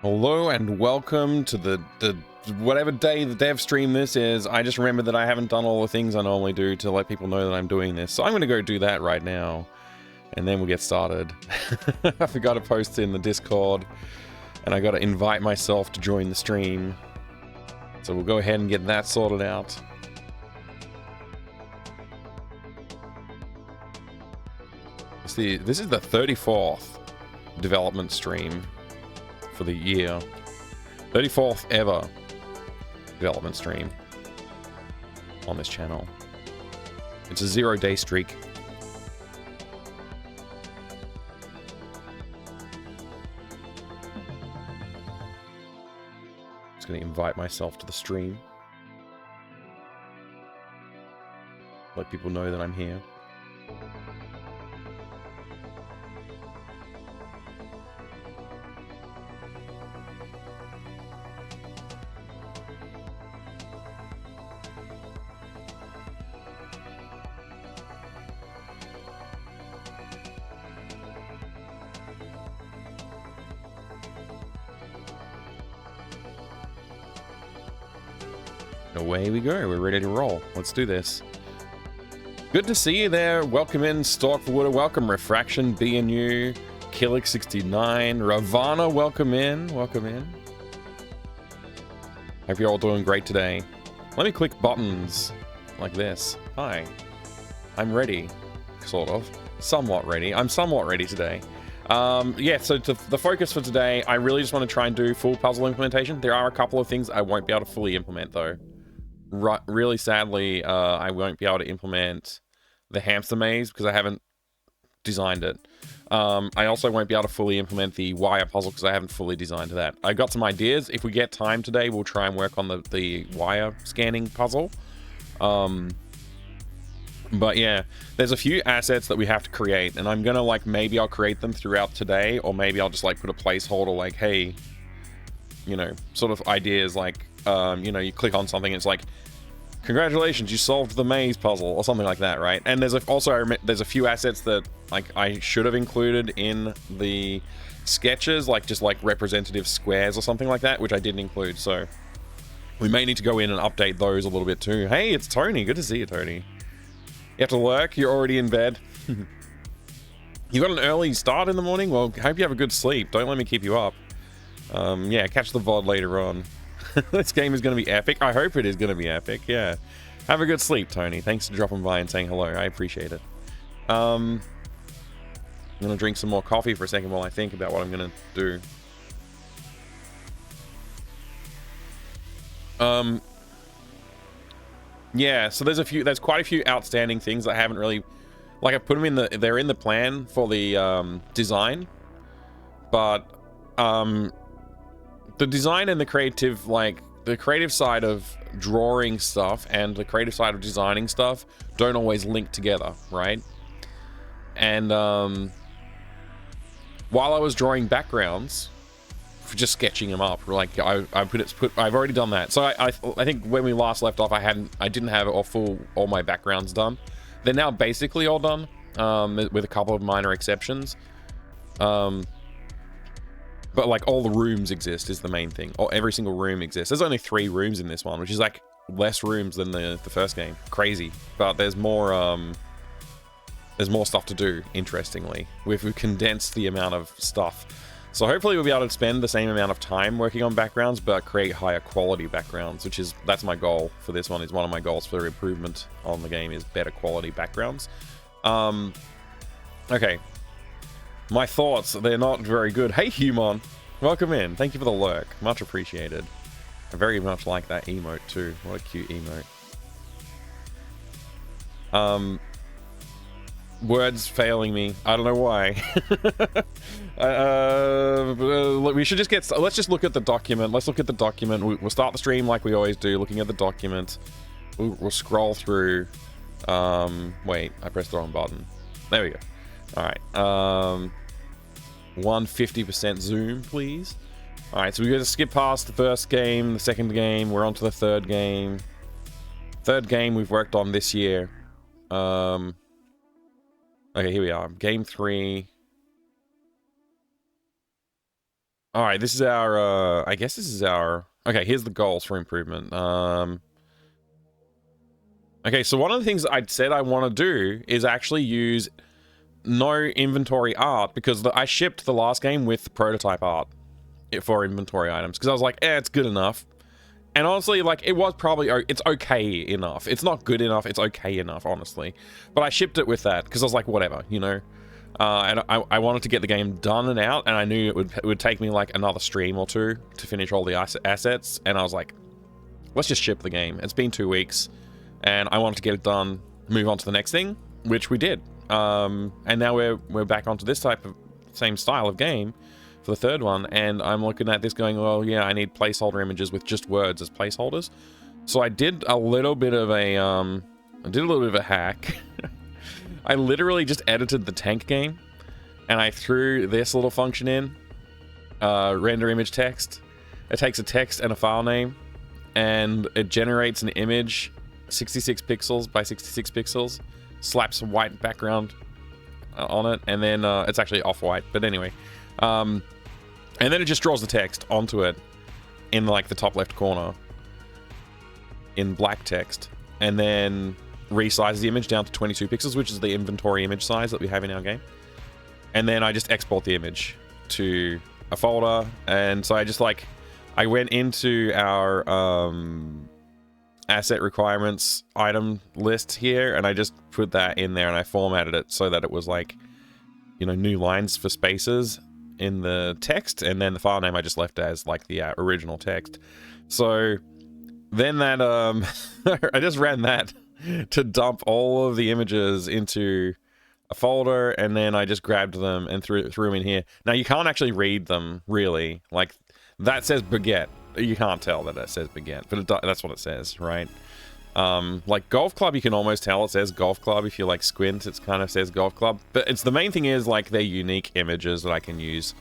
Hello and welcome to the whatever day the dev stream this is. I just remembered that I haven't done all the things I normally do to let people know that I'm doing this. So I'm going to go do that right now. And then we'll get started. I forgot to post in the Discord. And I got to invite myself to join the stream. So we'll go ahead and get that sorted out. This is the 34th development stream for the year. 34th ever development stream on this channel. It's a 0-day streak. Just gonna invite myself to the stream. Let people know that I'm here. Away we go. We're ready to roll. Let's do this. Good to see you there. Welcome in, Stalk for Water. Welcome, Refraction, BNU, Killick69, Ravana. Welcome in. Welcome in. Hope you're all doing great today. Let me click buttons like this. Hi. I'm ready. Sort of. Somewhat ready. I'm somewhat ready today. Yeah, so the focus for today, I really just want to try and do full puzzle implementation. There are a couple of things I won't be able to fully implement, though. Really sadly, I won't be able to implement the hamster maze because I haven't designed it. I also won't be able to fully implement the wire puzzle because I haven't fully designed that. I got some ideas. If we get time today, we'll try and work on the wire scanning puzzle. But yeah, there's a few assets that we have to create, and I'm gonna maybe I'll create them throughout today, or maybe I'll just put a placeholder like, hey, you know, sort of ideas like, you know, you click on something, and it's like, congratulations, you solved the maze puzzle, or something like that, right? And there's there's a few assets that I should have included in the sketches, just representative squares or something like that, which I didn't include. So we may need to go in and update those a little bit too. Hey, it's Tony. Good to see you, Tony. You have to work? You're already in bed? You got an early start in the morning? Well, hope you have a good sleep. Don't let me keep you up. Yeah, catch the VOD later on. This game is going to be epic. I hope it is going to be epic, yeah. Have a good sleep, Tony. Thanks for dropping by and saying hello. I appreciate it. I'm going to drink some more coffee for a second while I think about what I'm going to do. Yeah, so there's quite a few outstanding things I haven't really, I put them they're in the plan for the design, but the design and the creative, the creative side of drawing stuff and the creative side of designing stuff don't always link together, right? And while I was drawing backgrounds, just sketching them up, I've already done that. So I think when we last left off, I didn't have all my backgrounds done. They're now basically all done, with a couple of minor exceptions. But all the rooms exist is the main thing. Every single room exists. There's only 3 rooms in this one, which is less rooms than the first game. Crazy. But there's more stuff to do, interestingly. We've condensed the amount of stuff. So hopefully we'll be able to spend the same amount of time working on backgrounds, but create higher quality backgrounds, that's my goal for this one. Is one of my goals for improvement on the game is better quality backgrounds. Okay. My thoughts, they're not very good. Hey, Human. Welcome in. Thank you for the lurk. Much appreciated. I very much like that emote, too. What a cute emote. Words failing me. I don't know why. We should just let's just look at the document. Let's look at the document. We'll start the stream like we always do, looking at the document. We'll scroll through. Wait, I pressed the wrong button. There we go. All right. 150% zoom, please. All right, so we're going to skip past the first game, the second game. We're on to the third game. Third game we've worked on this year. Okay, here we are. Game 3. All right, this is our, I guess this is our, okay, here's the goals for improvement. Okay, so one of the things I said I want to do is actually use no inventory art, because I shipped the last game with prototype art for inventory items, because I was like, it's good enough. And honestly, like, it was probably, it's okay enough. It's not good enough, it's okay enough, honestly. But I shipped it with that, because I was like, whatever, you know? And I wanted to get the game done and out, and I knew it would take me like another stream or two to finish all the assets, and I was like, let's just ship the game. It's been 2 weeks, and I wanted to get it done, move on to the next thing, which we did. And now we're back onto this type of same style of game for the third one, and I'm looking at this going, well, yeah, I need placeholder images with just words as placeholders. So I did a little bit of a hack. I literally just edited the tank game, and I threw this little function in, render image text. It takes a text and a file name, and it generates an image 66 pixels by 66 pixels, slaps a white background on it, and then it's actually off-white, but anyway. And then it just draws the text onto it in like the top left corner in black text, and then resizes the image down to 22 pixels, which is the inventory image size that we have in our game. And then I just export the image to a folder, and so I just like, I went into our asset requirements item list here, and I just put that in there, and I formatted it so that it was like, you know, new lines for spaces in the text, and then the file name I just left as like the original text. So then that I just ran that to dump all of the images into a folder, and then I just grabbed them and threw them in here. Now you can't actually read them, really. Like, that says baguette. You can't tell that it says baguette, but that's what it says, right? Like golf club, you can almost tell it says golf club. If you like squint, it kind of says golf club. But it's, the main thing is like they're unique images that I can use,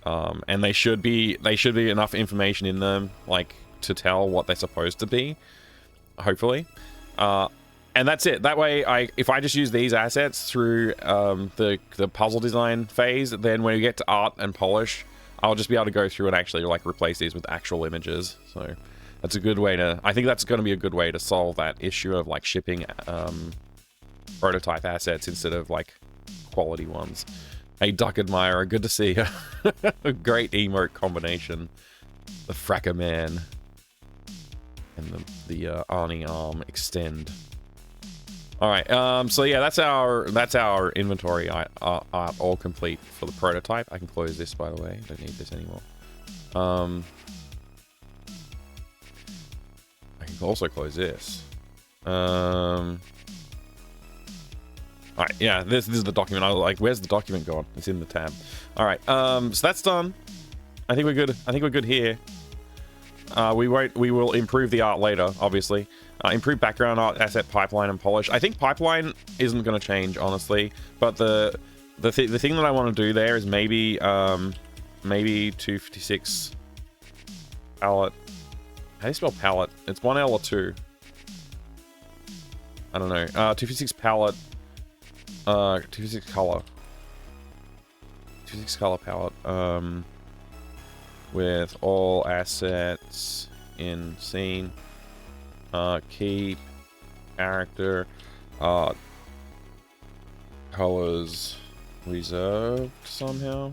and they should be enough information in them like to tell what they're supposed to be, hopefully. And that's it. That way, if I just use these assets through the puzzle design phase, then when we get to art and polish, I'll just be able to go through and actually like replace these with actual images. So that's a good way to, I think that's going to be a good way to solve that issue of like shipping prototype assets instead of like quality ones. Hey, Duck Admirer, good to see you. A great emote combination. The Fracker Man and the Arnie Arm extend. All right, so yeah, that's our inventory art all complete for the prototype. I can close this, by the way. Don't need this anymore. I can also close this. All right, yeah, this is the document. I was like, where's the document gone? It's in the tab. All right, so that's done. I think we're good. I think we're good here. We will improve the art later, obviously. Improve background art, asset pipeline, and polish. I think pipeline isn't going to change, honestly. But the thing that I want to do there is maybe 256 palette. How do you spell palette? It's 1 L or 2. I don't know. 256 palette. 256 color. 256 color palette. With all assets in scene. Key, character, colors reserved somehow.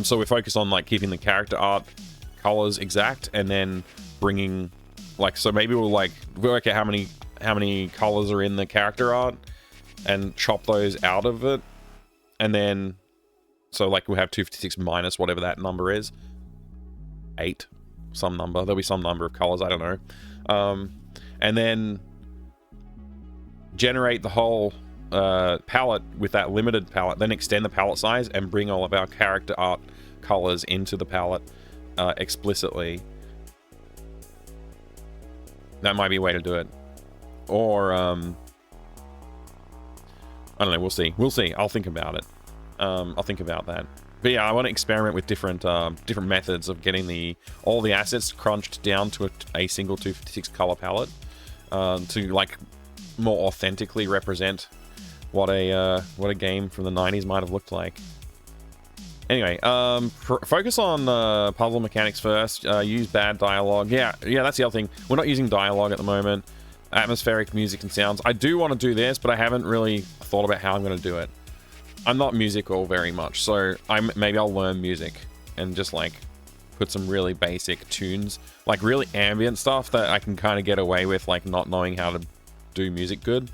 So we focus on like keeping the character art colors exact, and then bringing like, so maybe we'll like work out how many colors are in the character art and chop those out of it, and then so like we'll have 256 minus whatever that number is, 8. Some number, there'll be some number of colors, I don't know, and then generate the whole palette with that limited palette, then extend the palette size and bring all of our character art colors into the palette explicitly. That might be a way to do it, or I don't know, we'll see. I'll think about it. I'll think about that. But yeah, I want to experiment with different methods of getting all the assets crunched down to a single 256 color palette, to like more authentically represent what a game from the 90s might have looked like. Anyway, focus on puzzle mechanics first. Use bad dialogue. Yeah, that's the other thing. We're not using dialogue at the moment. Atmospheric music and sounds. I do want to do this, but I haven't really thought about how I'm going to do it. I'm not musical very much, so maybe I'll learn music and just like put some really basic tunes, like really ambient stuff that I can kind of get away with, like not knowing how to do music good.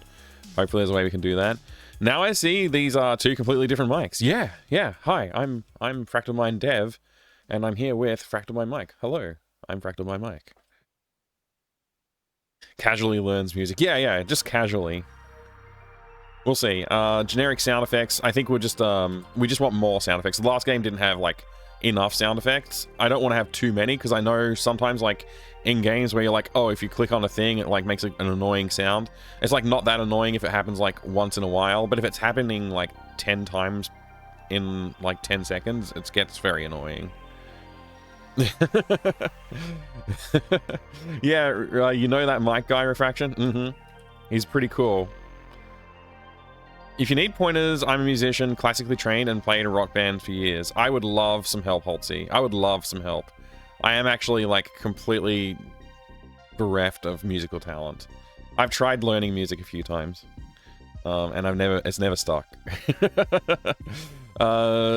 Hopefully there's a way we can do that. Now I see these are two completely different mics. Yeah. Hi, I'm Fractal Mind Dev, and I'm here with Fractal Mind Mike. Hello, I'm Fractal Mind Mike. Casually learns music. Yeah, just casually. We'll see. Generic sound effects. I think we just want more sound effects. The last game didn't have like enough sound effects. I don't want to have too many because I know sometimes like in games where you're like, oh, if you click on a thing, it like makes an annoying sound. It's like not that annoying if it happens like once in a while, but if it's happening like 10 times in like 10 seconds, it gets very annoying. Yeah, you know that mic guy, Refraction? He's pretty cool. If you need pointers, I'm a musician, classically trained, and played in a rock band for years. I would love some help, Holtzy. I would love some help. I am actually, like, completely bereft of musical talent. I've tried learning music a few times, and it's never stuck.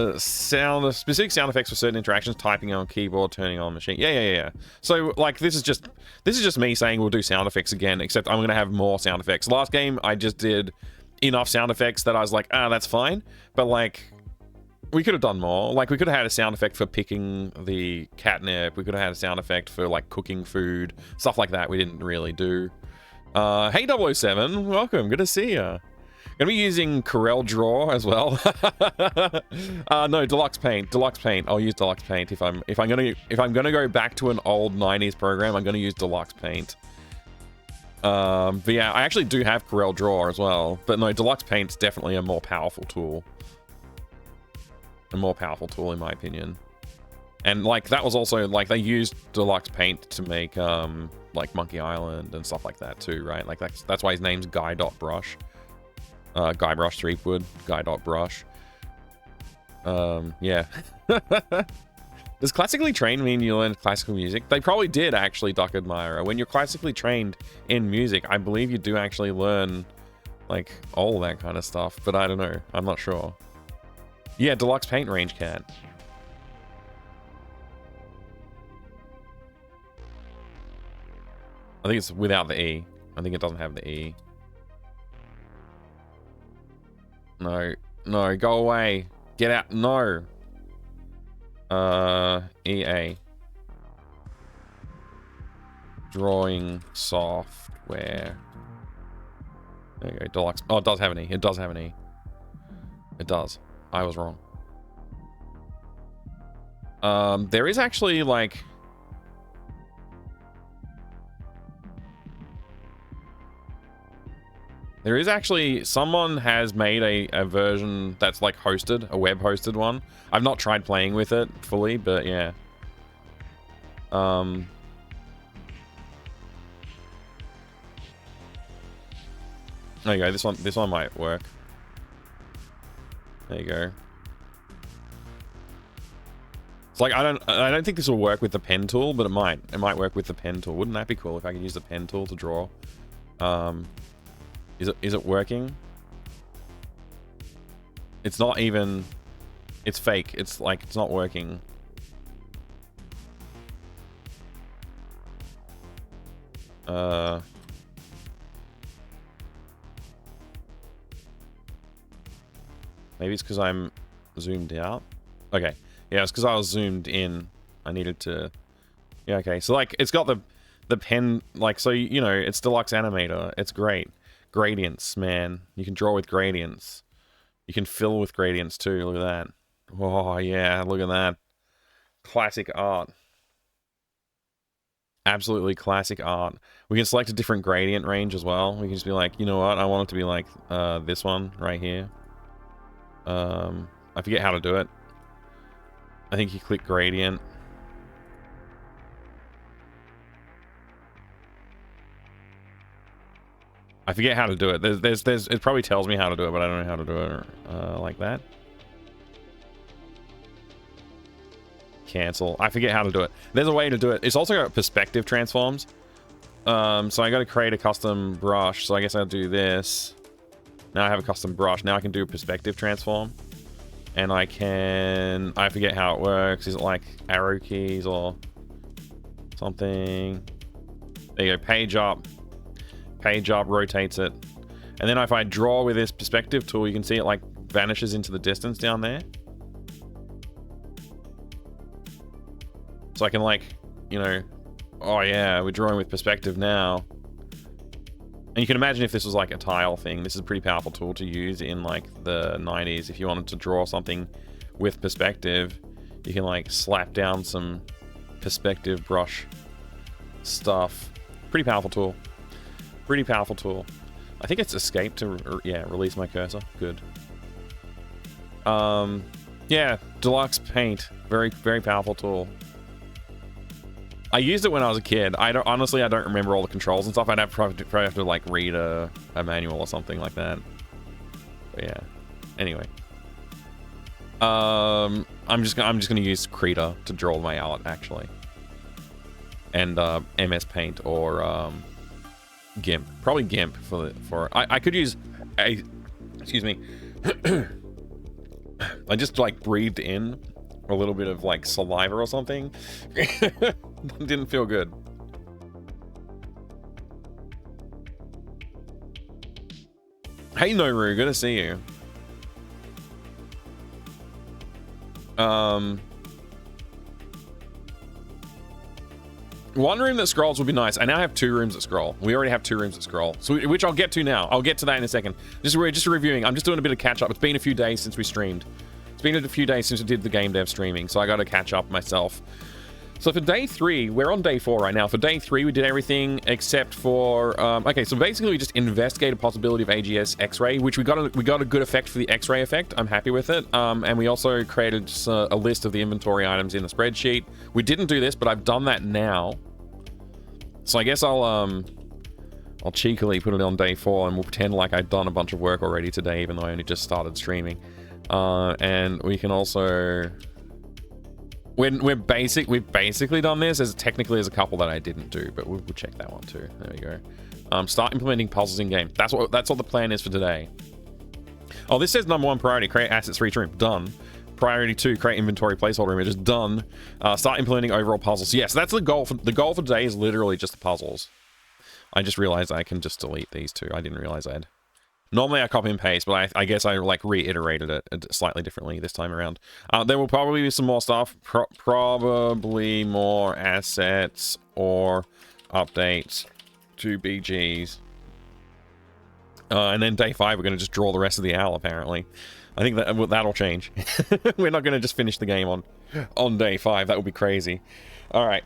Specific sound effects for certain interactions, typing on keyboard, turning on machine. Yeah. So, like, this is just me saying we'll do sound effects again, except I'm gonna have more sound effects. Last game, I just did enough sound effects that I was like, that's fine. But like, we could have done more. Like, we could have had a sound effect for picking the catnip. We could have had a sound effect for like cooking food, stuff like that. We didn't really do. Hey 007, welcome. Good to see you. Gonna be using Corel Draw as well. No, Deluxe Paint. I'll use Deluxe Paint if I'm gonna go back to an old 90s program. I'm gonna use Deluxe Paint. But yeah, I actually do have Corel Draw as well. But no, Deluxe Paint's definitely a more powerful tool. A more powerful tool in my opinion. And like that was also like they used Deluxe Paint to make like Monkey Island and stuff like that too, right? Like that's why his name's Guy.Brush. Guybrush Threepwood, Guy.Brush. Yeah. Does classically trained mean you learn classical music? They probably did, actually, Duck Admirer. When you're classically trained in music, I believe you do actually learn, like, all that kind of stuff. But I don't know. I'm not sure. Yeah, Deluxe Paint range cat. I think it's without the E. I think it doesn't have the E. No, go away. Get out. No. EA. Drawing software. There you go, Deluxe. Oh, it does have an E. It does have an E. It does. I was wrong. There is actually, like... There is actually, someone has made a version that's like hosted, a web hosted one. I've not tried playing with it fully, but yeah. There you go, this one might work. There you go. It's like I don't think this will work with the pen tool, but it might work with the pen tool. Wouldn't that be cool if I could use the pen tool to draw? Is it working? It's not even... It's fake. It's like, it's not working. Maybe it's because I'm zoomed out. Okay. Yeah, it's because I was zoomed in. I needed to... Yeah, okay. So, like, it's got the pen... Like, so, you know, it's Deluxe Animator. It's great. Gradients, man. You can draw with gradients. You can fill with gradients too. Look at that. Oh, yeah. Look at that. Classic art. Absolutely classic art. We can select a different gradient range as well. We can just be like, you know what? I want it to be like this one right here. I forget how to do it. I think you click gradient. I forget how to do it. It probably tells me how to do it, but I don't know how to do it like that. cancel. I forget how to do it. There's a way to do it. It's also got perspective transforms. So I got to create a custom brush. So I guess I'll do this. Now I have a custom brush. Now I can do a perspective transform. And I forget how it works. Is it like arrow keys or something? There you go, page up, rotates it. And then if I draw with this perspective tool, you can see it like vanishes into the distance down there. So I can like, you know, oh yeah, we're drawing with perspective now. And you can imagine if this was like a tile thing, this is a pretty powerful tool to use in like the 90s. If you wanted to draw something with perspective, you can like slap down some perspective brush stuff. Pretty powerful tool. Pretty powerful tool. I think it's escape to, yeah, release my cursor. Good. Yeah, Deluxe Paint. Very, very powerful tool. I used it when I was a kid. Honestly, I don't remember all the controls and stuff. I'd probably have to like read a manual or something like that. But yeah. Anyway. I'm just gonna use Krita to draw my art actually. And MS Paint or GIMP. Probably GIMP for I could use excuse me. I just like breathed in a little bit of like saliva or something. Didn't feel good. Hey Noru, good to see you. One room that scrolls would be nice. I now have 2 rooms that scroll. We already have 2 rooms that scroll, so which I'll get to now. I'll get to that in a second. Just reviewing. I'm just doing a bit of catch up. It's been a few days since we streamed. It's been a few days since we did the game dev streaming, so I got to catch up myself. So for day 3, we're on day 4 right now. For day 3, we did everything except for okay. So basically, we just investigated the possibility of AGS X-ray, which we got a good effect for the X-ray effect. I'm happy with it. And we also created a list of the inventory items in the spreadsheet. We didn't do this, but I've done that now. So I guess I'll cheekily put it on day 4, and we'll pretend like I've done a bunch of work already today, even though I only just started streaming. And we can also. We've basically done this. There's a couple that I didn't do, but we'll check that one too. There we go. Start implementing puzzles in game. That's what the plan is for today. Oh, this says number 1 priority: create assets for each room. Done. Priority 2: create inventory placeholder images. Done. Start implementing overall puzzles. Yes, that's the goal. The goal for today is literally just the puzzles. I just realized I can just delete these 2. I didn't realize I had. Normally I copy and paste, but I guess I like reiterated it slightly differently this time around. There will probably be some more stuff, probably more assets or updates to BGs. And then day 5, we're going to just draw the rest of the owl, apparently. I think that'll change. We're not going to just finish the game on day 5. That would be crazy. All right.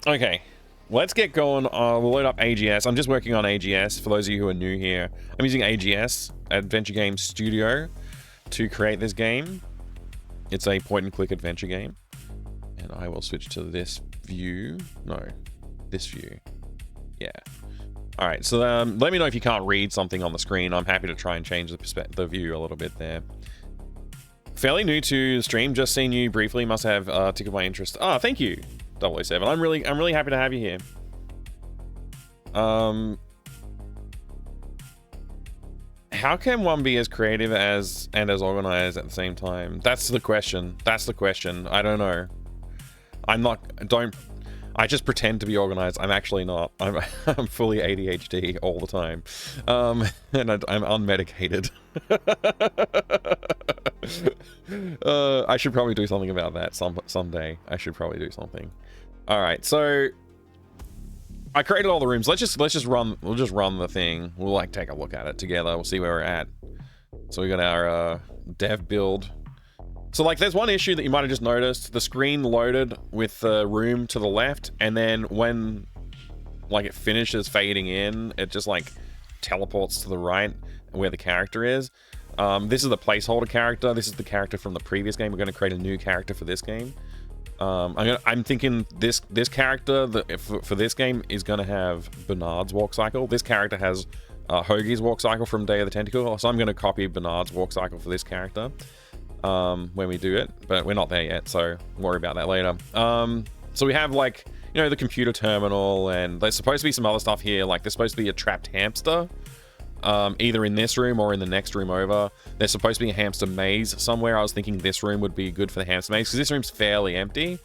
Okay. Let's get going. We'll load up AGS. I'm just working on AGS. For those of you who are new here, I'm using AGS, Adventure Game Studio, to create this game. It's a point-and-click adventure game. And I will switch to this view. No, this view. Yeah. All right, so let me know if you can't read something on the screen. I'm happy to try and change the view a little bit there. Fairly new to the stream. Just seen you briefly. Must have tickled my interest. Ah, thank you. 007. I'm really happy to have you here. How can one be as creative and as organized at the same time? That's the question. I don't know. I just pretend to be organized. I'm actually not. I'm fully ADHD all the time. And I'm unmedicated. I should probably do something about that someday. I should probably do something. All right, so I created all the rooms. We'll just run the thing. We'll like take a look at it together. We'll see where we're at. So we got our dev build. So like there's one issue that you might have just noticed. The screen loaded with the room to the left, and then when like it finishes fading in, it just like teleports to the right where the character is. This is the placeholder character. This is the character from the previous game. We're going to create a new character for this game. I'm thinking this character for this game is going to have Bernard's walk cycle. This character has Hoagie's walk cycle from Day of the Tentacle, so I'm going to copy Bernard's walk cycle for this character. when we do it, but we're not there yet, so we'll worry about that later. So we have like, you know, the computer terminal, and there's supposed to be some other stuff here. Like there's supposed to be a trapped hamster, either in this room or in the next room over. There's supposed to be a hamster maze somewhere. I was thinking this room would be good for the hamster maze because this room's fairly empty.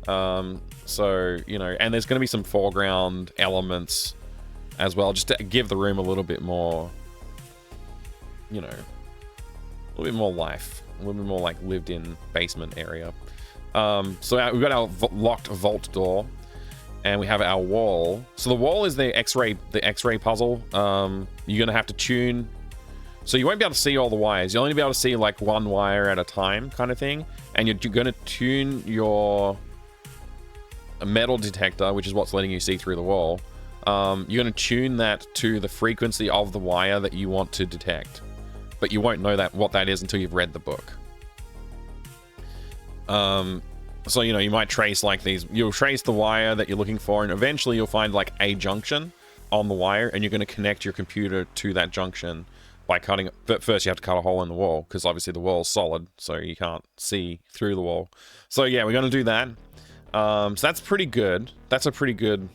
So, you know, and there's going to be some foreground elements as well, just to give the room a little bit more, you know, a little bit more life, a little bit more like lived in basement area. So we've got our locked vault door, and we have our wall. So the wall is the X-ray puzzle. You're gonna have to tune, so you won't be able to see all the wires. You'll only be able to see like one wire at a time, kind of thing. And you're gonna tune your metal detector, which is what's letting you see through the wall. You're gonna tune that to the frequency of the wire that you want to detect, but you won't know what that is until you've read the book. So, you know, you might trace like these, you'll trace the wire that you're looking for, and eventually you'll find like a junction on the wire, and you're going to connect your computer to that junction by cutting it. But first you have to cut a hole in the wall, because obviously the wall's solid, so you can't see through the wall. So yeah, we're going to do that. So that's pretty good. That's a pretty good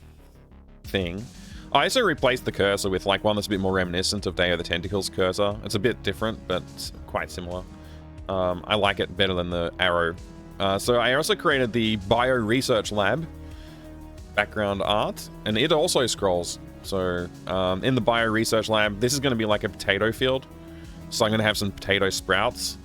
thing. I also replaced the cursor with like one that's a bit more reminiscent of Day of the Tentacles cursor. It's a bit different, but it's quite similar. I like it better than the arrow. So I also created the Bio Research Lab background art, and it also scrolls. So in the Bio Research Lab, this is going to be like a potato field. So I'm going to have some potato sprouts.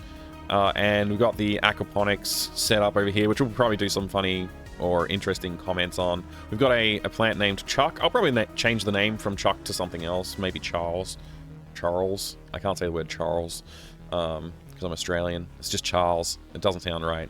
And we've got the aquaponics set up over here, which we'll probably do some funny or interesting comments on. We've got a plant named Chuck. I'll probably change the name from Chuck to something else, maybe Charles. Charles. I can't say the word Charles because I'm Australian. It's just Charles. It doesn't sound right.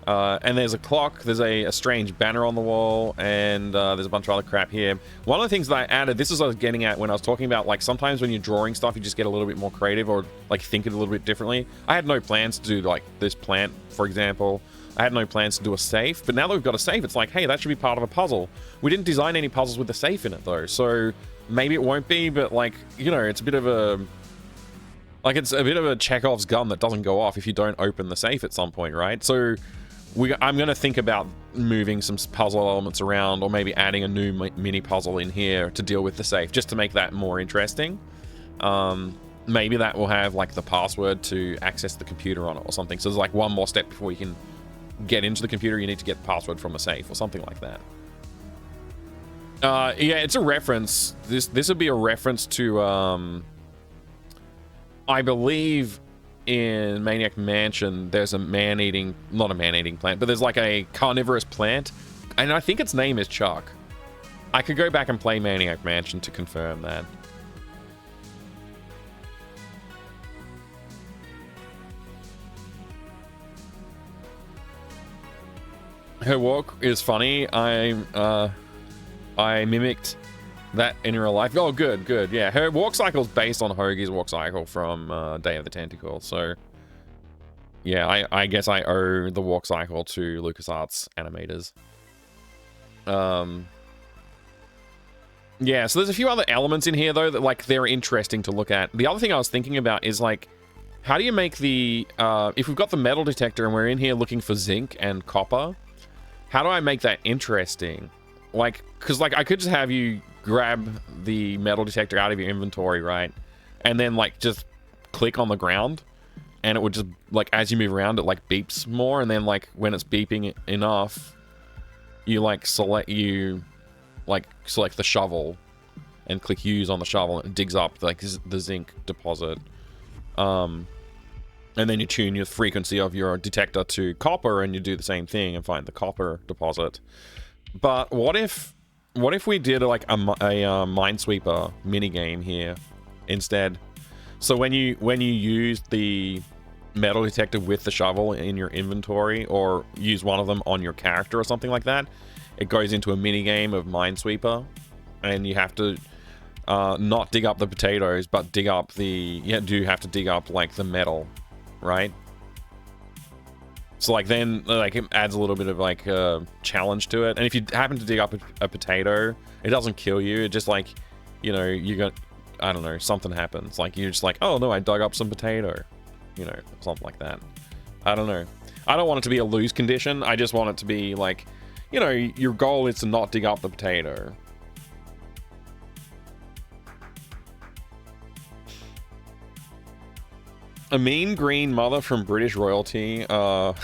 And there's a clock, there's a strange banner on the wall, and there's a bunch of other crap here. One of the things that I added, this is what I was getting at when I was talking about, like, sometimes when you're drawing stuff, you just get a little bit more creative or, like, think it a little bit differently. I had no plans to do, like, this plant, for example. I had no plans to do a safe, but now that we've got a safe, it's like, hey, that should be part of a puzzle. We didn't design any puzzles with a safe in it, though, so maybe it won't be, but, like, you know, it's a bit of a... Like, it's a bit of a Chekhov's gun that doesn't go off if you don't open the safe at some point, right? So... I'm going to think about moving some puzzle elements around, or maybe adding a new mini puzzle in here to deal with the safe, just to make that more interesting. Maybe that will have like the password to access the computer on it or something. So there's like one more step before you can get into the computer. You need to get the password from a safe or something like that. Yeah, it's a reference. This would be a reference to, I believe... in Maniac Mansion, there's a man-eating, not a man-eating plant, but there's like a carnivorous plant, and I think its name is Chuck. I could go back and play Maniac Mansion to confirm that. Her walk is funny. I mimicked that in real life. Oh, good, good. Yeah, her walk cycle is based on Hoagie's walk cycle from Day of the Tentacle. So, yeah, I guess I owe the walk cycle to LucasArts animators. Yeah, so there's a few other elements in here, though, that, like, they're interesting to look at. The other thing I was thinking about is, like, how do you make the... if we've got the metal detector and we're in here looking for zinc and copper, how do I make that interesting? Like, because, like, I could just have you grab the metal detector out of your inventory, right? And then, like, just click on the ground, and it would just, like, as you move around, it, like, beeps more, and then, like, when it's beeping enough, you, like, select the shovel and click use on the shovel, and it digs up, like, the zinc deposit. And then you tune your frequency of your detector to copper, and you do the same thing and find the copper deposit. But what if we did like a Minesweeper minigame here instead? So when you use the metal detector with the shovel in your inventory, or use one of them on your character or something like that, it goes into a minigame of Minesweeper, and you have to not dig up the potatoes, but dig up you do have to dig up like the metal, right? So, like, then, like, it adds a little bit of, like, challenge to it. And if you happen to dig up a potato, it doesn't kill you. It just, like, you know, you got, I don't know, something happens. Like, you're just like, oh, no, I dug up some potato. You know, something like that. I don't know. I don't want it to be a lose condition. I just want it to be like, you know, your goal is to not dig up the potato. A mean green mother from British royalty. Oh,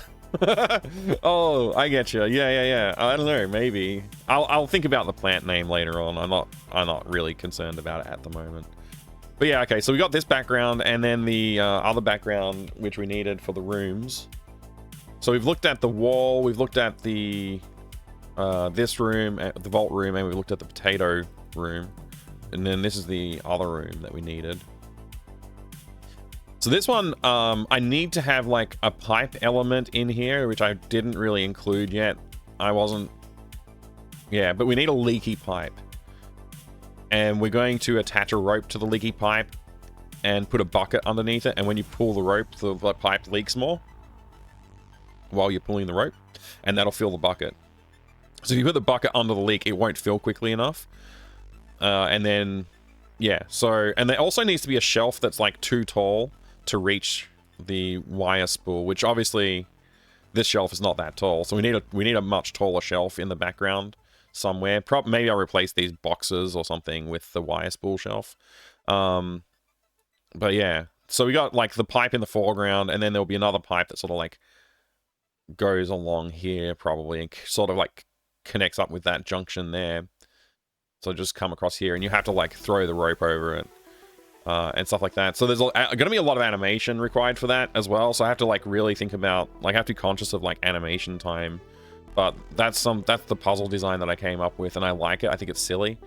I get you. Yeah. I don't know. Maybe I'll think about the plant name later on. I'm not really concerned about it at the moment. But yeah, okay. So we got this background, and then the other background which we needed for the rooms. So we've looked at the wall. We've looked at the this room, the vault room, and we looked at the potato room, and then this is the other room that we needed. So this one, I need to have like a pipe element in here, which I didn't really include yet. Yeah, but we need a leaky pipe. And we're going to attach a rope to the leaky pipe and put a bucket underneath it. And when you pull the rope, the pipe leaks more while you're pulling the rope, and that'll fill the bucket. So if you put the bucket under the leak, it won't fill quickly enough. And then, yeah, so, and there also needs to be a shelf that's like too tall to reach the wire spool, which obviously this shelf is not that tall. So we need a much taller shelf in the background somewhere. Maybe I'll replace these boxes or something with the wire spool shelf. But yeah, so we got like the pipe in the foreground, and then there'll be another pipe that sort of like goes along here probably and sort of like connects up with that junction there. So just come across here, and you have to like throw the rope over it. And stuff like that. So there's going to be a lot of animation required for that as well. So I have to like really think about, like, I have to be conscious of like animation time. But that's the puzzle design that I came up with, and I like it. I think it's silly.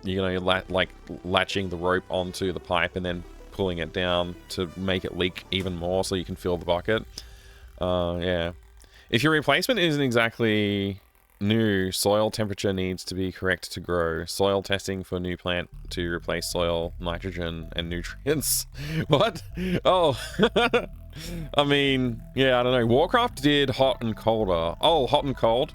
You're like latching the rope onto the pipe and then pulling it down to make it leak even more so you can fill the bucket. Yeah. If your replacement isn't exactly new, soil temperature needs to be correct to grow. Soil testing for new plant to replace soil nitrogen and nutrients. What? Oh. I mean, yeah, I don't know. Warcraft did hot and colder. Oh, hot and cold.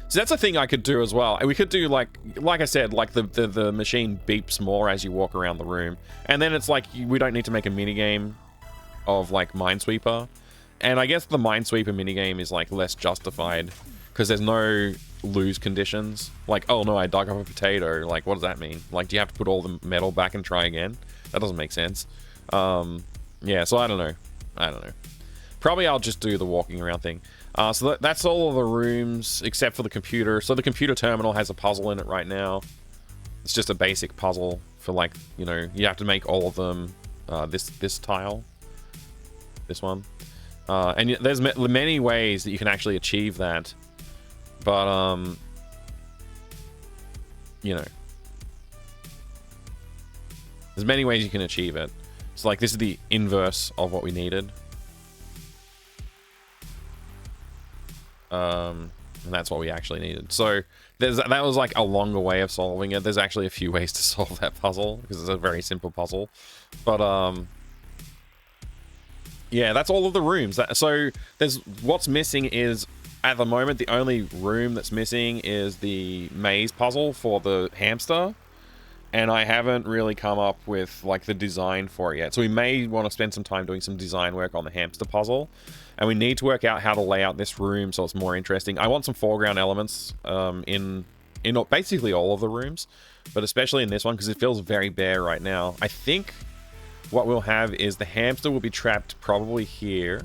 So that's a thing I could do as well. And we could do like I said, like the machine beeps more as you walk around the room. And then it's like we don't need to make a minigame of like Minesweeper. And I guess the Minesweeper minigame is like less justified because there's no lose conditions. Like, oh no, I dug up a potato. Like, what does that mean? Like, do you have to put all the metal back and try again? That doesn't make sense. Yeah, so I don't know. Probably I'll just do the walking around thing. So that's all of the rooms except for the computer. So the computer terminal has a puzzle in it right now. It's just a basic puzzle for like, you know, you have to make all of them this tile. This one. And there's many ways that you can actually achieve that. But, you know, there's many ways you can achieve it. So, like, this is the inverse of what we needed. And that's what we actually needed. So, that was, like, a longer way of solving it. There's actually a few ways to solve that puzzle, because it's a very simple puzzle. But, yeah, that's all of the rooms. So, what's missing is... At the moment, the only room that's missing is the maze puzzle for the hamster. And I haven't really come up with, like, the design for it yet. So we may want to spend some time doing some design work on the hamster puzzle. And we need to work out how to lay out this room so it's more interesting. I want some foreground elements in basically all of the rooms. But especially in this one, because it feels very bare right now. I think what we'll have is the hamster will be trapped probably here.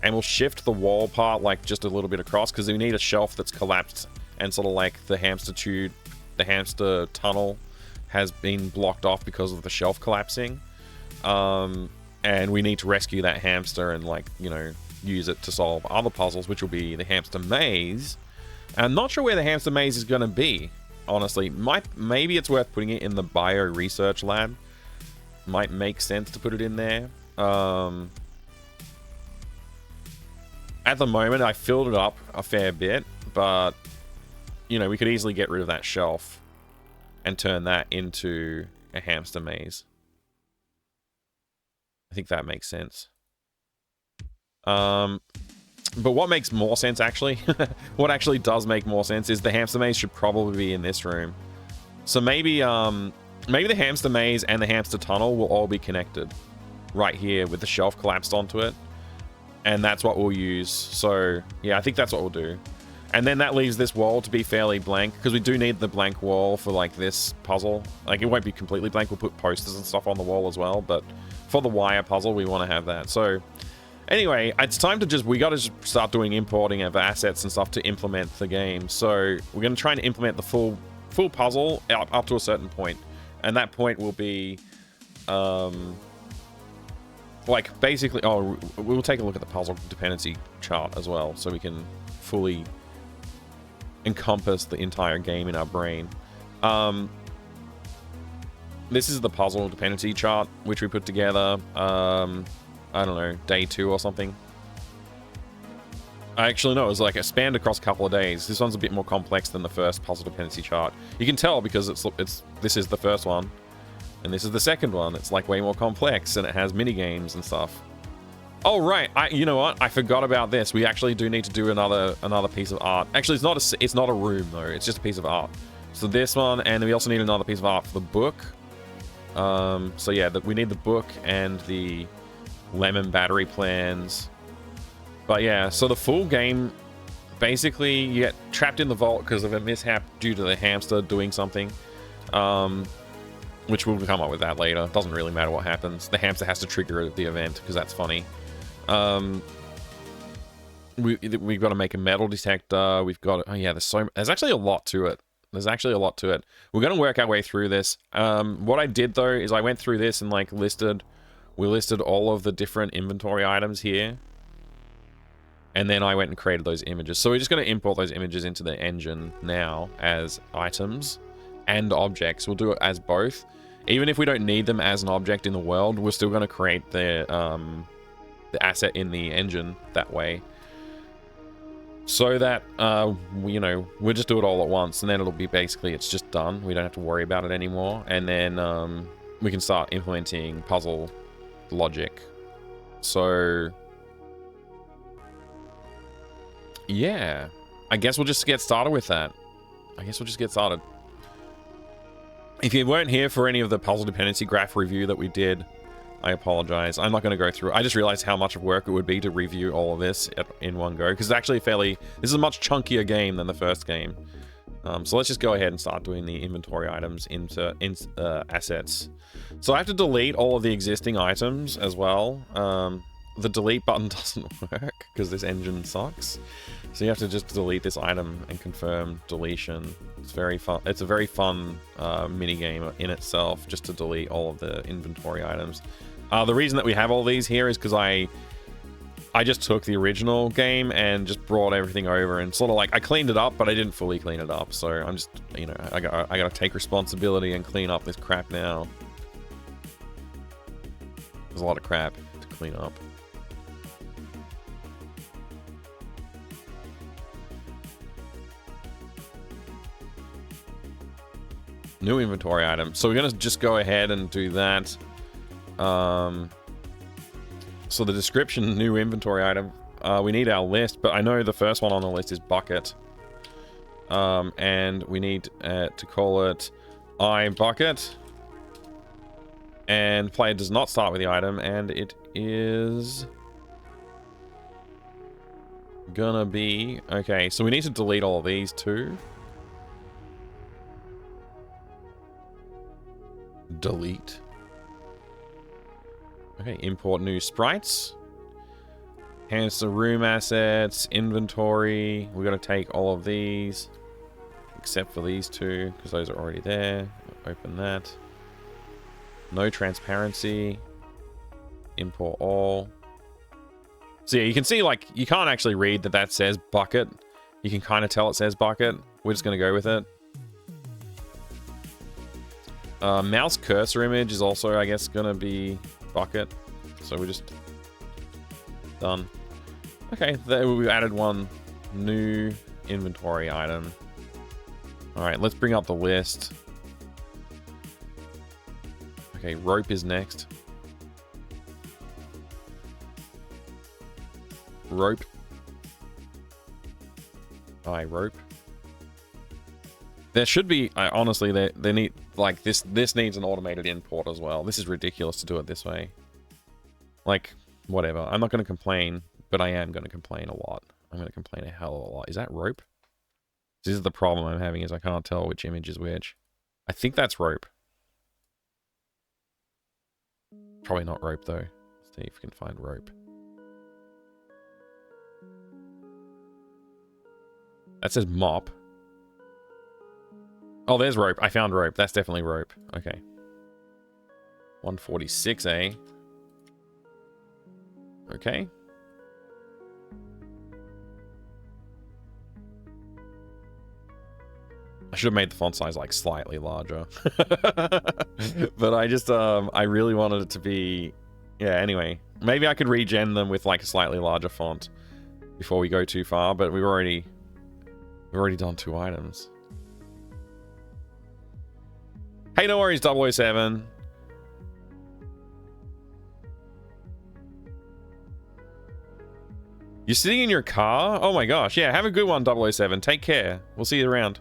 And we'll shift the wall part like just a little bit across because we need a shelf that's collapsed and sort of like the hamster tunnel has been blocked off because of the shelf collapsing. And we need to rescue that hamster and like, you know, use it to solve other puzzles, which will be the hamster maze. And I'm not sure where the hamster maze is going to be, honestly. Maybe it's worth putting it in the bio research lab. Might make sense to put it in there. At the moment, I filled it up a fair bit, but, you know, we could easily get rid of that shelf and turn that into a hamster maze. I think that makes sense. But what makes more sense, actually, what actually does make more sense is the hamster maze should probably be in this room. So maybe the hamster maze and the hamster tunnel will all be connected right here with the shelf collapsed onto it. and that's what we'll use. So yeah, I think that's what we'll do. And then that leaves this wall to be fairly blank, because we do need the blank wall for like this puzzle. Like, it won't be completely blank, we'll put posters and stuff on the wall as well, but for the wire puzzle we want to have that. So anyway, it's time to we gotta just start doing importing of assets and stuff to implement the game. So we're gonna try and implement the full puzzle up to a certain point, and that point will be like basically, oh, we'll take a look at the puzzle dependency chart as well, so we can fully encompass the entire game in our brain. This is the puzzle dependency chart which we put together, I don't know, day 2 or something. Actually, no, it was like it spanned across a couple of days. This one's a bit more complex than the first puzzle dependency chart. You can tell because this is the first one, and this is the second one. It's like way more complex, and it has mini games and stuff. Oh right, you know what? I forgot about this. We actually do need to do another piece of art. Actually, it's not a room though. It's just a piece of art. So this one, and we also need another piece of art for the book. So yeah, we need the book and the lemon battery plans. But yeah, so the full game, basically you get trapped in the vault because of a mishap due to the hamster doing something. Which we'll come up with that later. Doesn't really matter what happens. The hamster has to trigger the event because that's funny. We've got to make a metal detector. We've got, oh yeah, there's actually a lot to it. There's actually a lot to it. We're going to work our way through this. What I did though is I went through this and like we listed all of the different inventory items here. And then I went and created those images. So we're just going to import those images into the engine now as items and objects. We'll do it as both. Even if we don't need them as an object in the world, we're still going to create the asset in the engine that way. So that, you know, we'll just do it all at once, and then it'll be basically, it's just done. We don't have to worry about it anymore. And then we can start implementing puzzle logic. So yeah, I guess we'll just get started with that. If you weren't here for any of the puzzle dependency graph review that we did, I apologize. I'm not going to go through. I just realized how much of work it would be to review all of this in one go, because it's actually this is a much chunkier game than the first game. So let's just go ahead and start doing the inventory items into assets. So I have to delete all of the existing items as well. The delete button doesn't work because this engine sucks. So you have to just delete this item and confirm deletion. It's very fun. It's a very fun mini game in itself, just to delete all of the inventory items. The reason that we have all these here is because I just took the original game and just brought everything over and sort of like I cleaned it up, but I didn't fully clean it up. So I'm just, you know, I gotta take responsibility and clean up this crap now. There's a lot of crap to clean up. New inventory item. So we're going to just go ahead and do that. So the description, new inventory item. We need our list, but I know the first one on the list is bucket. And we need to call it iBucket. And player does not start with the item, and it is gonna be... Okay, so we need to delete all of these too. Delete. Okay, import new sprites. Enhance the room assets, inventory. We're going to take all of these, except for these two, because those are already there. Open that. No transparency. Import all. So yeah, you can see, like, you can't actually read that says bucket. You can kind of tell it says bucket. We're just going to go with it. Mouse cursor image is also, I guess, gonna be bucket. So we're just done. Okay, there we've added one new inventory item. All right, let's bring up the list. Okay, rope is next. Rope. Rope. There should be, honestly, they need, like, this needs an automated import as well. This is ridiculous to do it this way. Like, whatever. I'm not going to complain, But I am going to complain a lot. I'm going to complain a hell of a lot. Is that rope? This is the problem I'm having, is I can't tell which image is which. I think that's rope. Probably not rope, though. Let's see if we can find rope. That says mop. Oh, there's rope. I found rope. That's definitely rope. Okay. 146, eh? Okay. I should have made the font size like slightly larger. But I just, I really wanted it to be, yeah, anyway. Maybe I could regen them with like a slightly larger font before we go too far, but we've already done 2 items. Hey, no worries, 007. You're sitting in your car? Oh my gosh, yeah, have a good one, 007. Take care. We'll see you around.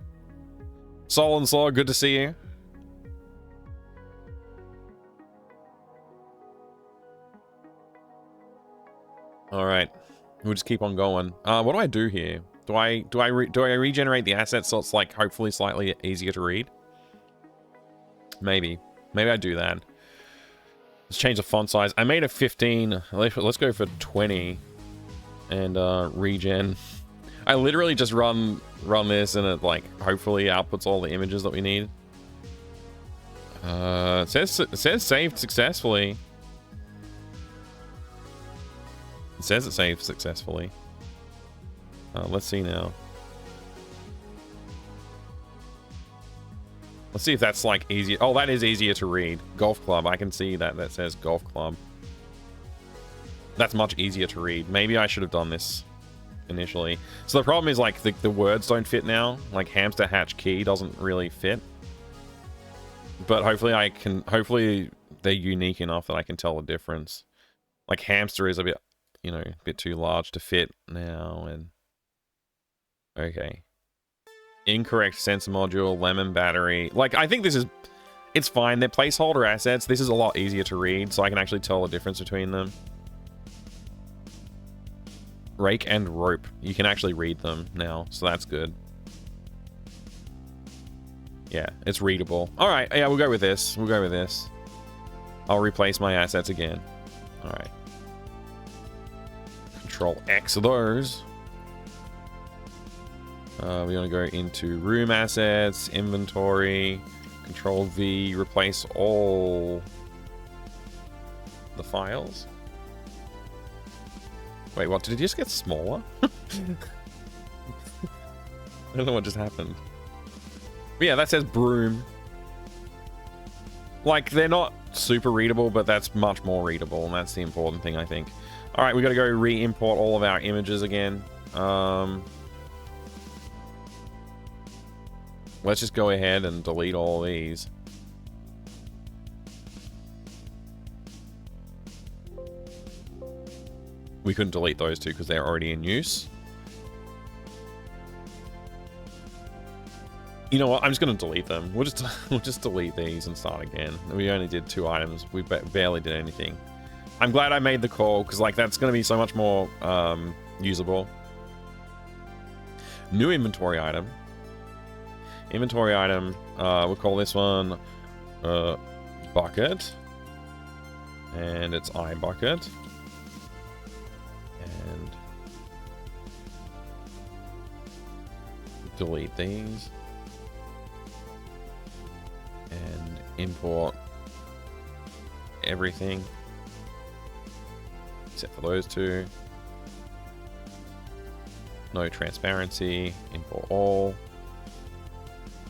Sol and Slaw, good to see you. All right, we'll just keep on going. What do I do here? Do I regenerate the assets so it's like hopefully slightly easier to read? Maybe I do that. Let's change the font size. I made a 15. Let's go for 20 and regen. I literally just run this and it like hopefully outputs all the images that we need. It says saved successfully. It says it saved successfully. Let's see now. Let's see if that's like easier. Oh, that is easier to read. Golf club. I can see that. That says golf club. That's much easier to read. Maybe I should have done this initially. So the problem is like the words don't fit now. Like hamster hatch key doesn't really fit. But hopefully they're unique enough that I can tell the difference. Like hamster is a bit, you know, a bit too large to fit now. And okay. Incorrect sensor module, lemon battery. Like, I think this is... It's fine. They're placeholder assets. This is a lot easier to read, so I can actually tell the difference between them. Rake and rope. You can actually read them now, so that's good. Yeah, it's readable. Alright, yeah, we'll go with this. We'll go with this. I'll replace my assets again. Alright. Control X of those. We're going to go into room assets, inventory, Control V, replace all the files. Wait, what? Did it just get smaller? I don't know what just happened. But yeah, that says broom. Like, they're not super readable, but that's much more readable, and that's the important thing, I think. Alright, we got to go re-import all of our images again. Let's just go ahead and delete all these. We couldn't delete those two because they're already in use. You know what? I'm just going to delete them. We'll just delete these and start again. We only did 2 items. We barely did anything. I'm glad I made the call because like that's going to be so much more usable. New inventory item. Inventory item, we'll call this one bucket, and it's eye bucket, and delete these, and import everything except for those two. No transparency, import all.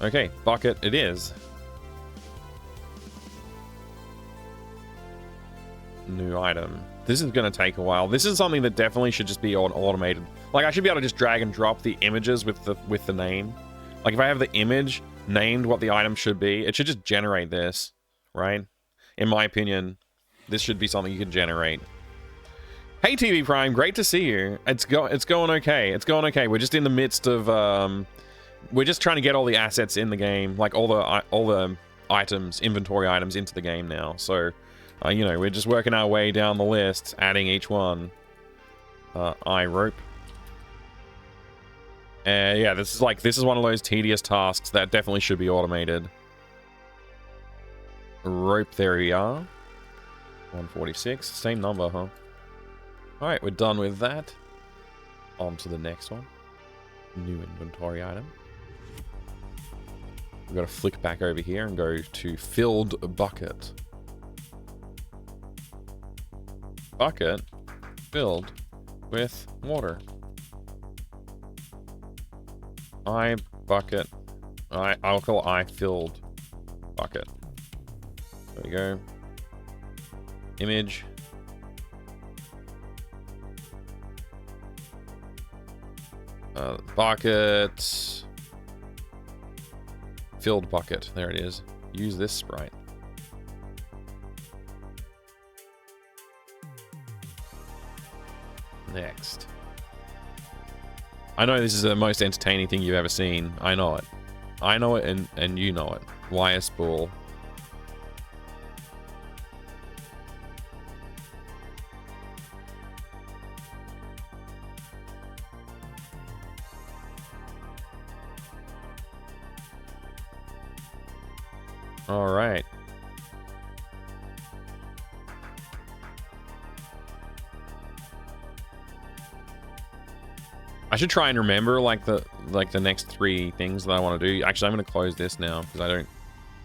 Okay, bucket it is. New item. This is going to take a while. This is something that definitely should just be automated. Like, I should be able to just drag and drop the images with the name. Like, if I have the image named what the item should be, it should just generate this, right? In my opinion, this should be something you can generate. Hey, TV Prime, great to see you. It's going okay. It's going okay. We're just in the midst of... we're just trying to get all the assets in the game, like all the items, inventory items into the game now. So, you know, we're just working our way down the list, adding each one. eye rope. Yeah, this is one of those tedious tasks that definitely should be automated. Rope, there we are. 146, same number, huh? Alright, we're done with that. On to the next one. New inventory item. We've got to flick back over here and go to filled bucket. Bucket filled with water. Eye bucket. I'll call eye filled bucket. There we go. Image. Bucket. Filled bucket. There it is. Use this sprite. Next. I know this is the most entertaining thing you've ever seen. I know it. I know it and you know it. Wire spool. All right. I should try and remember like the next 3 things that I want to do. Actually, I'm going to close this now because I don't.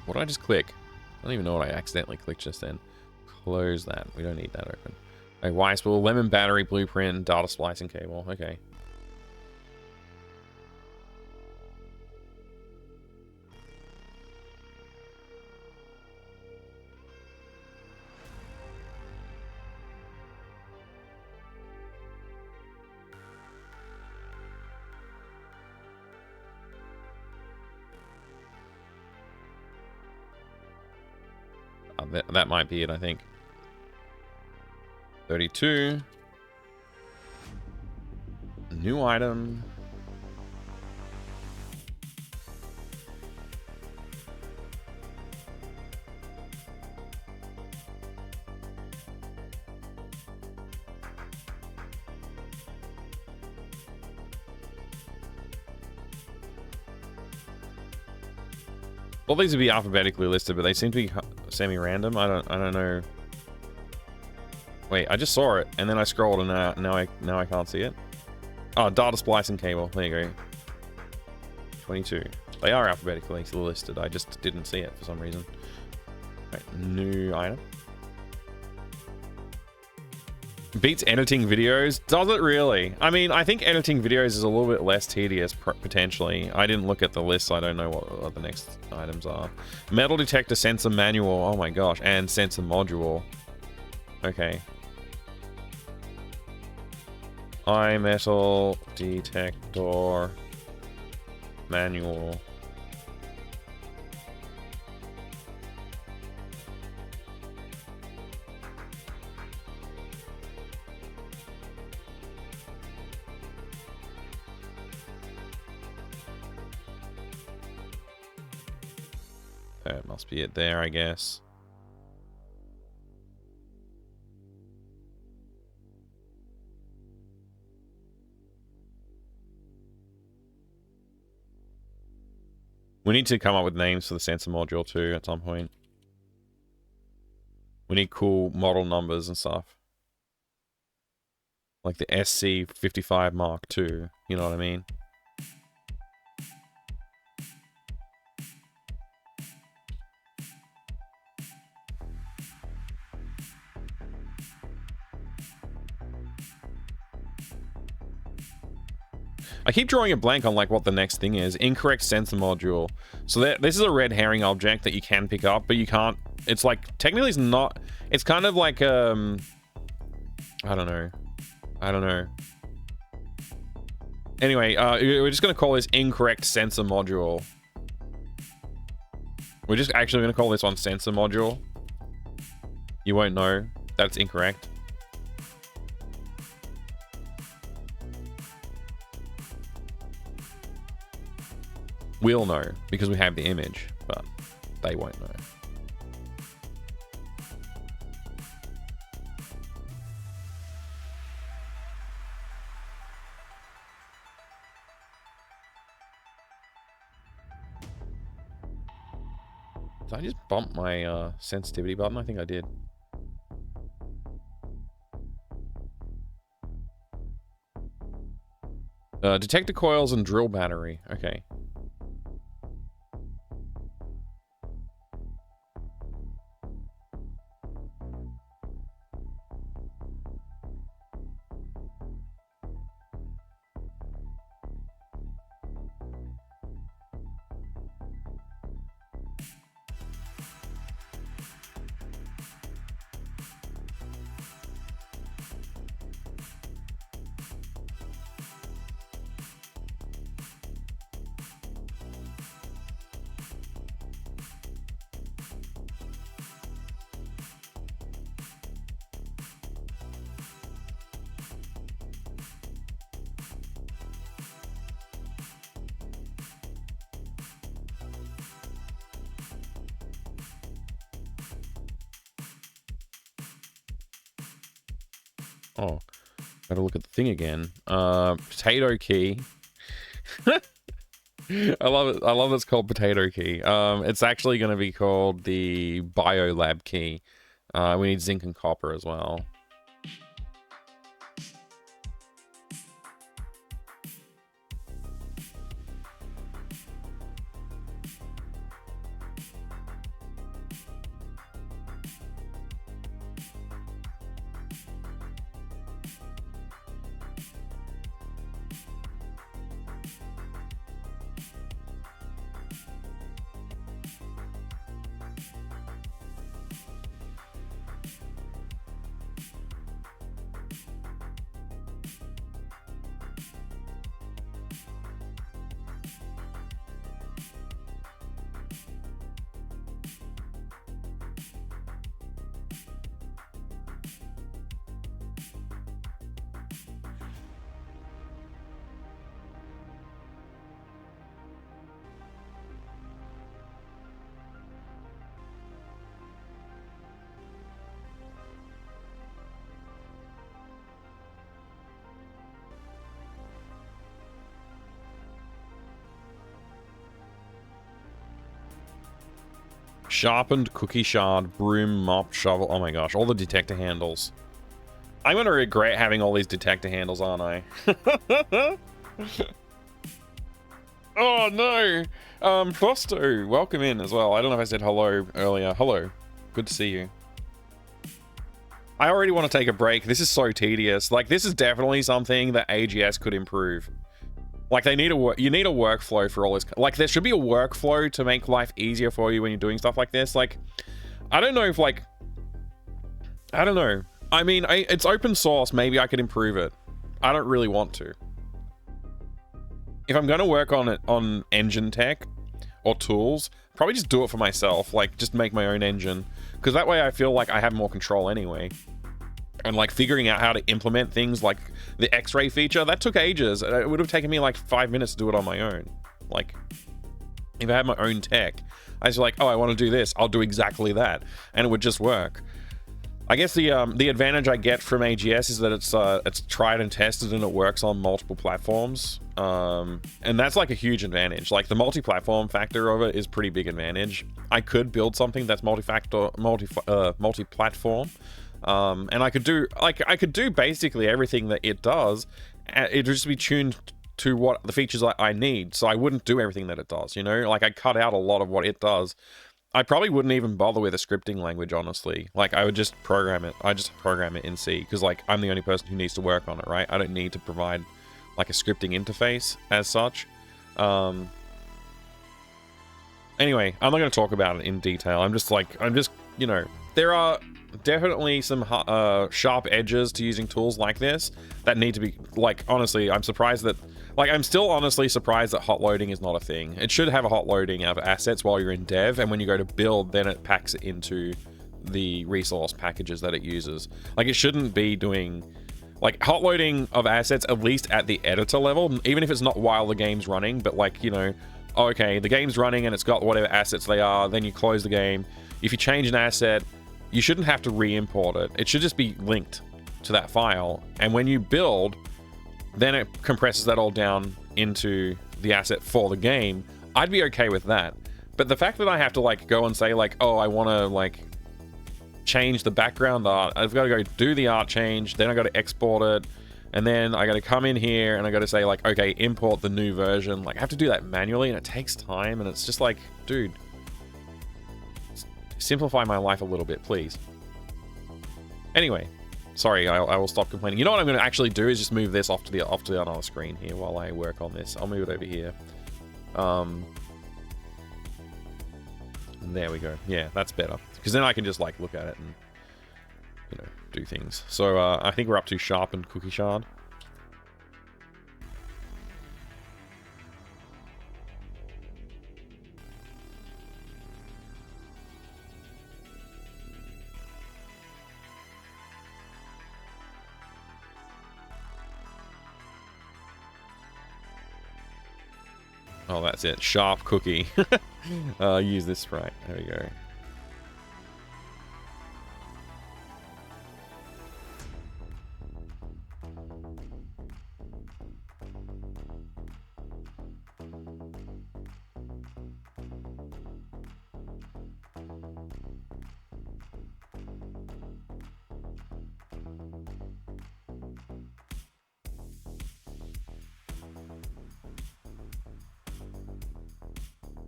What did I just click? I don't even know what I accidentally clicked just then. Close that. We don't need that open. Okay, wire spool, lemon battery, blueprint, data splicing cable. Okay. That might be it, I think. 32. New item. Well, these would be alphabetically listed, but they seem to be semi-random. I don't know. Wait, I just saw it, and then I scrolled, and now I can't see it. Oh, data splicing cable. There you go. 22. They are alphabetically listed. I just didn't see it for some reason. Right, new item. Beats editing videos? Does it really? I mean, I think editing videos is a little bit less tedious, potentially. I didn't look at the list, so I don't know what the next items are. Metal detector sensor manual. Oh my gosh. And sensor module. Okay. Eye metal detector manual. That must be it there, I guess. We need to come up with names for the sensor module too at some point. We need cool model numbers and stuff. Like the SC55 Mark II, you know what I mean? I keep drawing a blank on like what the next thing is. Incorrect sensor module. So this is a red herring object that you can pick up, but you can't. It's like technically it's not. It's kind of like I don't know. Anyway, we're just gonna call this incorrect sensor module. We're just actually gonna call this one sensor module. You won't know that's incorrect. We'll know because we have the image, but they won't know. Did I just bump my sensitivity button? I think I did. Detector coils and drill battery. Okay. Oh, gotta look at the thing again. Potato key. I love it. I love it's called potato key. It's actually going to be called the biolab key. We need zinc and copper as well. Sharpened cookie shard, broom, mop, shovel. Oh my gosh, all the detector handles. I'm going to regret having all these detector handles, aren't I? Oh no! Fosto, welcome in as well. I don't know if I said hello earlier. Hello. Good to see you. I already want to take a break. This is so tedious. Like, this is definitely something that AGS could improve. Like, they need you need a workflow for all this. Like, there should be a workflow to make life easier for you when you're doing stuff like this. Like, I don't know if, like... I don't know. I mean, it's open source. Maybe I could improve it. I don't really want to. If I'm going to work on it, on engine tech or tools, probably just do it for myself. Like, just make my own engine. Because that way I feel like I have more control anyway. And like figuring out how to implement things like the X-ray feature, that took ages. It would have taken me like 5 minutes to do it on my own. Like, if I had my own tech, I was like, oh, I want to do this, I'll do exactly that, and it would just work. I guess the advantage I get from AGS is that it's tried and tested and it works on multiple platforms. And that's like a huge advantage. Like, the multi-platform factor of it is pretty big advantage. I could build something that's multi-platform. And I could do basically everything that it does. It'd just be tuned to what the features I need. So I wouldn't do everything that it does, you know? Like, I cut out a lot of what it does. I probably wouldn't even bother with a scripting language, honestly. Like, I would just program it. I just program it in C, because, like, I'm the only person who needs to work on it, right? I don't need to provide, like, a scripting interface as such. Anyway, I'm not going to talk about it in detail. I'm just, you know, there are definitely some sharp edges to using tools like this that need to be, like, honestly, I'm surprised that, like, I'm still honestly surprised that hot loading is not a thing. It should have a hot loading of assets while you're in dev, and when you go to build, then it packs it into the resource packages that it uses. Like, it shouldn't be doing, like, hot loading of assets, at least at the editor level, even if it's not while the game's running, but, like, you know, okay, the game's running and it's got whatever assets they are, then you close the game. If you change an asset, you shouldn't have to re-import it. It should just be linked to that file. And when you build, then it compresses that all down into the asset for the game. I'd be okay with that. But the fact that I have to like go and say like, oh, I want to like change the background art, I've got to go do the art change, then I got to export it, and then I got to come in here and I got to say like, okay, import the new version. Like I have to do that manually and it takes time, and it's just like, dude, simplify my life a little bit, please. Anyway, sorry, I will stop complaining. You know what I'm going to actually do is just move this off to the other screen here while I work on this. I'll move it over here. There we go. Yeah, that's better. Because then I can just like look at it and, you know, do things. So I think we're up to sharpened cookie shard. Oh, that's it. Sharp cookie. Use this sprite. There we go.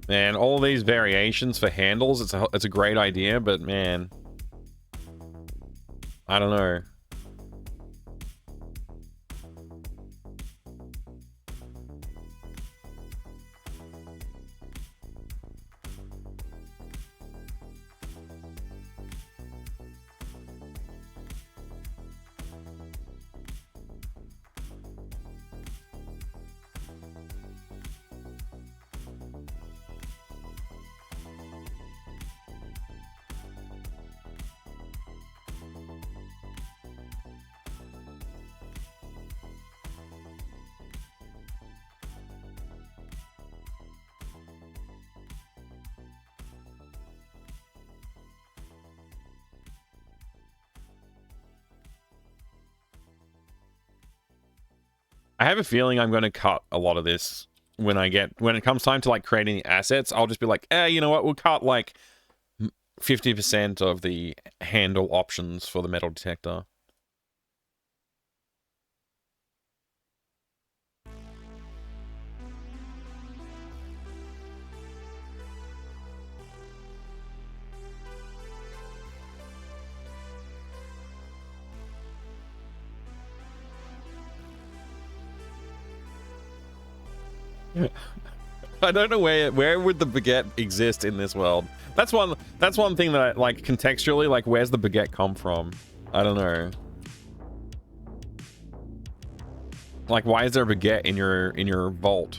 Man, all these variations for handles, it's a great idea, but man, I don't know. I have a feeling I'm going to cut a lot of this when it comes time to like creating the assets. I'll just be like, you know what? We'll cut like 50% of the handle options for the metal detector. I don't know where would the baguette exist in this world. That's one thing that I like contextually, like where's the baguette come from? I don't know. Like why is there a baguette in your vault?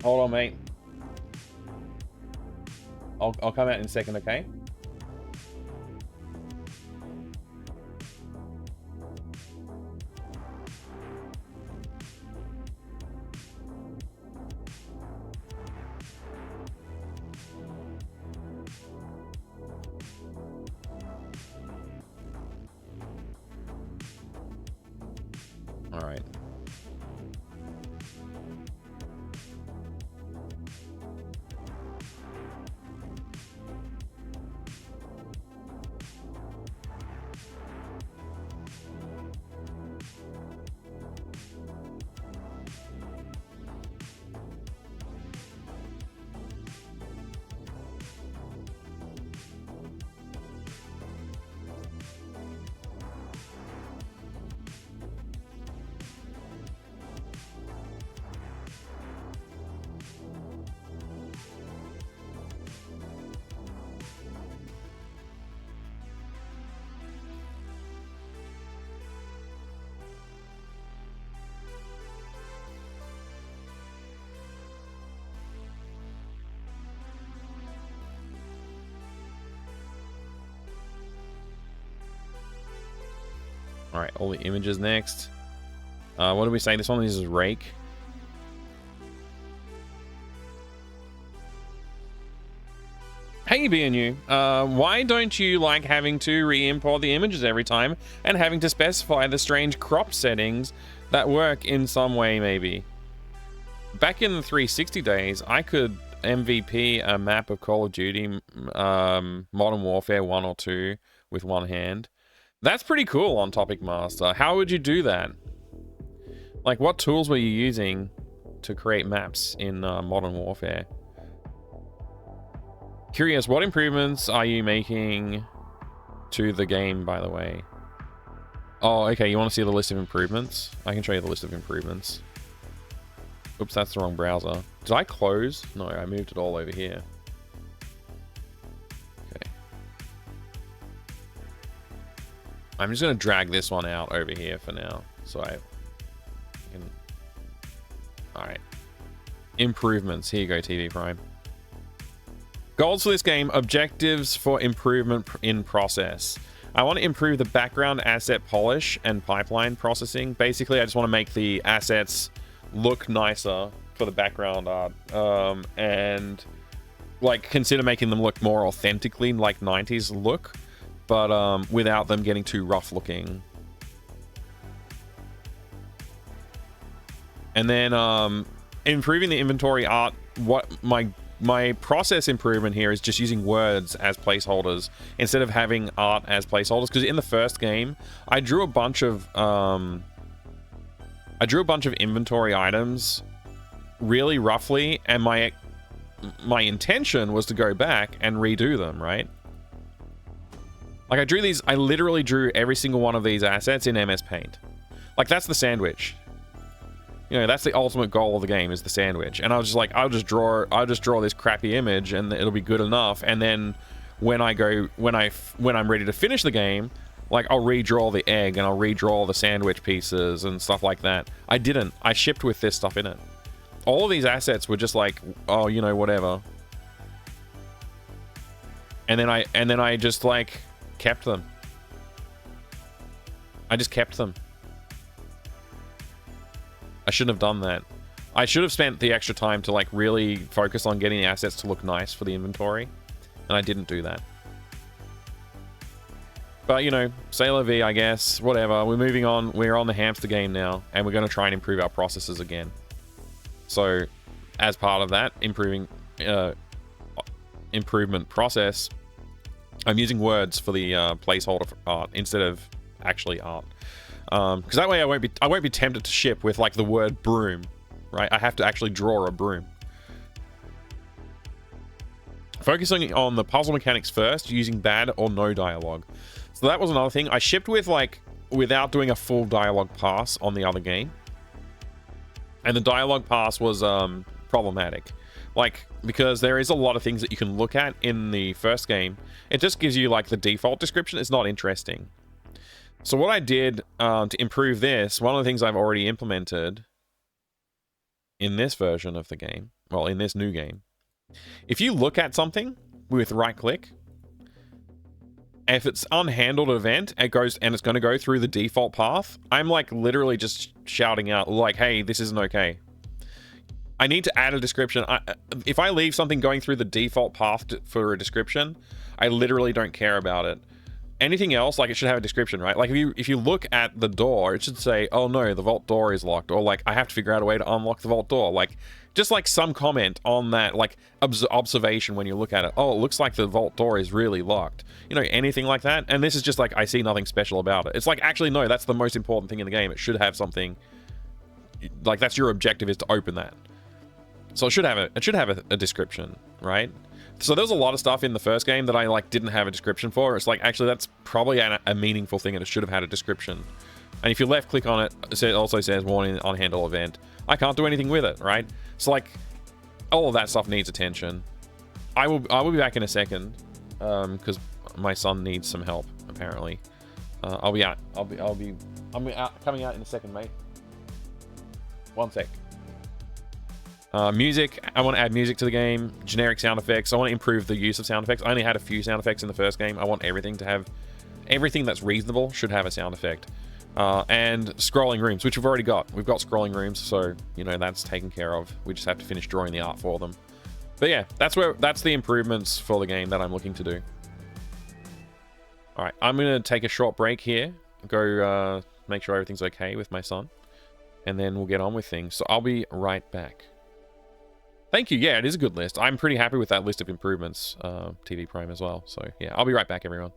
Hold on, mate. I'll come out in a second, okay? All right. All right, all the images next. What do we say? This one uses rake. Hey BNU, why don't you like having to re-import the images every time and having to specify the strange crop settings that work in some way maybe? Back in the 360 days, I could MVP a map of Call of Duty Modern Warfare 1 or 2 with one hand. That's pretty cool on Topic Master. How would you do that? Like, what tools were you using to create maps in Modern Warfare? Curious, what improvements are you making to the game, by the way? Oh, okay, you want to see the list of improvements? I can show you the list of improvements. Oops, that's the wrong browser. Did I close? No, I moved it all over here. Okay. I'm just going to drag this one out over here for now. So I can... Alright. Improvements. Here you go, TV Prime. Goals for this game, objectives for improvement in process. I want to improve the background asset polish and pipeline processing. Basically, I just want to make the assets look nicer for the background art. And like consider making them look more authentically like 90s look, but without them getting too rough looking. And then improving the inventory art. What my process improvement here is just using words as placeholders instead of having art as placeholders, because in the first game I drew a bunch of inventory items really roughly, and my intention was to go back and redo them, right? Like I literally drew every single one of these assets in MS Paint. Like that's the sandwich. You know, that's the ultimate goal of the game, is the sandwich. And I was just like, I'll just draw this crappy image and it'll be good enough. And then when I'm ready to finish the game, like I'll redraw the egg and I'll redraw the sandwich pieces and stuff like that. I didn't. I shipped with this stuff in it. All of these assets were just like, oh, you know, whatever. And then I just like kept them. I just kept them. I shouldn't have done that. I should have spent the extra time to like really focus on getting the assets to look nice for the inventory, and I didn't do that. But you know, c'est la vie, I guess. Whatever. We're moving on. We're on the hamster game now, and we're going to try and improve our processes again. So, as part of that improvement process, I'm using words for the placeholder for art instead of actually art. Because that way I won't be tempted to ship with like the word broom, right? I have to actually draw a broom. Focusing on the puzzle mechanics first, using bad or no dialogue. So that was another thing. I shipped with like without doing a full dialogue pass on the other game, and the dialogue pass was problematic. Like, because there is a lot of things that you can look at in the first game. It just gives you like the default description. It's not interesting. So what I did to improve this, one of the things I've already implemented in this version of the game, well, in this new game, if you look at something with right click, if it's unhandled event, it's going to go through the default path, I'm like literally just shouting out like, hey, this isn't okay. I need to add a description. If I leave something going through the default path for a description, I literally don't care about it. Anything else, like, it should have a description, right? Like if you look at the door, it should say, oh no, the vault door is locked, or like I have to figure out a way to unlock the vault door. Like just like some comment on that, like observation when you look at it. Oh, it looks like the vault door is really locked. You know, anything like that. And this is just like, I see nothing special about it. It's like, actually no, that's the most important thing in the game. It should have something like, that's your objective, is to open that. So it should have a description, right? So there's a lot of stuff in the first game that I like didn't have a description for. It's like, actually that's probably a meaningful thing and it should have had a description. And if you left click on it, it also says warning on handle event. I can't do anything with it, right? So like all of that stuff needs attention. I will be back in a second because my son needs some help apparently. I'm coming out in a second, mate. One sec. Music, I want to add music to the game. Generic sound effects, I want to improve the use of sound effects. I only had a few sound effects in the first game. I want everything to have, everything that's reasonable should have a sound effect. And scrolling rooms, which we've already got. We've got scrolling rooms, so, you know, that's taken care of. We just have to finish drawing the art for them. But yeah, that's the improvements for the game that I'm looking to do. All right, I'm gonna take a short break here, go make sure everything's okay with my son, and then we'll get on with things. So I'll be right back. Thank you. Yeah, it is a good list. I'm pretty happy with that list of improvements, TV Prime as well. So yeah, I'll be right back, everyone.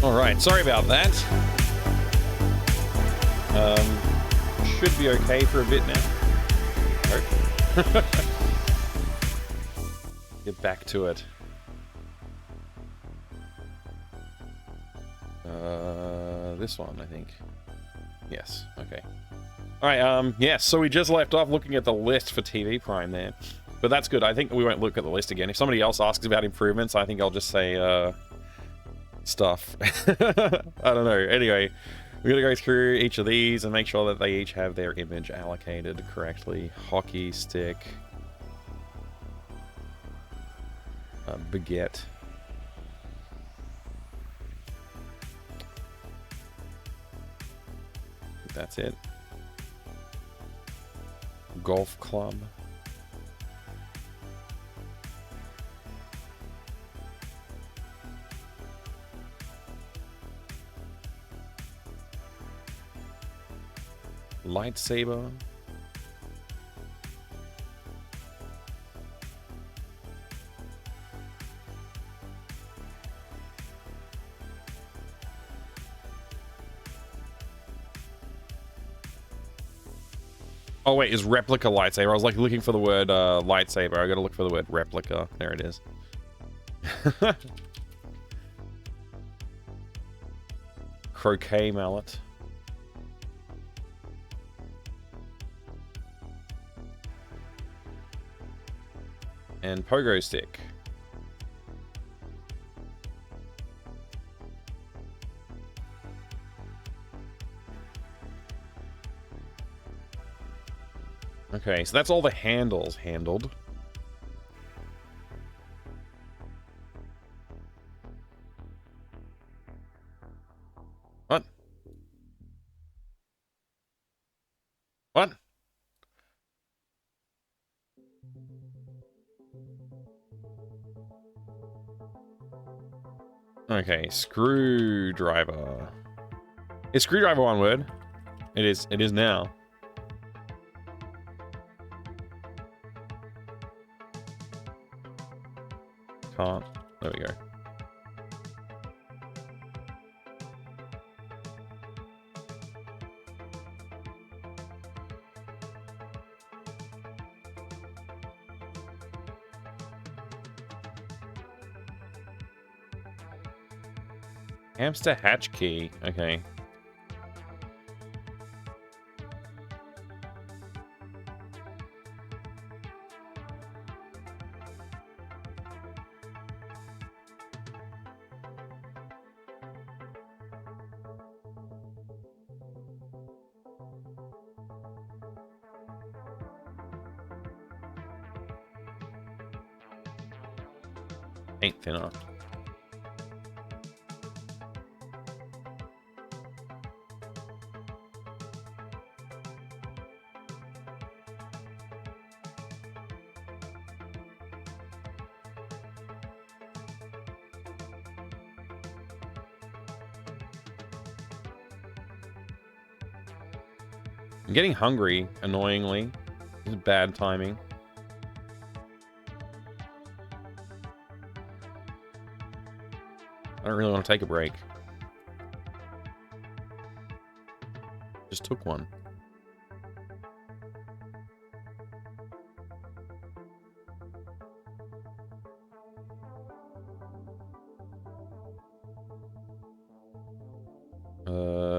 All right, sorry about that. Should be okay for a bit now. Hope. Get back to it. This one, I think. Yes, okay. Alright, yes, so we just left off looking at the list for TV Prime there. But that's good. I think we won't look at the list again. If somebody else asks about improvements, I think I'll just say, stuff. I don't know. Anyway, we're going to go through each of these and make sure that they each have their image allocated correctly. Hockey stick. Baguette. That's it. Golf club. Lightsaber. Oh wait, is replica lightsaber? I was like looking for the word lightsaber. I gotta look for the word replica. There it is. Croquet mallet. And pogo stick. Okay, so that's all the handles handled. What? What? Okay, screwdriver. Is screwdriver one word? It is now. Can't. There we go. Hamster hatch key. Okay. Ain't thinner. I'm getting hungry, annoyingly. This is bad timing. I don't really want to take a break. Just took one.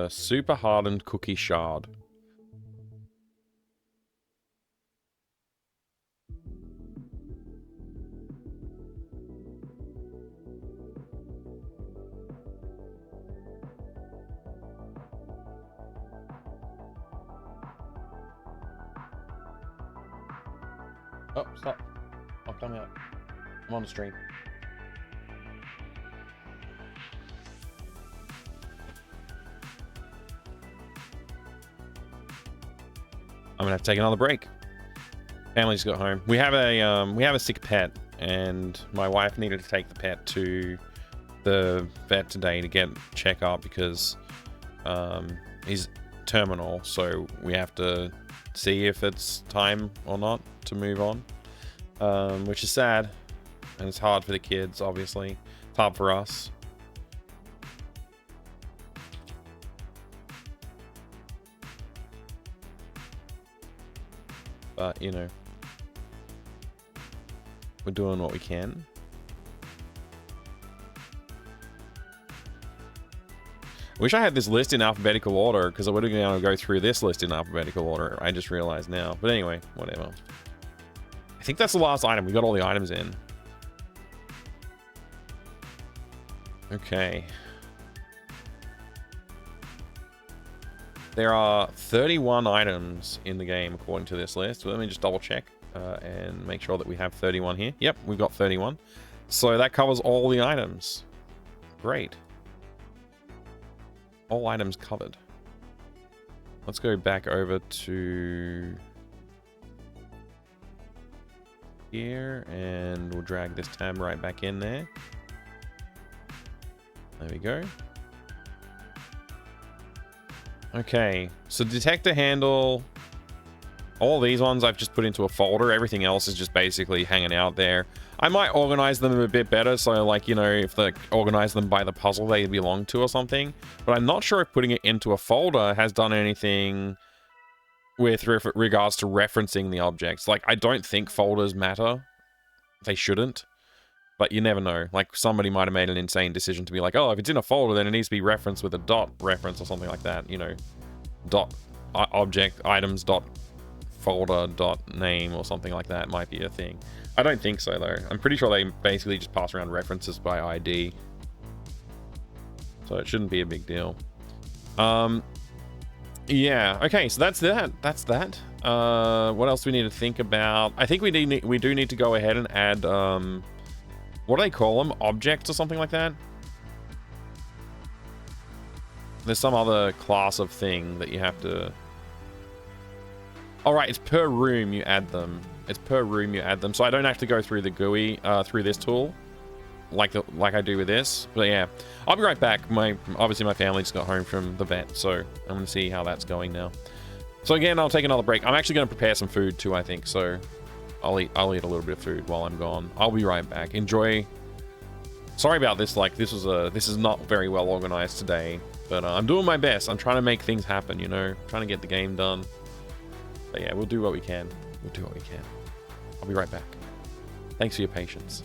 Super hardened cookie shard. Oh, stop. Oh, come out. I'm on the stream. I'm gonna have to take another break. Family just got home. We have a sick pet, and my wife needed to take the pet to the vet today to get checkup because he's terminal, so we have to see if it's time or not to move on, which is sad, and it's hard for the kids. Obviously, it's hard for us. But, you know, we're doing what we can. Wish I had this list in alphabetical order, because I would have been able to go through this list in alphabetical order. I just realized now. But anyway, whatever. I think that's the last item. We got all the items in. Okay. There are 31 items in the game according to this list. Let me just double check and make sure that we have 31 here. Yep, we've got 31. So that covers all the items. Great. All items covered. Let's go back over to here and we'll drag this tab right back in there. There we go. Okay, so detector handle, all these ones I've just put into a folder. Everything else is just basically hanging out there. I might organize them a bit better, so like, you know, if they organize them by the puzzle they belong to or something. But I'm not sure if putting it into a folder has done anything with regards to referencing the objects. Like, I don't think folders matter. They shouldn't. But you never know. Like, somebody might have made an insane decision to be like, oh, if it's in a folder, then it needs to be referenced with a dot reference or something like that. You know, dot object items dot folder dot name or something like that might be a thing. I don't think so, though. I'm pretty sure they basically just pass around references by ID. So it shouldn't be a big deal. Yeah, okay, so that's that. That's that. What else do we need to think about? I think we do need to go ahead and add... what do they call them? Objects or something like that? There's some other class of thing that you have to... Alright, it's per room you add them. It's per room you add them. So I don't have to go through the GUI, through this tool. Like I do with this. But yeah, I'll be right back. Obviously my family just got home from the vet, so I'm going to see how that's going now. So again, I'll take another break. I'm actually going to prepare some food too, I think, so... I'll eat a little bit of food while I'm gone. I'll be right back. Enjoy. Sorry about this. Like, this is not very well organized today, but I'm doing my best. I'm trying to make things happen, you know, trying to get the game done. But yeah, we'll do what we can. We'll do what we can. I'll be right back. Thanks for your patience.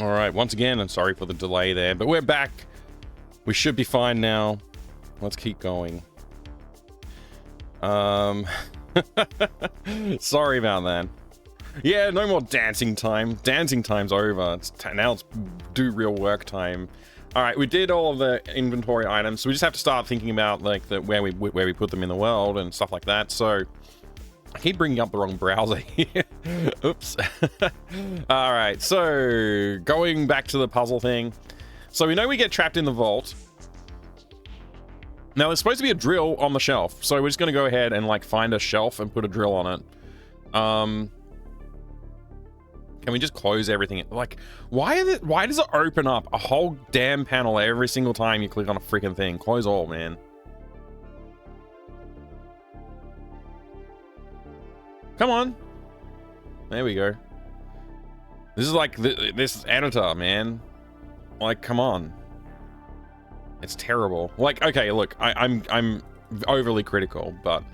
All right, once again, I'm sorry for the delay there, but we're back. We should be fine now. Let's keep going. Sorry about that. Yeah, no more dancing time. Dancing time's over. Now it's do real work time. All right, we did all of the inventory items, so we just have to start thinking about like where we put them in the world and stuff like that. So I keep bringing up the wrong browser here. Oops. All right, so going back to the puzzle thing. So we know we get trapped in the vault. Now there's supposed to be a drill on the shelf, so we're just gonna go ahead and like find a shelf and put a drill on it. Can we just close everything? Like, why does it open up a whole damn panel every single time you click on a freaking thing? Close all, man. Come on. There we go. This is like this is editor, man. Like, come on. It's terrible. Like, okay, look, I'm overly critical, but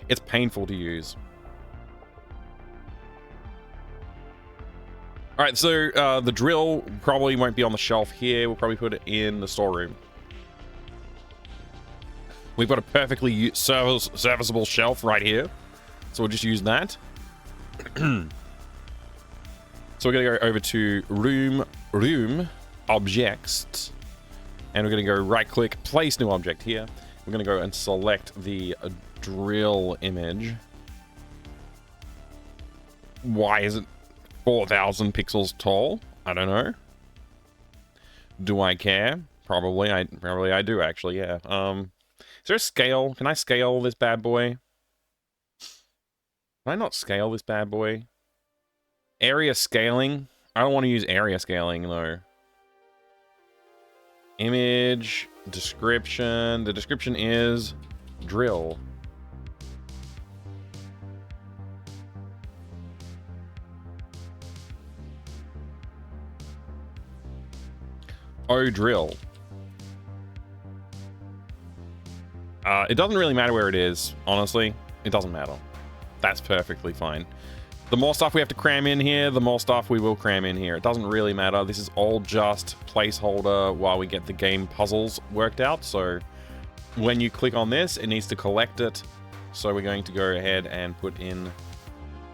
it's painful to use. All right, so the drill probably won't be on the shelf here. We'll probably put it in the storeroom. We've got a perfectly serviceable shelf right here, so we'll just use that. So we're gonna go over to room objects, and we're gonna go right click, place new object here. We're gonna go and select the drill image. Why is it 4,000 pixels tall? I don't know. Do I care? Probably I do actually, yeah. Is there a scale? Can I scale this bad boy? Can I not scale this bad boy? Area scaling? I don't want to use area scaling though. Image, description. The description is drill. Oh, drill. It doesn't really matter where it is, honestly. It doesn't matter. That's perfectly fine. The more stuff we have to cram in here, the more stuff we will cram in here. It doesn't really matter. This is all just placeholder while we get the game puzzles worked out. So when you click on this, it needs to collect it. So we're going to go ahead and put in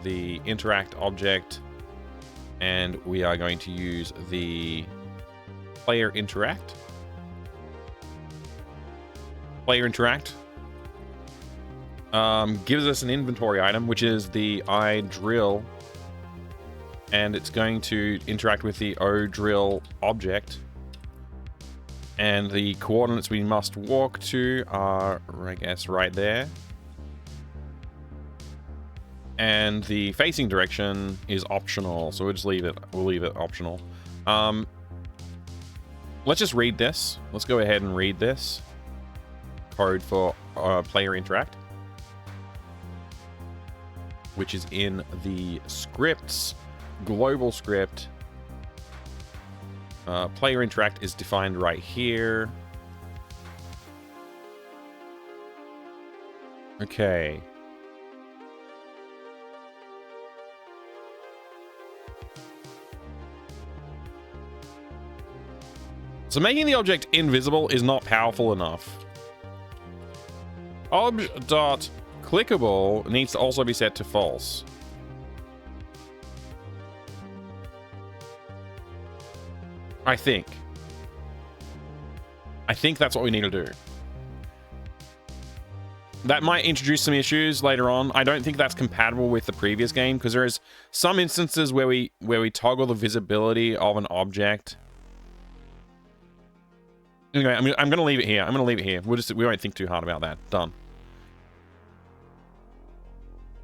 the interact object, and we are going to use the player interact. Player interact gives us an inventory item, which is the iDrill, and it's going to interact with the oDrill object. And the coordinates we must walk to are, I guess, right there. And the facing direction is optional, so we'll just leave it. We'll leave it optional. Let's just read this. Let's go ahead and read this code for player interact, which is in the scripts global script. Player interact is defined right here. Okay. So making the object invisible is not powerful enough. Obj.clickable needs to also be set to false. I think that's what we need to do. That might introduce some issues later on. I don't think that's compatible with the previous game, because there is some instances where we toggle the visibility of an object. Anyway, I'm gonna leave it here. We won't think too hard about that. Done.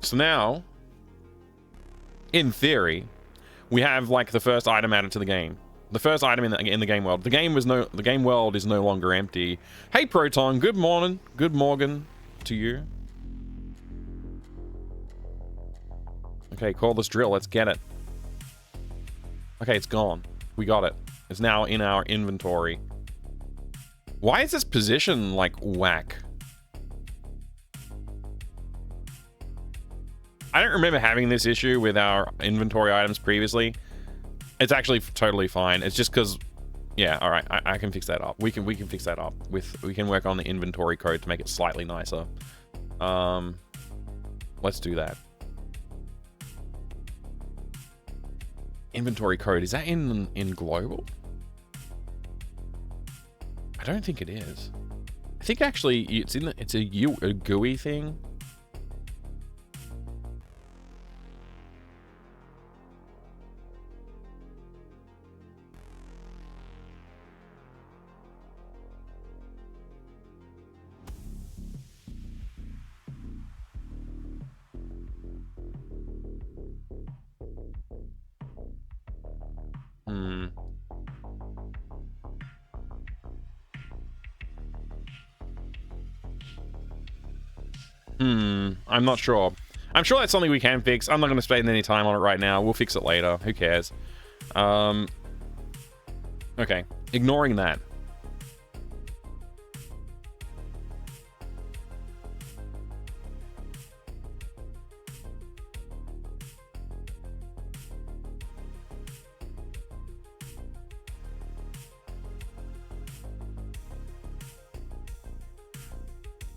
So now, in theory, we have like the first item added to the game. The first item in the game world. The game world is no longer empty. Hey Proton, good morning. Good morning to you. Okay, call this drill. Let's get it. Okay, it's gone. We got it. It's now in our inventory. Why is this position like whack? I don't remember having this issue with our inventory items previously. It's actually totally fine. It's just because, yeah, all right, I can fix that up. We can fix that up. We can work on the inventory code to make it slightly nicer. Let's do that. Inventory code, is that in global? I don't think it is. I think actually it's a GUI thing. I'm not sure. I'm sure that's something we can fix. I'm not going to spend any time on it right now. We'll fix it later. Who cares? Okay. Ignoring that.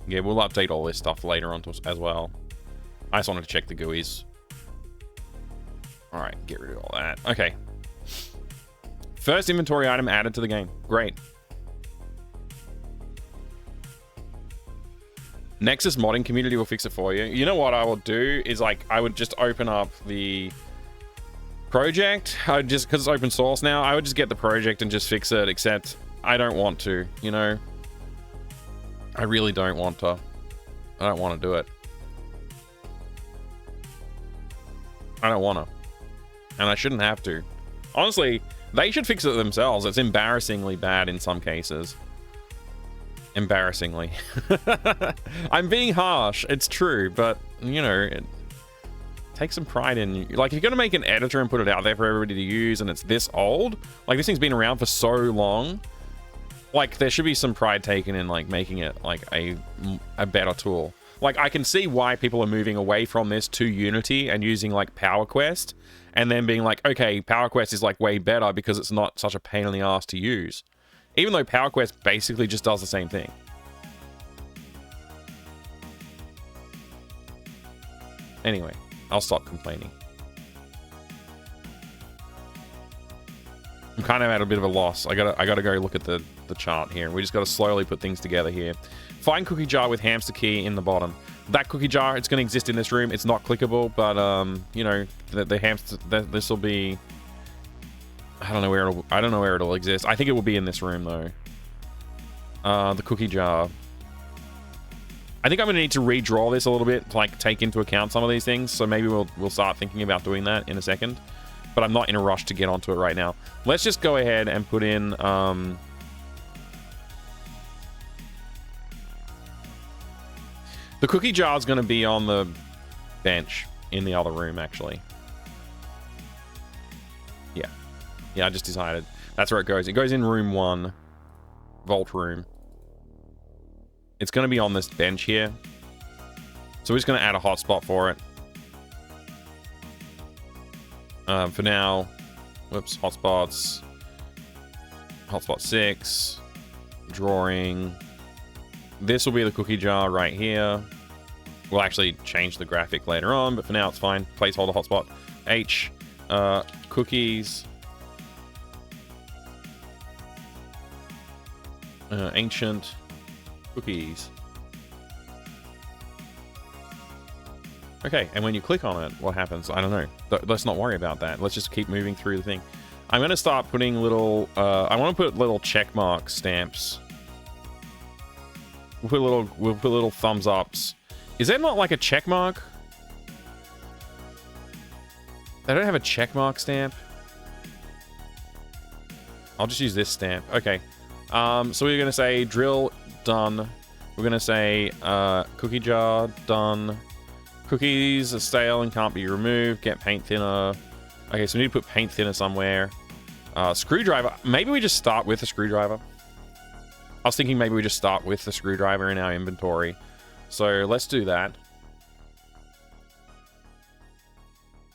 Yeah, we'll update all this stuff later on as well. I just wanted to check the GUIs. Alright, get rid of all that. Okay. First inventory item added to the game. Great. Nexus modding community will fix it for you. You know what I will do is, like, I would just open up the project. I would just, because it's open source now, I would just get the project and just fix it, except I don't want to, you know? I really don't want to. I don't want to do it. I don't want to. And I shouldn't have to. Honestly, they should fix it themselves. It's embarrassingly bad in some cases. Embarrassingly. I'm being harsh. It's true, but, you know, take some pride in... Like, if you're going to make an editor and put it out there for everybody to use and it's this old, like, this thing's been around for so long... Like, there should be some pride taken in, like, making it, like, a better tool. Like, I can see why people are moving away from this to Unity and using, like, PowerQuest, and then being like, okay, PowerQuest is, like, way better because it's not such a pain in the ass to use. Even though PowerQuest basically just does the same thing. Anyway, I'll stop complaining. I'm kind of at a bit of a loss. I gotta go look at the chart here. We just gotta slowly put things together here. Find cookie jar with hamster key in the bottom. That cookie jar, it's gonna exist in this room. It's not clickable, but you know, the hamster. This will be. I don't know where it'll exist. I think it will be in this room though. The cookie jar. I think I'm gonna need to redraw this a little bit to, like, take into account some of these things. So maybe we'll start thinking about doing that in a second. But I'm not in a rush to get onto it right now. Let's just go ahead and put in... the cookie jar is going to be on the bench in the other room, actually. Yeah. Yeah, I just decided. That's where it goes. It goes in room 1. Vault room. It's going to be on this bench here. So we're just going to add a hotspot for it. For now, whoops, hotspots, hotspot 6, drawing. This will be the cookie jar right here. We'll actually change the graphic later on, but for now it's fine. Placeholder hotspot. H, cookies. Ancient cookies. Okay, and when you click on it, what happens? I don't know. Let's not worry about that. Let's just keep moving through the thing. I'm going to start putting little... I want to put little checkmark stamps. We'll put little thumbs ups. Is that not like a checkmark? They don't have a checkmark stamp. I'll just use this stamp. Okay. So we're going to say drill, done. We're going to say cookie jar, done. Cookies are stale and can't be removed. Get paint thinner. Okay, so we need to put paint thinner somewhere. Screwdriver. Maybe we just start with a screwdriver. I was thinking maybe we just start with the screwdriver in our inventory. So let's do that.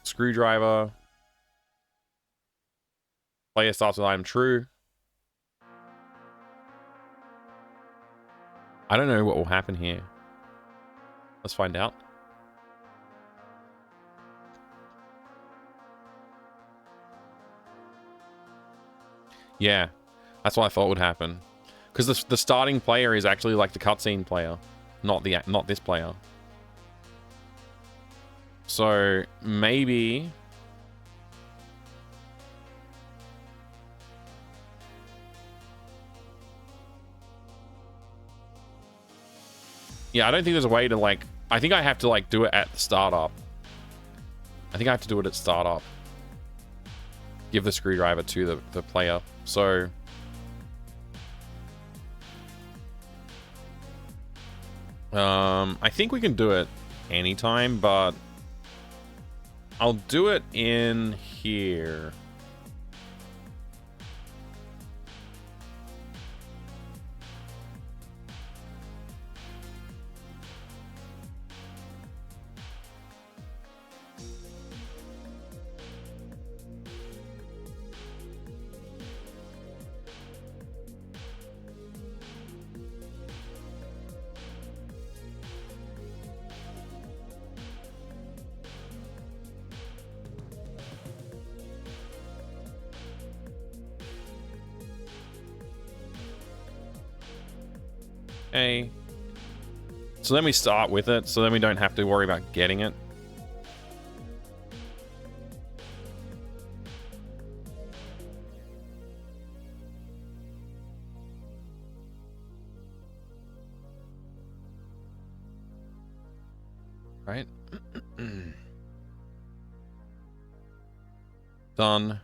Screwdriver. Player starts with item true. I don't know what will happen here. Let's find out. Yeah, that's what I thought would happen. Because the starting player is actually like the cutscene player, not this player. So maybe. Yeah, I don't think there's a way to like. I think I have to like do it at the startup. I think I have to do it at startup. Give the screwdriver to the player. So I think we can do it anytime, but I'll do it in here. Okay. So then we start with it, so then we don't have to worry about getting it. Right? Done.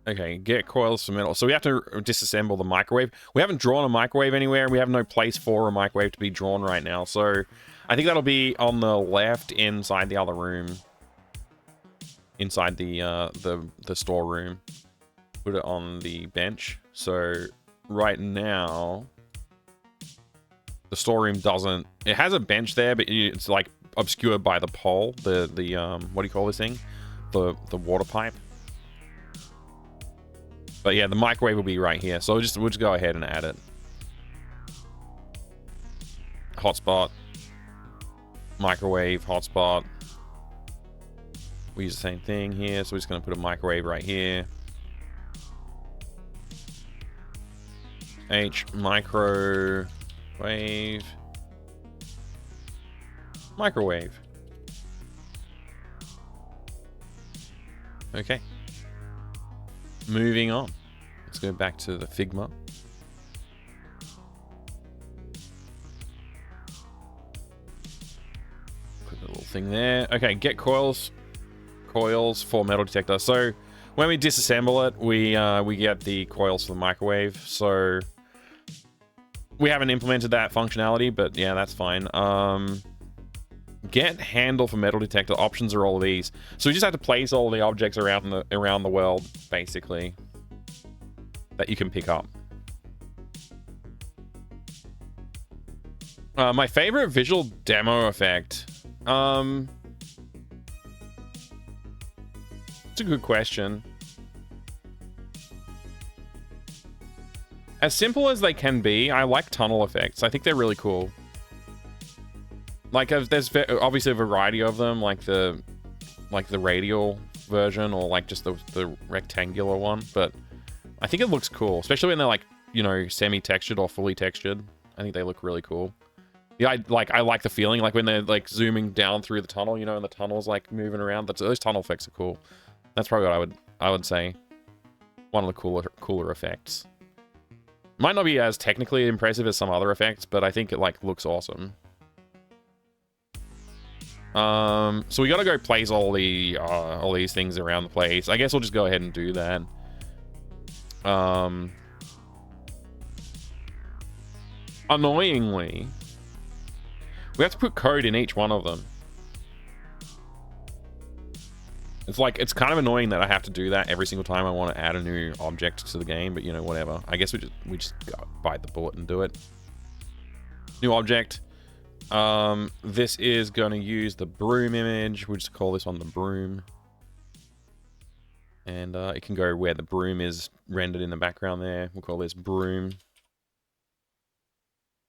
Okay, get coils for metal. So we have to disassemble the microwave. We haven't drawn a microwave anywhere. We have no place for a microwave to be drawn right now. So I think that'll be on the left inside the other room. Inside the storeroom. Put it on the bench. So right now, the storeroom doesn't. It has a bench there, but it's like obscured by the pole. The what do you call this thing? The water pipe. But yeah, the microwave will be right here. So we'll just go ahead and add it. Hotspot. Microwave, hotspot. We use the same thing here. So we're just going to put a microwave right here. H, microwave. Microwave. Okay. Moving on. Let's go back to the Figma. Put a little thing there. Okay, get coils. Coils for metal detector. So when we disassemble it, we get the coils for the microwave. So we haven't implemented that functionality, but yeah, that's fine. Get handle for metal detector. Options are all of these. So we just have to place all the objects around the world, basically, that you can pick up. My favorite visual demo effect. It's a good question. As simple as they can be, I like tunnel effects. I think they're really cool. Like, there's obviously a variety of them, like the radial version or like just the rectangular one, but I think it looks cool, especially when they're like, you know, semi-textured or fully textured. I think they look really cool. Yeah, I like the feeling, like when they're like zooming down through the tunnel, you know, and the tunnel's like moving around. Those tunnel effects are cool. That's probably what I would say. One of the cooler effects. Might not be as technically impressive as some other effects, but I think it like looks awesome. So we gotta go place all these things around the place. I guess we'll just go ahead and do that. Annoyingly, we have to put code in each one of them. It's kind of annoying that I have to do that every single time I want to add a new object to the game, but you know, whatever. I guess we just bite the bullet and do it. New object. This is going to use the broom image. We'll just call this one the broom. And it can go where the broom is rendered in the background there. We'll call this broom.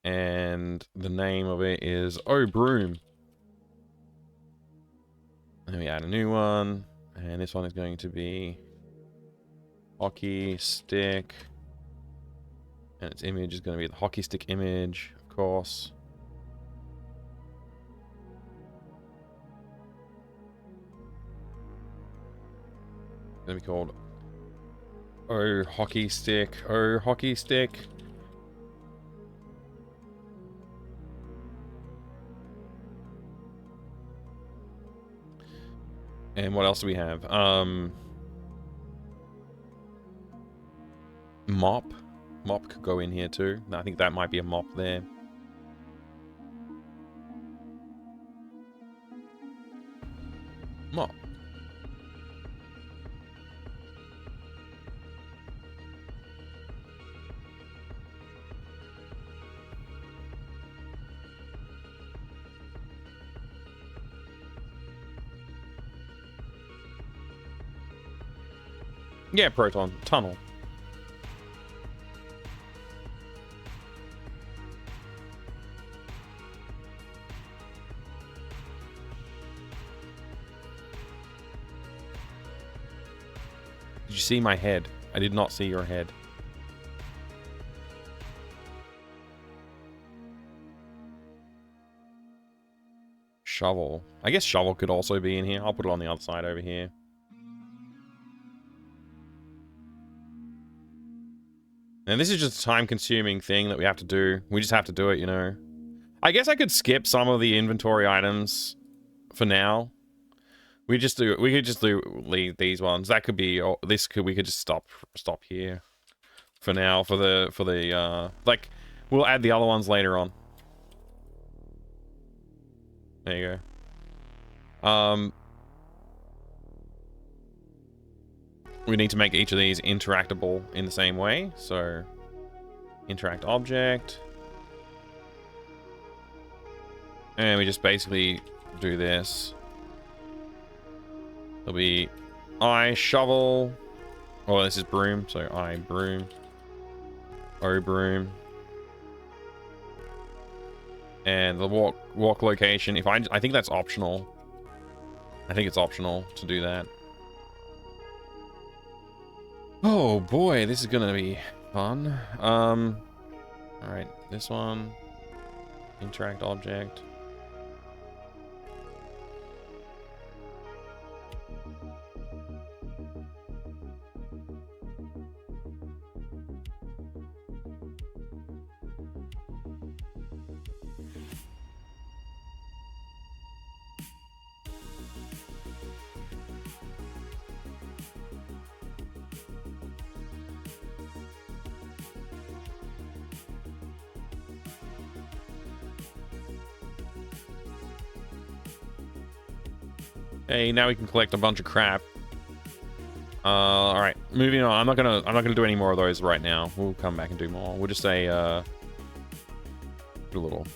And the name of it is Oh Broom. And we add a new one. And this one is going to be hockey stick. And its image is going to be the hockey stick image, of course. It's going to be called Oh Hockey Stick. Oh Hockey Stick. And what else do we have? Mop. Mop could go in here too. I think that might be a mop there. Mop. Yeah, Proton. Tunnel. Did you see my head? I did not see your head. Shovel. I guess shovel could also be in here. I'll put it on the other side over here. And this is just a time-consuming thing that we have to do. We just have to do it, you know. I guess I could skip some of the inventory items for now. We could just leave these ones. That could be, or we could just stop here for now for the like we'll add the other ones later on. There you go. We need to make each of these interactable in the same way. So, interact object. And we just basically do this. There'll be I shovel. Oh, this is broom. So, I broom. O broom. And the walk location. If I think that's optional. I think it's optional to do that. Oh boy, this is gonna be fun. Alright, this one. Interact object. Hey, now we can collect a bunch of crap. All right, moving on. I'm not gonna do any more of those right now. We'll come back and do more. We'll just say put a little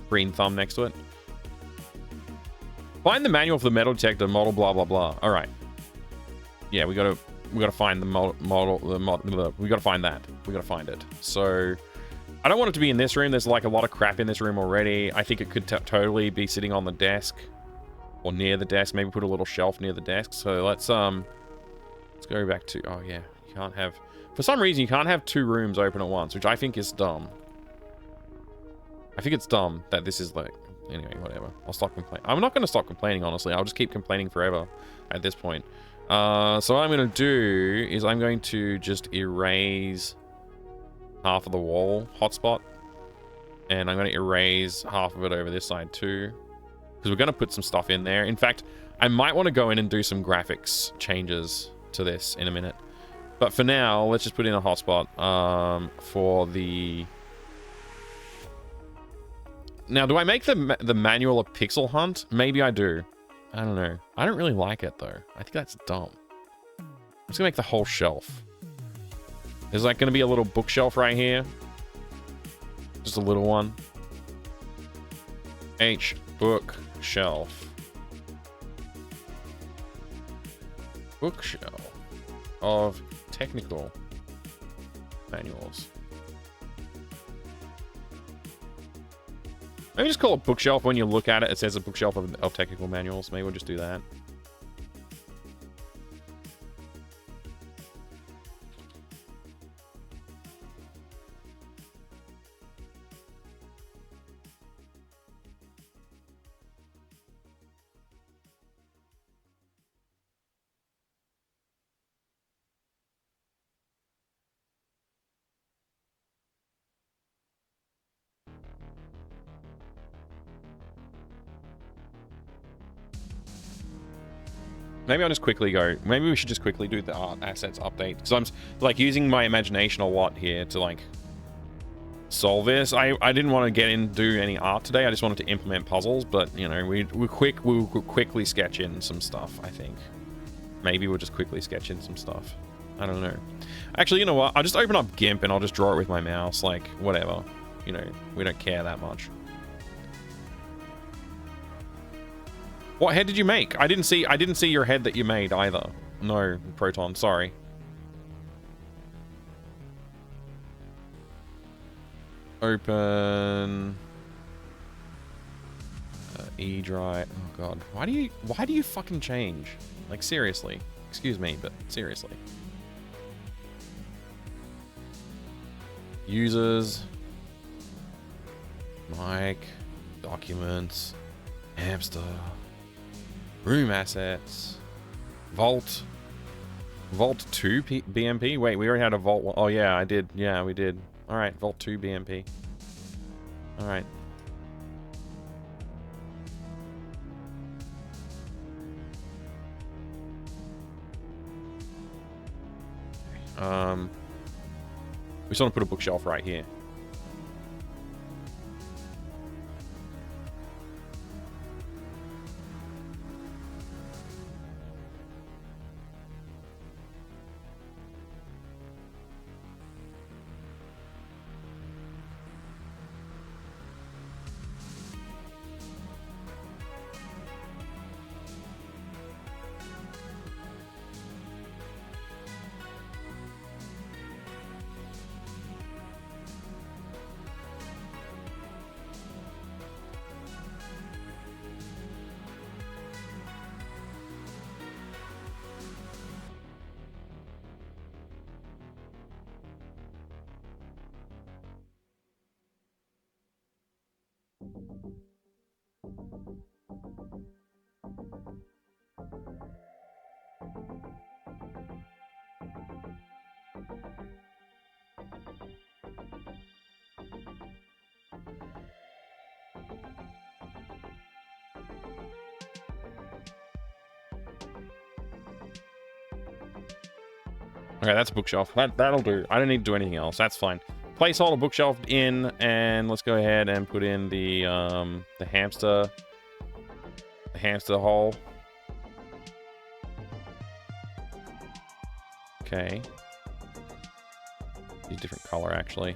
green thumb next to it. Find the manual for the metal detector model. Blah blah blah. All right. Yeah, we gotta find the model. We gotta find that. We gotta find it. So I don't want it to be in this room. There's like a lot of crap in this room already. I think it could totally be sitting on the desk. Or near the desk. Maybe put a little shelf near the desk. So let's go back to, oh yeah, you can't have, for some reason you can't have two rooms open at once, which I think is dumb. I think it's dumb that this is like, anyway, whatever. I'll stop complaining. I'm not going to stop complaining, honestly. I'll just keep complaining forever at this point. So what I'm going to do is I'm going to just erase half of the wall hotspot. And I'm going to erase half of it over this side too. Because we're going to put some stuff in there. In fact, I might want to go in and do some graphics changes to this in a minute. But for now, let's just put in a hotspot for the... Now, do I make the manual a pixel hunt? Maybe I do. I don't know. I don't really like it, though. I think that's dumb. I'm just going to make the whole shelf. There's like going to be a little bookshelf right here. Just a little one. H bookshelf. Bookshelf. of technical manuals. Maybe just call it bookshelf. When you look at it, it says a bookshelf of technical manuals. Maybe we'll just do that. Maybe I'll just quickly go. Maybe we should just quickly do the art assets update. Because I'm like using my imagination a lot here to like solve this. I didn't want to get in do any art today. I just wanted to implement puzzles. But you know, we'll quickly sketch in some stuff. I think maybe we'll just quickly sketch in some stuff. I don't know. Actually, you know what? I'll just open up GIMP and I'll just draw it with my mouse. Like whatever. You know, we don't care that much. What head did you make? I didn't see your head that you made either. No, Proton, sorry. Open E-Drive. Oh god. Why do you fucking change? Like seriously. Excuse me, but seriously. Users. Mic. Documents. Hamster. Room assets. Vault. Vault 2 BMP? Wait, we already had a Vault 1. Oh, yeah, I did. Yeah, we did. Alright, Vault 2 BMP. Alright. We just want to put a bookshelf right here. Okay, that's a bookshelf. That'll do. I don't need to do anything else. That's fine. Placeholder bookshelf in, and let's go ahead and put in the hamster hole. Okay. Use a different color actually.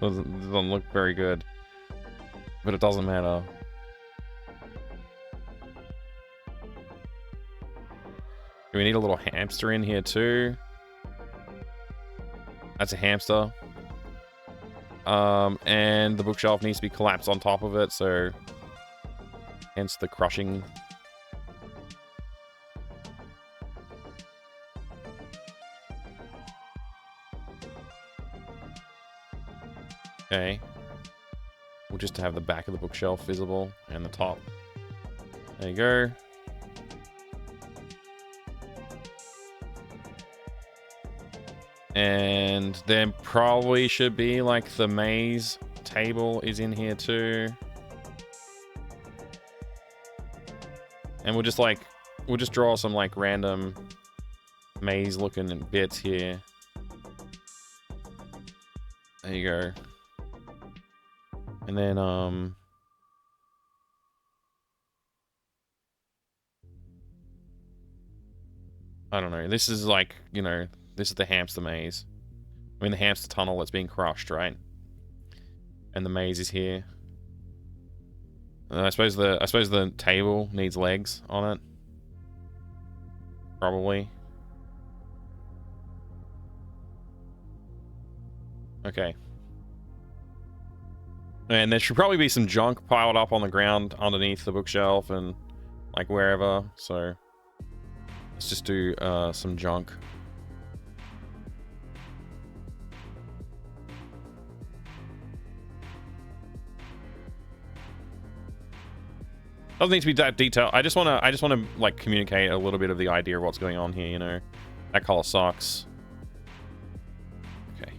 Doesn't look very good, but it doesn't matter. Do we need a little hamster in here too? That's a hamster. And the bookshelf needs to be collapsed on top of it, so hence the crushing. Okay. We'll just have the back of the bookshelf visible and the top. There you go. And then probably should be like the maze table is in here too. And we'll just draw some like random maze looking bits here. There you go. And then, I don't know. This is like, you know, This is the hamster maze. I mean, the hamster tunnel that's being crushed, right? And the maze is here. And I suppose the table needs legs on it. Probably. Okay. And there should probably be some junk piled up on the ground underneath the bookshelf and like wherever. So let's just do some junk. Doesn't need to be that detailed. I just wanna like communicate a little bit of the idea of what's going on here, you know. That color sucks. Okay.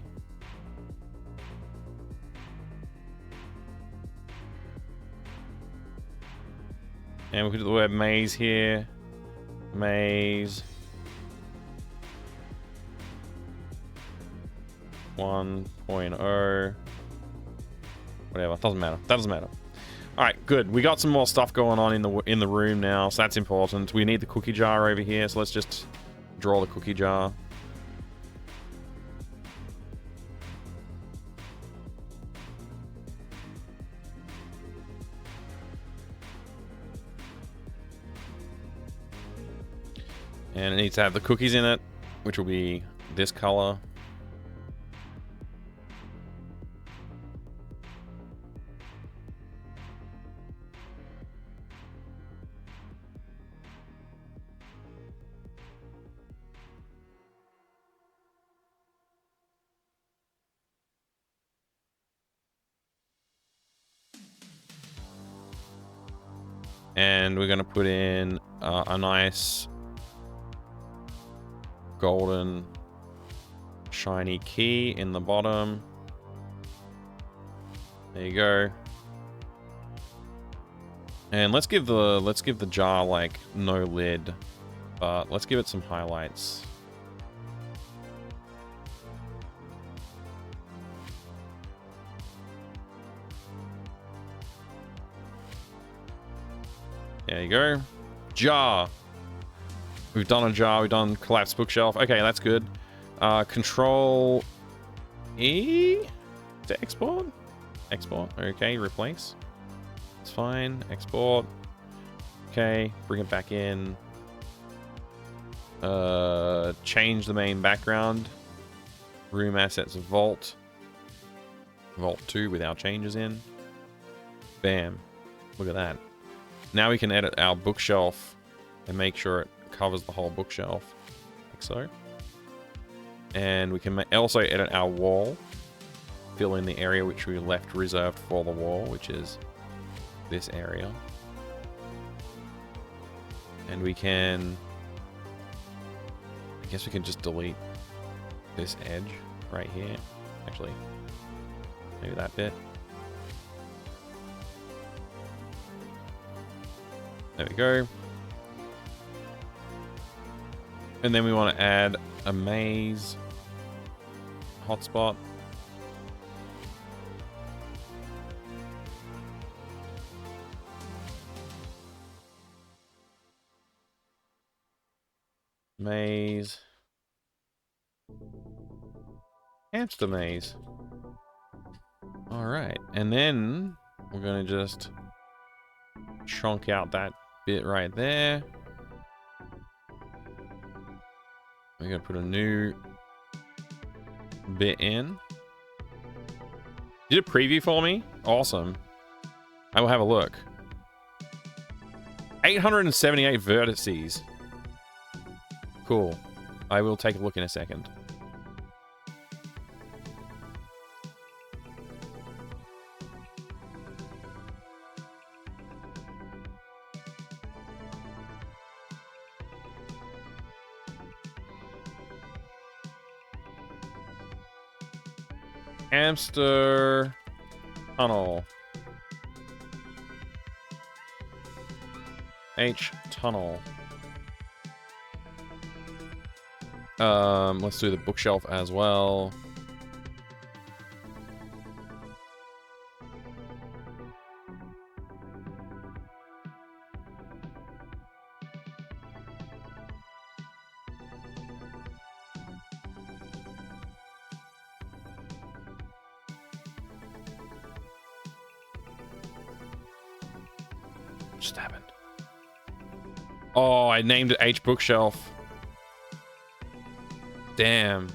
And we could do the word maze here. Maze 1.0. Whatever. Doesn't matter. That doesn't matter. All right, good. We got some more stuff going on in the room now, so that's important. We need the cookie jar over here, so let's just draw the cookie jar. And it needs to have the cookies in it, which will be this color. And we're going to put in a nice golden shiny key in the bottom. There you go. And let's give the jar like no lid, but let's give it some highlights. There you go. Jar. We've done a jar. We've done collapsed bookshelf. Okay, that's good. Control E to export. Export. Okay, replace. It's fine. Export. Okay, bring it back in. Change the main background. Room assets vault. Vault 2 with our changes in. Bam. Look at that. Now we can edit our bookshelf and make sure it covers the whole bookshelf, like so. And we can also edit our wall, fill in the area which we left reserved for the wall, which is this area. And we can, I guess we can just delete this edge right here. Actually, maybe that bit. There we go. And then we want to add a maze hotspot. Maze. Hamster maze. All right. And then we're going to just chunk out that bit right there. We're going to put a new bit in. Did it preview for me? Awesome. I will have a look. 878 vertices. Cool. I will take a look in a second. Hamster tunnel. H tunnel. Let's do the bookshelf as well. What just happened? Oh, I named it H bookshelf. Damn.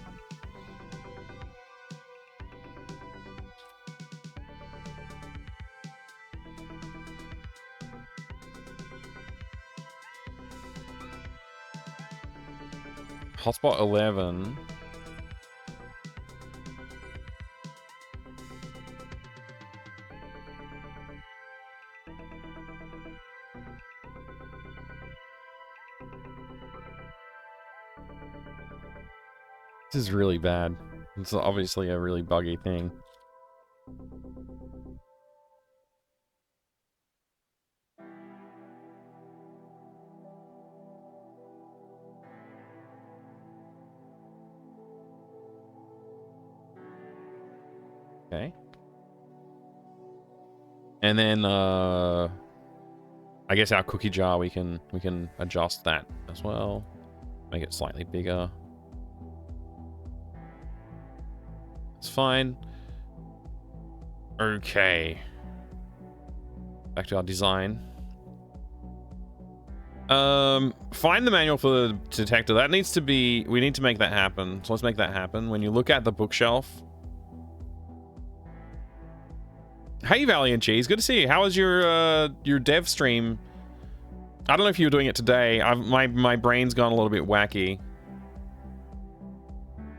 Hotspot 11. This is really bad. It's obviously a really buggy thing. Okay. And then I guess our cookie jar we can adjust that as well. Make it slightly bigger. It's fine. Okay. Back to our design. Find the manual for the detector. That needs to be, we need to make that happen. So let's make that happen. When you look at the bookshelf. Hey, Valiant Cheese, good to see you. How was your dev stream? I don't know if you were doing it today. My brain's gone a little bit wacky.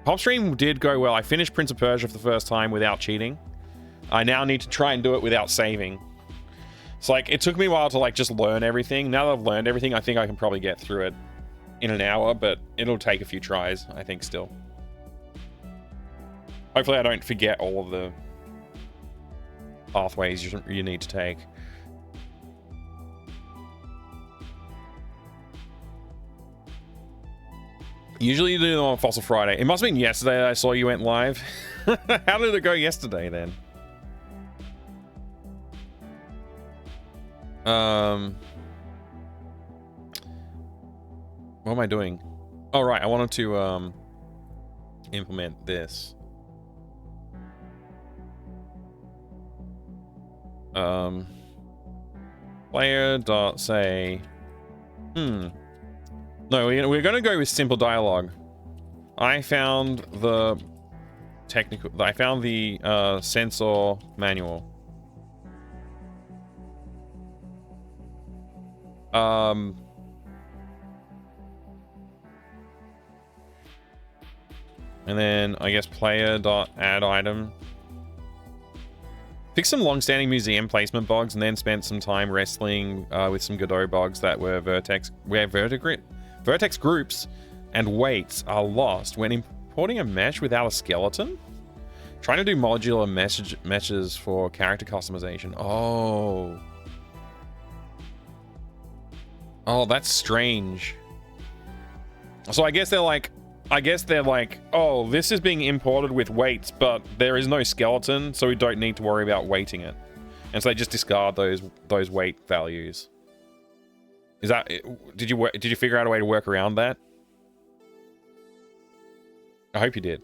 Pop stream did go well. I finished Prince of Persia for the first time without cheating. I now need to try and do it without saving. It's like, it took me a while to like just learn everything. Now that I've learned everything, I think I can probably get through it in an hour, but it'll take a few tries, I think, still. Hopefully I don't forget all of the pathways you need to take. Usually you do them on Fossil Friday. It must have been yesterday that I saw you went live. How did it go yesterday then? What am I doing? Oh, right. I wanted to implement this. Player.say. No, we're going to go with simple dialogue. I found the sensor manual. And then I guess player.add item. Fixed some long-standing museum placement bugs and then spent some time wrestling with some Godot bugs that were vertex groups and weights are lost when importing a mesh without a skeleton. Trying to do modular meshes for character customization. Oh, that's strange. So I guess they're like, oh, this is being imported with weights, but there is no skeleton, so we don't need to worry about weighting it. And so they just discard those weight values. Is that, did you figure out a way to work around that? I hope you did.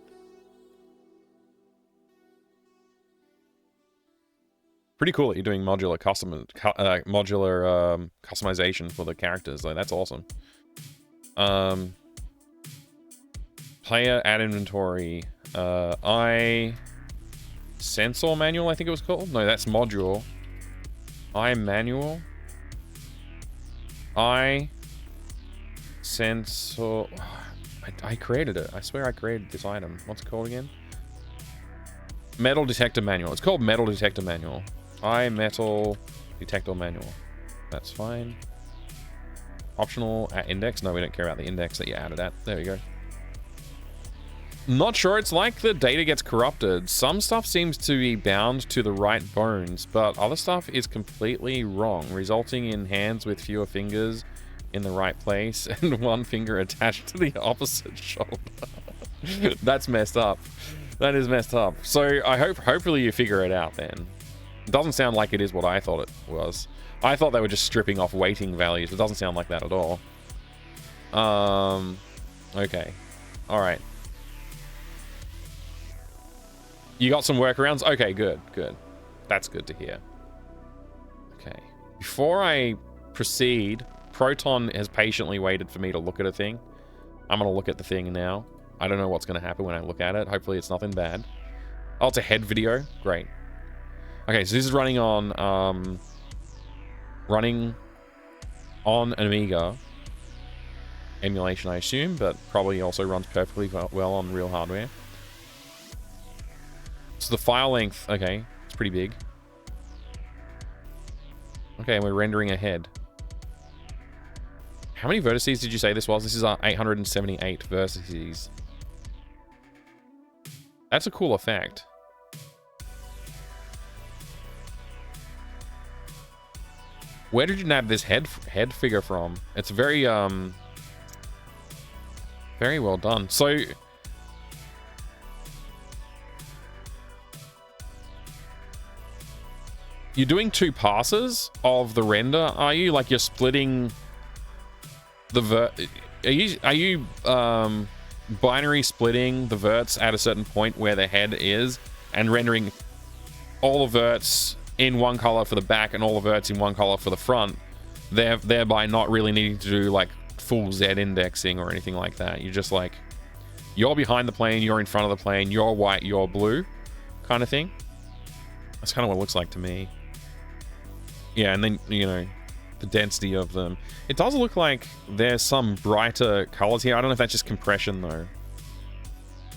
Pretty cool that you're doing modular customization for the characters. Like, that's awesome. Player add inventory. Sensor manual, I think it was called. No, that's module. Manual. Sensor. I created it. I swear I created this item. What's it called again? Metal detector manual. It's called metal detector manual. Metal detector manual. That's fine. Optional at index. No, we don't care about the index that you added at. There we go. Not sure. It's like the data gets corrupted. Some stuff seems to be bound to the right bones, but other stuff is completely wrong, resulting in hands with fewer fingers in the right place and one finger attached to the opposite shoulder. That's messed up. That is messed up. So hopefully you figure it out then. It doesn't sound like it is what I thought it was. I thought they were just stripping off weighting values. It doesn't sound like that at all. Okay. All right. You got some workarounds? Okay, good, good. That's good to hear. Okay. Before I proceed. Proton has patiently waited for me to look at a thing. I'm going to look at the thing now. I don't know what's going to happen when I look at it. Hopefully it's nothing bad. Oh, it's a head video. Great. Okay, so this is running on an Amiga emulation, I assume, but probably also runs perfectly well on real hardware. So the file length, okay, it's pretty big. Okay, and we're rendering a head. How many vertices did you say this was? This is 878 vertices. That's a cool effect. Where did you nab this head figure from? It's very very well done. So you're doing 2 passes of the render, are you? Like you're splitting the are you binary splitting the verts at a certain point where the head is and rendering all the verts in one color for the back and all the verts in one color for the front, thereby not really needing to do like full Z indexing or anything like that. You're just like, you're behind the plane, you're in front of the plane, you're white, you're blue kind of thing. That's kind of what it looks like to me. Yeah, and then, you know, the density of them. It does look like there's some brighter colors here. I don't know if that's just compression though.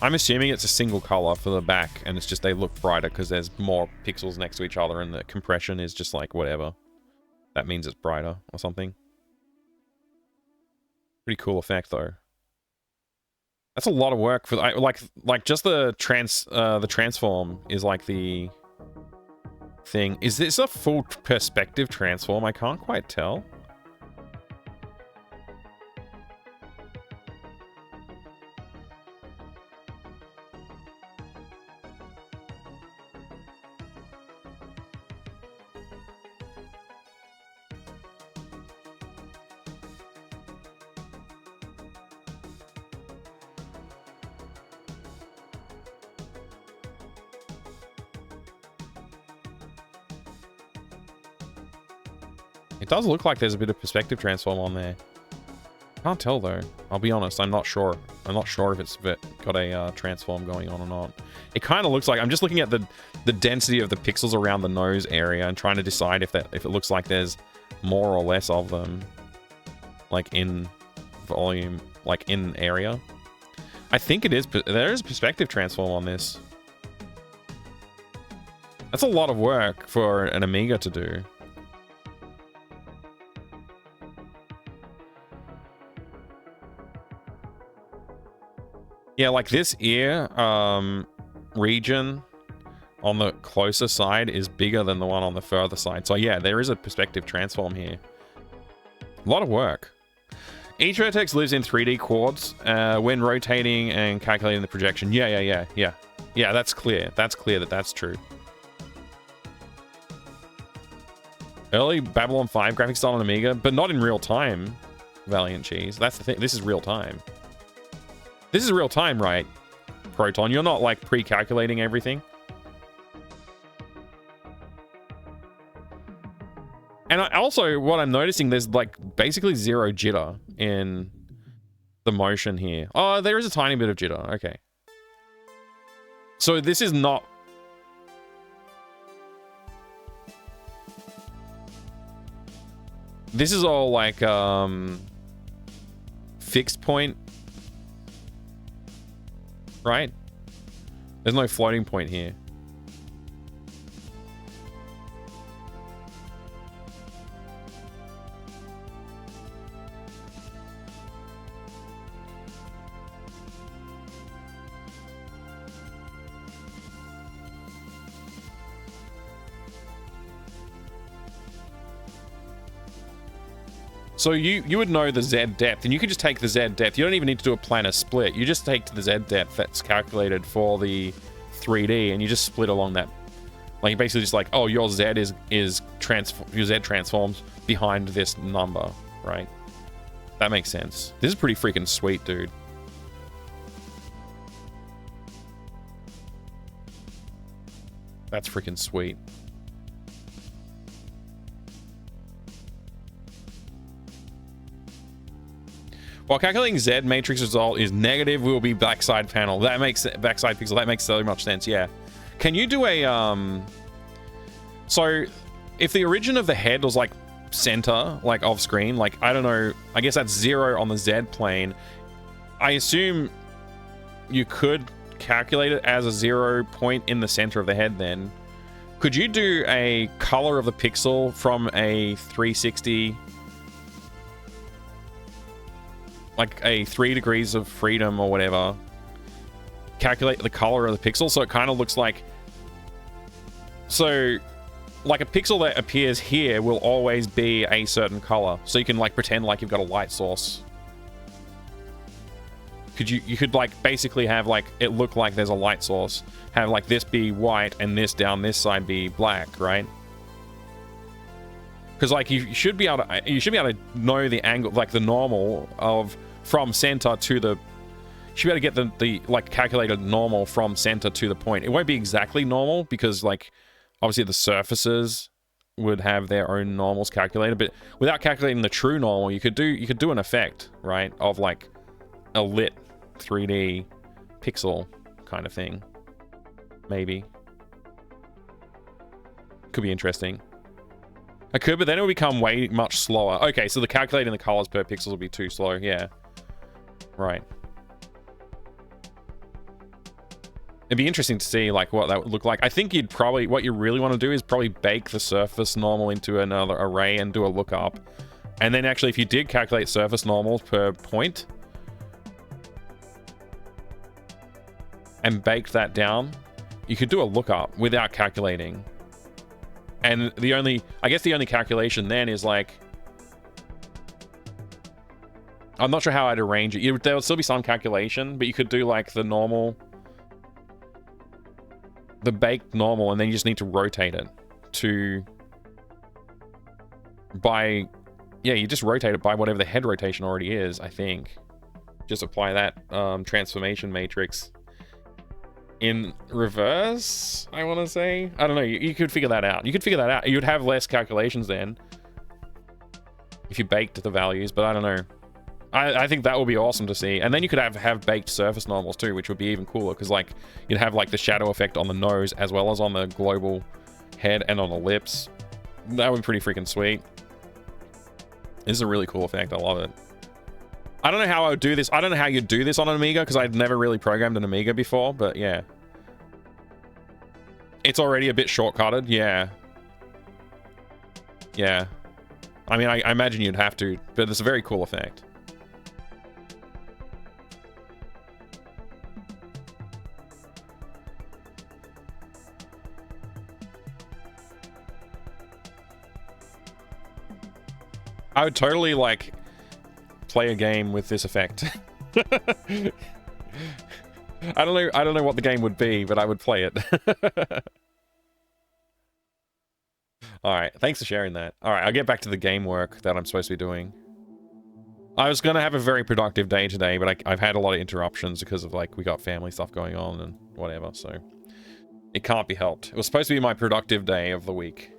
I'm assuming it's a single color for the back and it's just they look brighter because there's more pixels next to each other and the compression is just like whatever. That means it's brighter or something. Pretty cool effect though. That's a lot of work for like just the transform is like the thing. Is this a full perspective transform? I can't quite tell. It does look like there's a bit of perspective transform on there. Can't tell though. I'll be honest, I'm not sure. I'm not sure if it's got a transform going on or not. It kind of looks like, I'm just looking at the density of the pixels around the nose area and trying to decide if it looks like there's more or less of them, like in volume, like in area. I think it is. There is a perspective transform on this. That's a lot of work for an Amiga to do. Yeah, like this ear region on the closer side is bigger than the one on the further side. So yeah, there is a perspective transform here. A lot of work. Each vertex lives in 3D quads when rotating and calculating the projection. Yeah, that's clear. That's clear that that's true. Early Babylon 5 graphics style on Amiga, but not in real time, Valiant Cheese. That's the thing. This is real time. This is real time, right, Proton? You're not, like, pre-calculating everything. And also, what I'm noticing, there's, like, basically zero jitter in the motion here. Oh, there is a tiny bit of jitter. Okay. So this is not... This is all, like, fixed point. Right? There's no floating point here. So you would know the Z depth, and you could just take the Z depth. You don't even need to do a planar split. You just take the Z depth that's calculated for the 3D, and you just split along that. Like, you're basically just like, oh, your Z your Z transforms behind this number, right? That makes sense. This is pretty freaking sweet, dude. That's freaking sweet. While calculating Z matrix result is negative, will be backside panel. That makes backside pixel. That makes so much sense. Yeah. Can you do a So, if the origin of the head was like center, like off screen, like I don't know, I guess that's 0 on the Z plane. I assume you could calculate it as a 0 point in the center of the head. Then, could you do a color of the pixel from a 360? Like a 3 degrees of freedom or whatever, calculate the color of the pixel so it kind of looks like, so like a pixel that appears here will always be a certain color, so you can like pretend like you've got a light source. You could like basically have like it look like there's a light source, have like this be white and this down this side be black, right? Because like you should be able to know the angle, like the normal of from center to the. You should be able to get the like calculated normal from center to the point. It won't be exactly normal because like obviously the surfaces would have their own normals calculated, but without calculating the true normal, you could do an effect, right, of like a lit 3D pixel kind of thing. Maybe could be interesting. I could, but then it will become way much slower. Okay, so the calculating the colors per pixel will be too slow. Yeah. Right. It'd be interesting to see like what that would look like. I think what you really want to do is probably bake the surface normal into another array and do a lookup. And then actually if you did calculate surface normals per point and baked that down, you could do a lookup without calculating. And I guess the only calculation then is like, I'm not sure how I'd arrange it. There would still be some calculation, but you could do like the normal, the baked normal, and then you just need to rotate it you just rotate it by whatever the head rotation already is, I think. Just apply that transformation matrix in reverse, I want to say. I don't know. You could figure that out. You would have less calculations then if you baked the values, but I don't know. I think that would be awesome to see. And then you could have baked surface normals too, which would be even cooler because like you'd have like the shadow effect on the nose as well as on the global head and on the lips. That would be pretty freaking sweet. This is a really cool effect. I love it. I don't know how I would do this. I don't know how you'd do this on an Amiga because I'd never really programmed an Amiga before, but yeah. It's already a bit shortcutted, yeah. Yeah. I mean, I imagine you'd have to, but it's a very cool effect. I would totally, like, play a game with this effect. I don't know what the game would be, but I would play it. Alright, thanks for sharing that. Alright, I'll get back to the game work that I'm supposed to be doing. I was gonna have a very productive day today, but I've had a lot of interruptions because of, like, we got family stuff going on and whatever, so... It can't be helped. It was supposed to be my productive day of the week.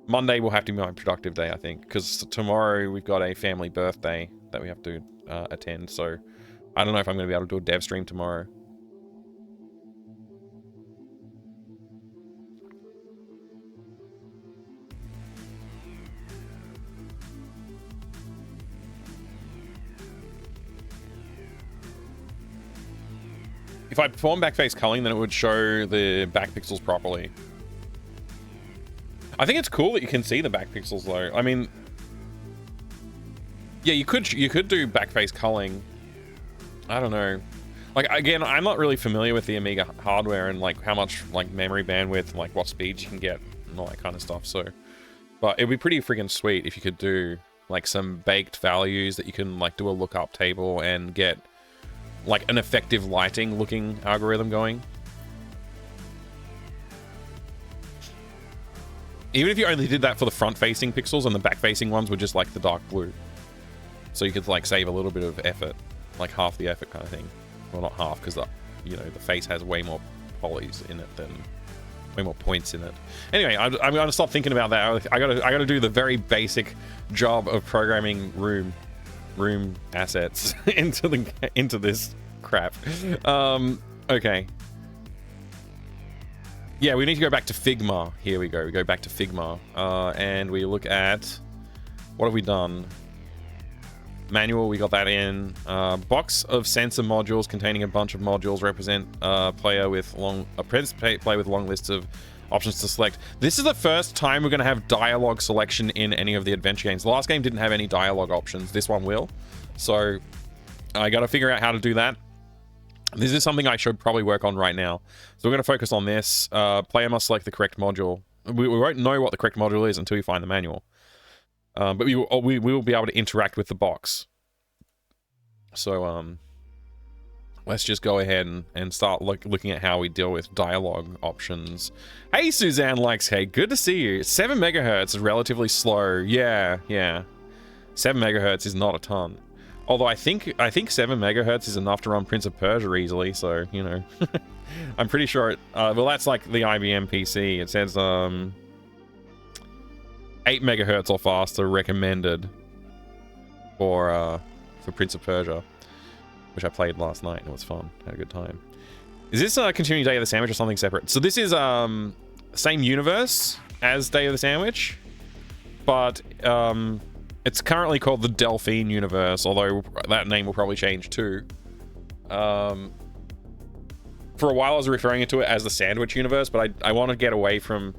Monday will have to be my productive day, I think, because tomorrow we've got a family birthday that we have to attend, so I don't know if I'm going to be able to do a dev stream tomorrow. If I perform backface culling, then it would show the back pixels properly. I think it's cool that you can see the back pixels though. I mean, yeah, you could do backface culling. I don't know. Like, again, I'm not really familiar with the Amiga hardware and like how much like memory bandwidth, like what speeds you can get and all that kind of stuff. So, but it'd be pretty freaking sweet if you could do like some baked values that you can like do a lookup table and get like an effective lighting looking algorithm going. Even if you only did that for the front-facing pixels and the back-facing ones were just like the dark blue. So you could like save a little bit of effort, like half the effort kind of thing. Well, not half, because you know, the face has way more polys in it than, way more points in it. Anyway, I'm gonna stop thinking about that. I gotta do the very basic job of programming Room room assets into this crap. Okay. Yeah, we need to go back to Figma. Here we go. We go back to Figma. And we look at... What have we done? Manual, we got that in. Box of sensor modules containing a bunch of modules represent player with long lists of options to select. This is the first time we're going to have dialogue selection in any of the adventure games. The last game didn't have any dialogue options. This one will. So I got to figure out how to do that. This is something I should probably work on right now. So we're going to focus on this. Player must select the correct module. We won't know what the correct module is until we find the manual. But we will be able to interact with the box. So let's just go ahead and start looking at how we deal with dialogue options. Hey, Suzanne likes cake. Good to see you. 7 megahertz is relatively slow. Yeah. 7 megahertz is not a ton. Although I think 7 megahertz is enough to run Prince of Persia easily, so, you know. I'm pretty sure well, that's like the IBM PC. It says 8 megahertz or faster recommended for Prince of Persia, which I played last night and it was fun. Had a good time. Is this continuing Day of the Sandwich or something separate? So this is same universe as Day of the Sandwich, but it's currently called the Delphine universe, although that name will probably change too. For a while I was referring to it as the Sandwich universe, but I want to get away from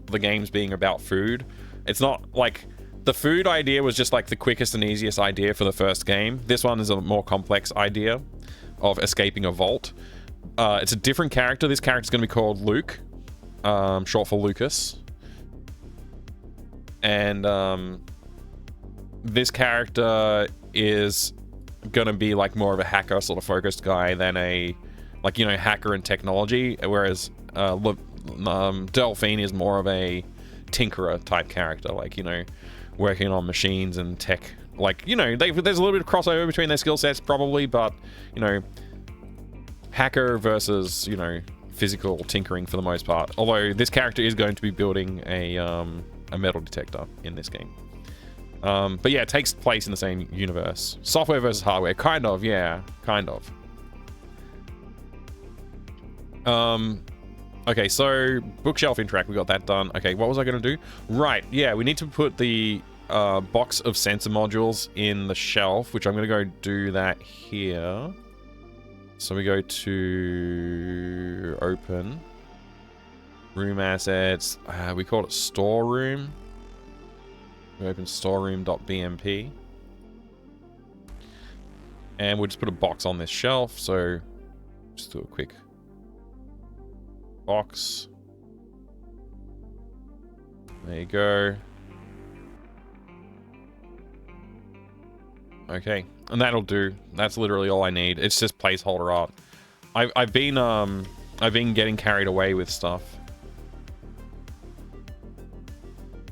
the games being about food. It's not like... The food idea was just like the quickest and easiest idea for the first game. This one is a more complex idea of escaping a vault. It's a different character. This character's going to be called Luke, short for Lucas. And this character is going to be like more of a hacker sort of focused guy than a, like, you know, hacker and technology. Whereas Delphine is more of a tinkerer type character, like, you know, working on machines and tech. Like, you know, there's a little bit of crossover between their skill sets probably, but, you know, hacker versus, you know, physical tinkering for the most part. Although this character is going to be building a metal detector in this game. But yeah, it takes place in the same universe. Software versus hardware, kind of, yeah, kind of. Okay, so bookshelf interact, we got that done. Okay, what was I going to do? Right, yeah, we need to put the box of sensor modules in the shelf, which I'm going to go do that here. So we go to open. Room assets. We call it storeroom. We open storeroom.bmp. And we'll just put a box on this shelf, so just do a quick box. There you go. Okay, and that'll do. That's literally all I need. It's just placeholder art. I've been getting carried away with stuff,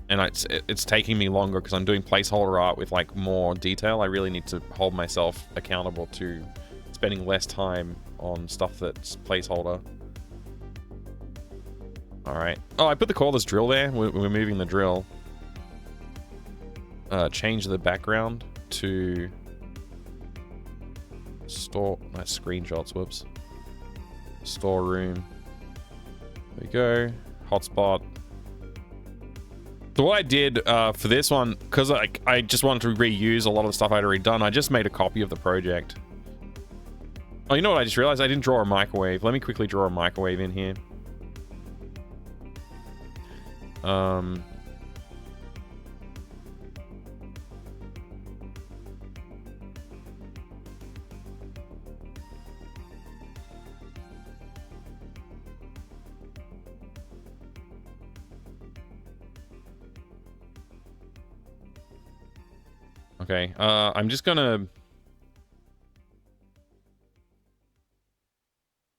and it's taking me longer because I'm doing placeholder art with like more detail. I really need to hold myself accountable to spending less time on stuff that's placeholder. Alright. Oh, I put the cordless drill there. We're moving the drill. Change the background to store... Nice screenshots, whoops. Storeroom. There we go. Hotspot. So what I did for this one, because I just wanted to reuse a lot of the stuff I'd already done, I just made a copy of the project. Oh, you know what I just realized? I didn't draw a microwave. Let me quickly draw a microwave in here. Okay, I'm just gonna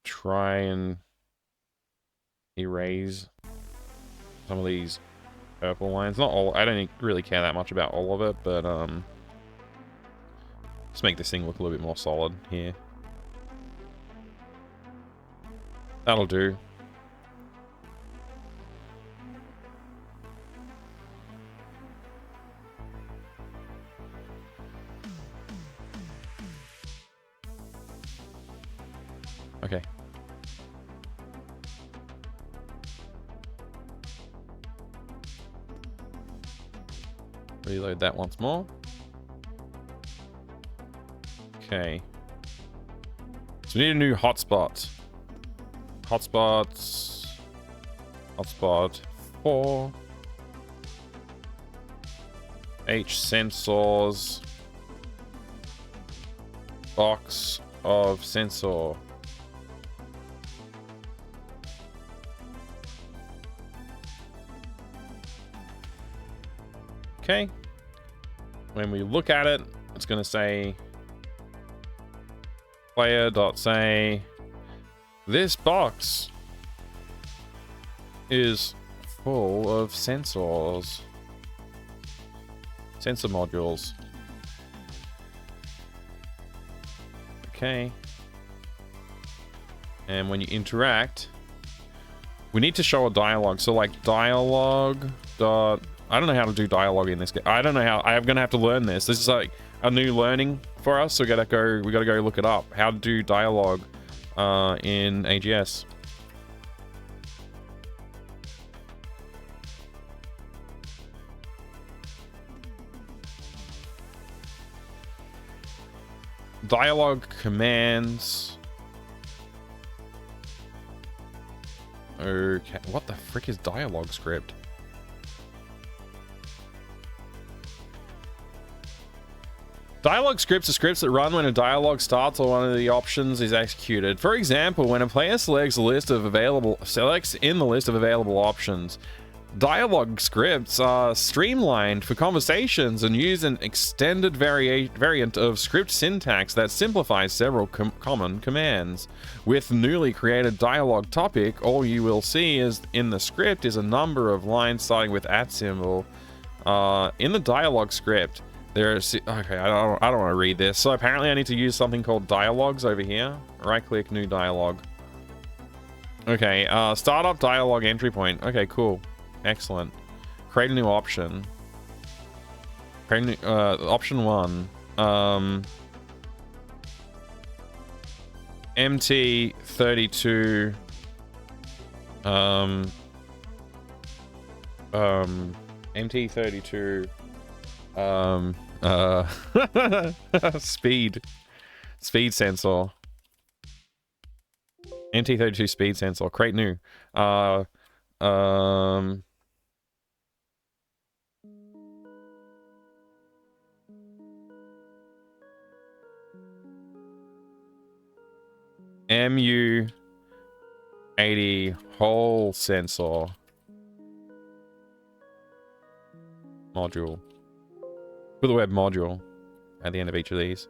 try and erase some of these purple lines. Not all. I don't really care that much about all of it, but just make this thing look a little bit more solid here. That'll do. Okay. Reload that once more. Okay. So we need a new hotspot. Hotspot 4. H sensors. Box of sensor. Okay. When we look at it, it's going to say player.say this box is full of sensors. Sensor modules. Okay. And when you interact, we need to show a dialogue. So like dialogue dot... I don't know how to do dialogue in this game. I don't know how. I'm gonna have to learn this. This is like a new learning for us. So we gotta go look it up. How to do dialogue in AGS. Dialogue commands. Okay, what the frick is dialogue script? Dialogue scripts are scripts that run when a dialogue starts or one of the options is executed. For example, when a player selects in the list of available options, dialogue scripts are streamlined for conversations and use an extended variant of script syntax that simplifies several common commands. With newly created dialogue topic, all you will see is in the script is a number of lines starting with @ symbol. In the dialogue script, there's okay. I don't want to read this. So apparently, I need to use something called dialogues over here. Right-click, new dialogue. Okay. Start up dialogue entry point. Okay, cool. Excellent. Create a new option. Create a new, option 1. MT32. MT32. Speed sensor. MT32 speed sensor. Create new. MU80 Hall sensor module. Put the word module at the end of each of these.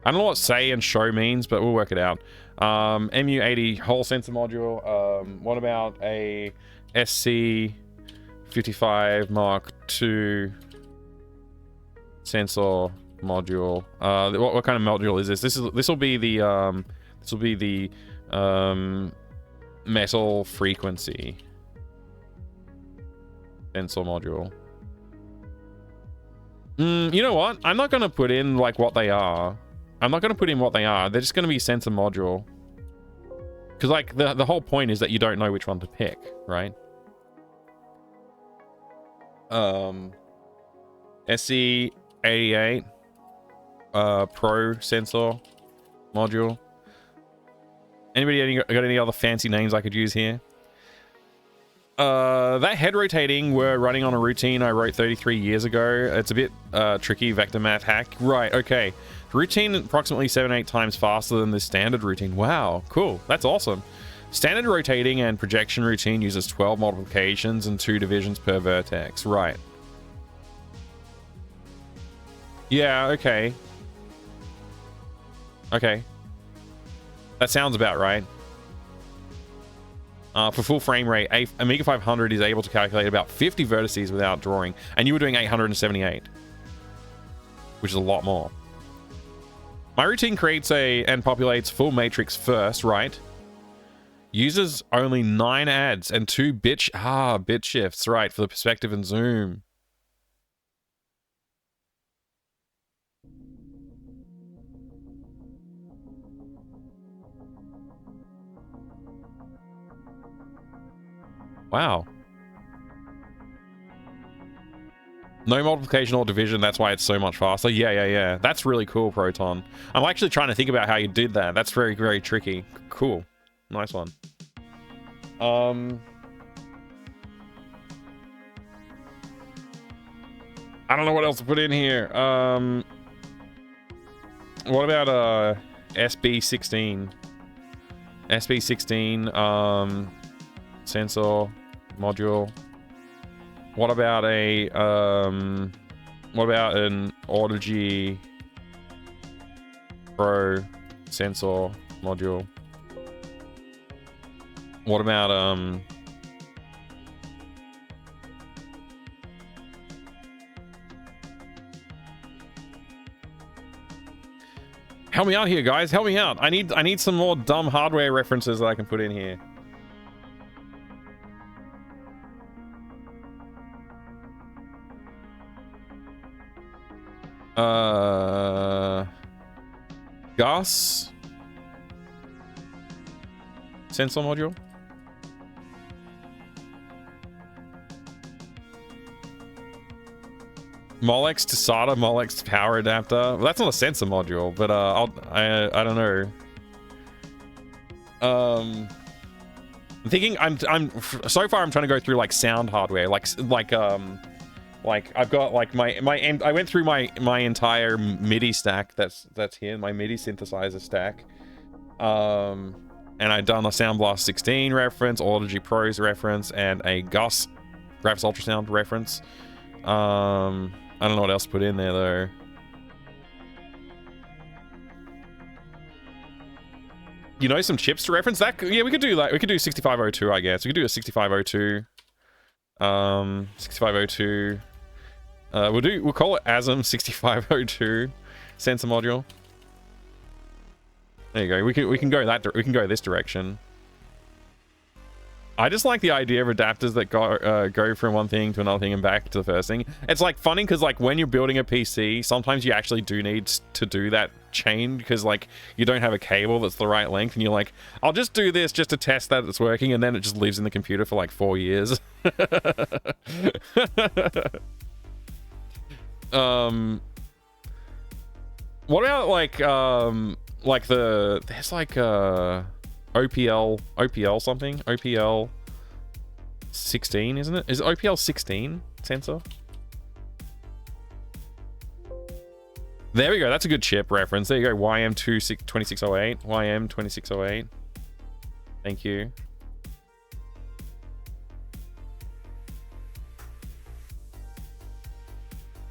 I don't know what say and show means, but we'll work it out. MU80 Hall sensor module. What about a SC55 Mark II sensor module? What kind of module is this? This will be the metal frequency sensor module. You know what? I'm not gonna put in like what they are. I'm not gonna put in what they are. They're just gonna be sensor module. Because like the whole point is that you don't know which one to pick, right? SC88 Pro sensor module. Anybody got any other fancy names I could use here? That head rotating we're running on a routine I wrote 33 years ago. It's a bit tricky, vector math hack. Right, okay. Routine approximately 7-8 times faster than the standard routine. Wow, cool. That's awesome. Standard rotating and projection routine uses 12 multiplications and 2 divisions per vertex. Right. Yeah, okay. Okay. That sounds about right. For full frame rate, Amiga 500 is able to calculate about 50 vertices without drawing, and you were doing 878, which is a lot more. My routine creates and populates full matrix first, right? Uses only 9 adds and 2 bit shifts, right, for the perspective and zoom. Wow. No multiplication or division, that's why it's so much faster. Yeah. That's really cool, Proton. I'm actually trying to think about how you did that. That's very, very tricky. Cool. Nice one. I don't know what else to put in here. What about SB16? SB16 sensor module. What about an Audigy Pro sensor module? What about help me out here, guys. Help me out. I need some more dumb hardware references that I can put in here. GUS sensor module. Molex to SATA, Molex to power adapter. Well, that's not a sensor module, but I don't know. I'm thinking so far I'm trying to go through like sound hardware, like I've got like I went through my entire MIDI stack that's here, my MIDI synthesizer stack. And I've done a Sound Blast 16 reference, Audigy Pros reference, and a GUS Graphics Ultrasound reference. I don't know what else to put in there though. You know, some chips to reference that. Yeah, we could do like, we could do 6502, I guess. We could do a 6502. 6502. We'll call it ASM 6502 sensor module. There you go. We can go this direction. I just like the idea of adapters that go from one thing to another thing and back to the first thing. It's like funny because like when you're building a PC, sometimes you actually do need to do that chain because like you don't have a cable that's the right length, and you're like, I'll just do this just to test that it's working, and then it just lives in the computer for like 4 years. What about like there's like OPL something? OPL 16, isn't it? Is it OPL 16 sensor? There we go. That's a good chip reference. There you go. YM2608. YM2608. Thank you.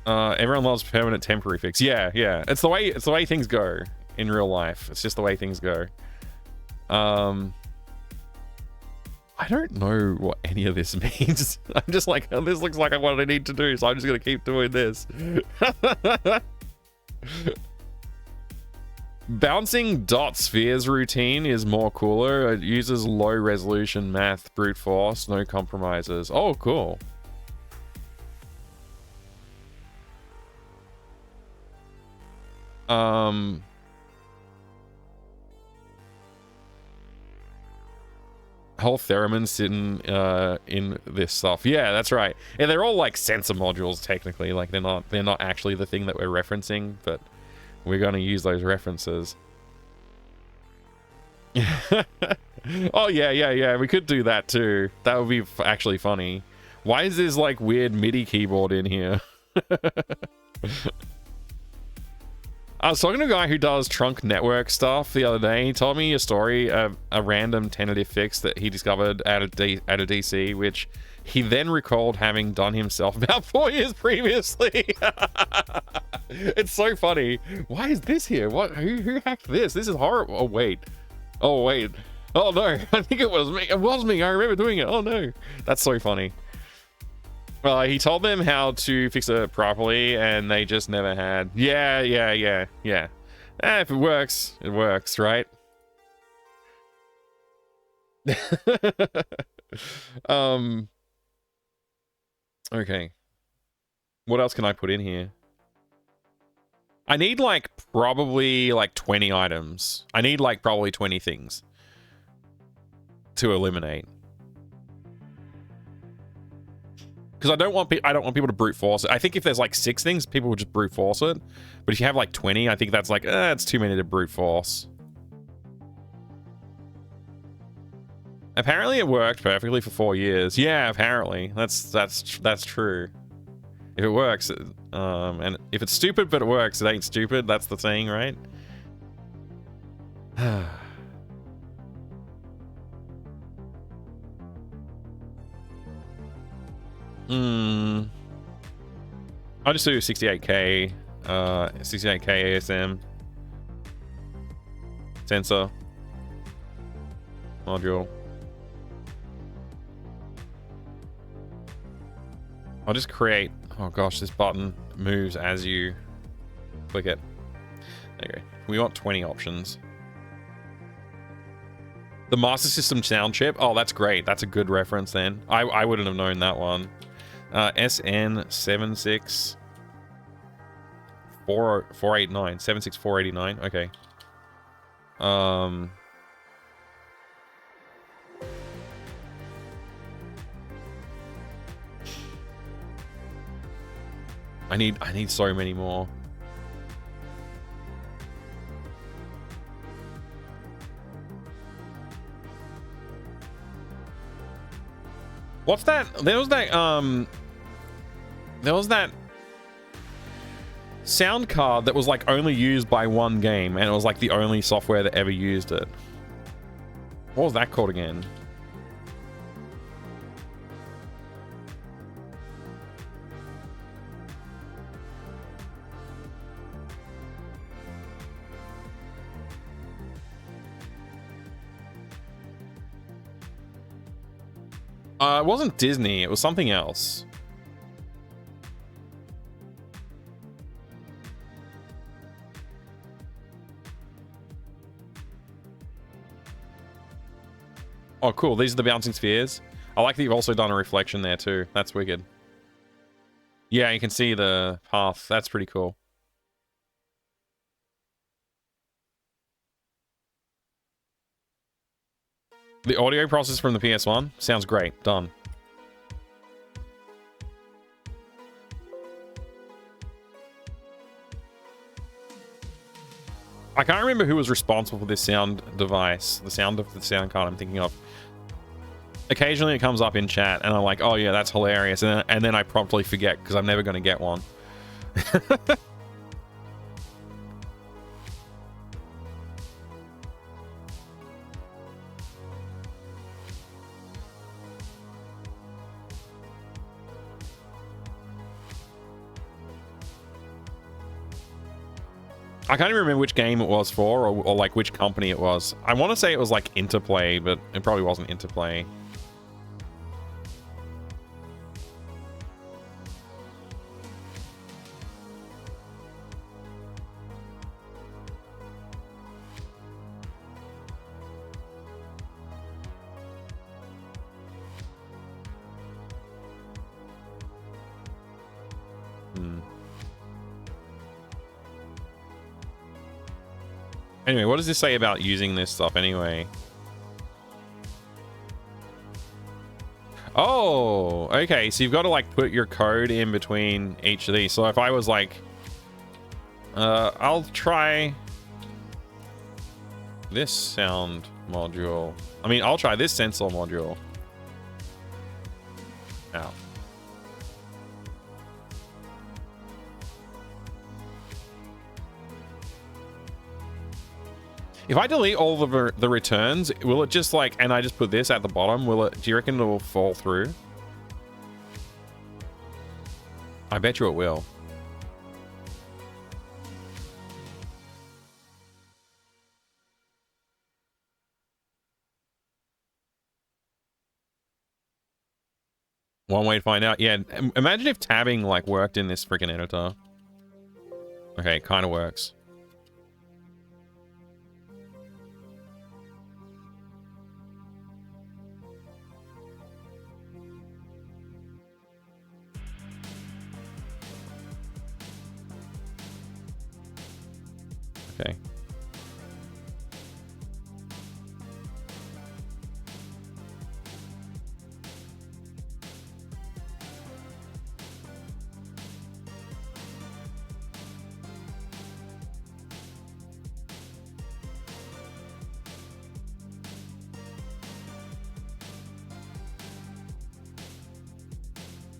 Everyone loves permanent temporary fix. Yeah. It's the way things go in real life. It's just the way things go. I don't know what any of this means. I'm just like, oh, this looks like what I need to do, so I'm just gonna keep doing this. Bouncing dot spheres routine is more cooler. It uses low resolution math, brute force, no compromises. Oh, cool. Whole theremin sitting in this stuff. Yeah, that's right. Yeah, they're all like sensor modules technically. Like they're not actually the thing that we're referencing, but we're going to use those references. Oh yeah. We could do that too. That would be actually funny. Why is this like weird MIDI keyboard in here? I was talking to a guy who does trunk network stuff the other day. He told me a story of a random tentative fix that he discovered at a DC, which he then recalled having done himself about 4 years previously. It's so funny. Why is this here? What? Who hacked this? This is horrible. Oh wait. Oh no. I think it was me. It was me. I remember doing it. Oh no. That's so funny. He told them how to fix it properly, and they just never had. Yeah. If it works, it works, right? Okay. What else can I put in here? I need like probably like 20 items. I need like probably 20 things to eliminate. because I don't want people to brute force it. I think if there's like 6 things, people would just brute force it. But if you have like 20, I think that's like it's too many to brute force. Apparently, it worked perfectly for 4 years. Yeah, apparently that's true. If it works, and if it's stupid but it works, it ain't stupid. That's the saying, right? I'll just do 68K, 68K ASM sensor module. I'll just create. Oh gosh, this button moves as you click it. There you go. We want 20 options. The Master System sound chip. Oh, that's great. That's a good reference then. I wouldn't have known that one. SN76489. 76489. Okay. I need so many more. What's that? There was that sound card that was like only used by one game, and it was like the only software that ever used it. What was that called again? It wasn't Disney, it was something else. Oh, cool. These are the bouncing spheres. I like that you've also done a reflection there too. That's wicked. Yeah, you can see the path. That's pretty cool. The audio process from the PS1 sounds great. Done. I can't remember who was responsible for this sound device, the sound of the sound card I'm thinking of. Occasionally it comes up in chat and I'm like, oh yeah, that's hilarious. And then I promptly forget because I'm never going to get one. I can't even remember which game it was for or like which company it was. I want to say it was like Interplay, but it probably wasn't Interplay. Anyway, what does this say about using this stuff anyway? Oh, okay. So you've got to like put your code in between each of these. So if I was like, I'll try this sound module. I mean, I'll try this sensor module. Ow. If I delete all of the returns, will it just like, and I just put this at the bottom, will it, do you reckon it will fall through? I bet you it will. One way to find out. Yeah, imagine if tabbing like worked in this freaking editor. Okay, it kind of works. Okay.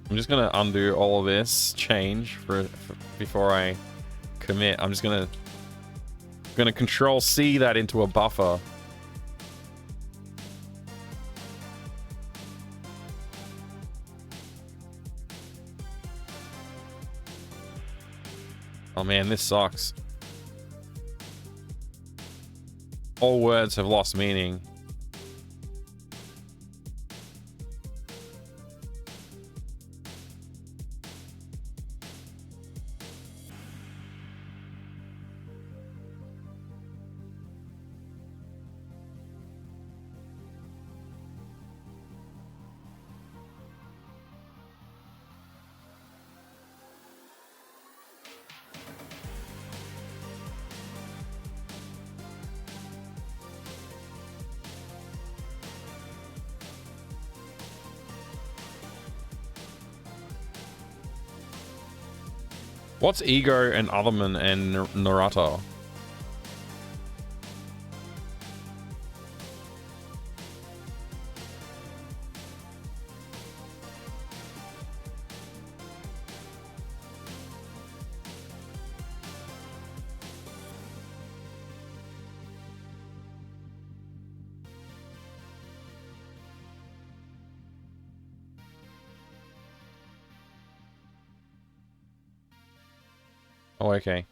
I'm just gonna undo all of this change before I commit. I'm just gonna Control C that into a buffer. Oh man, this sucks. All words have lost meaning. What's Ego and Otherman and Naruto? Oh, okay.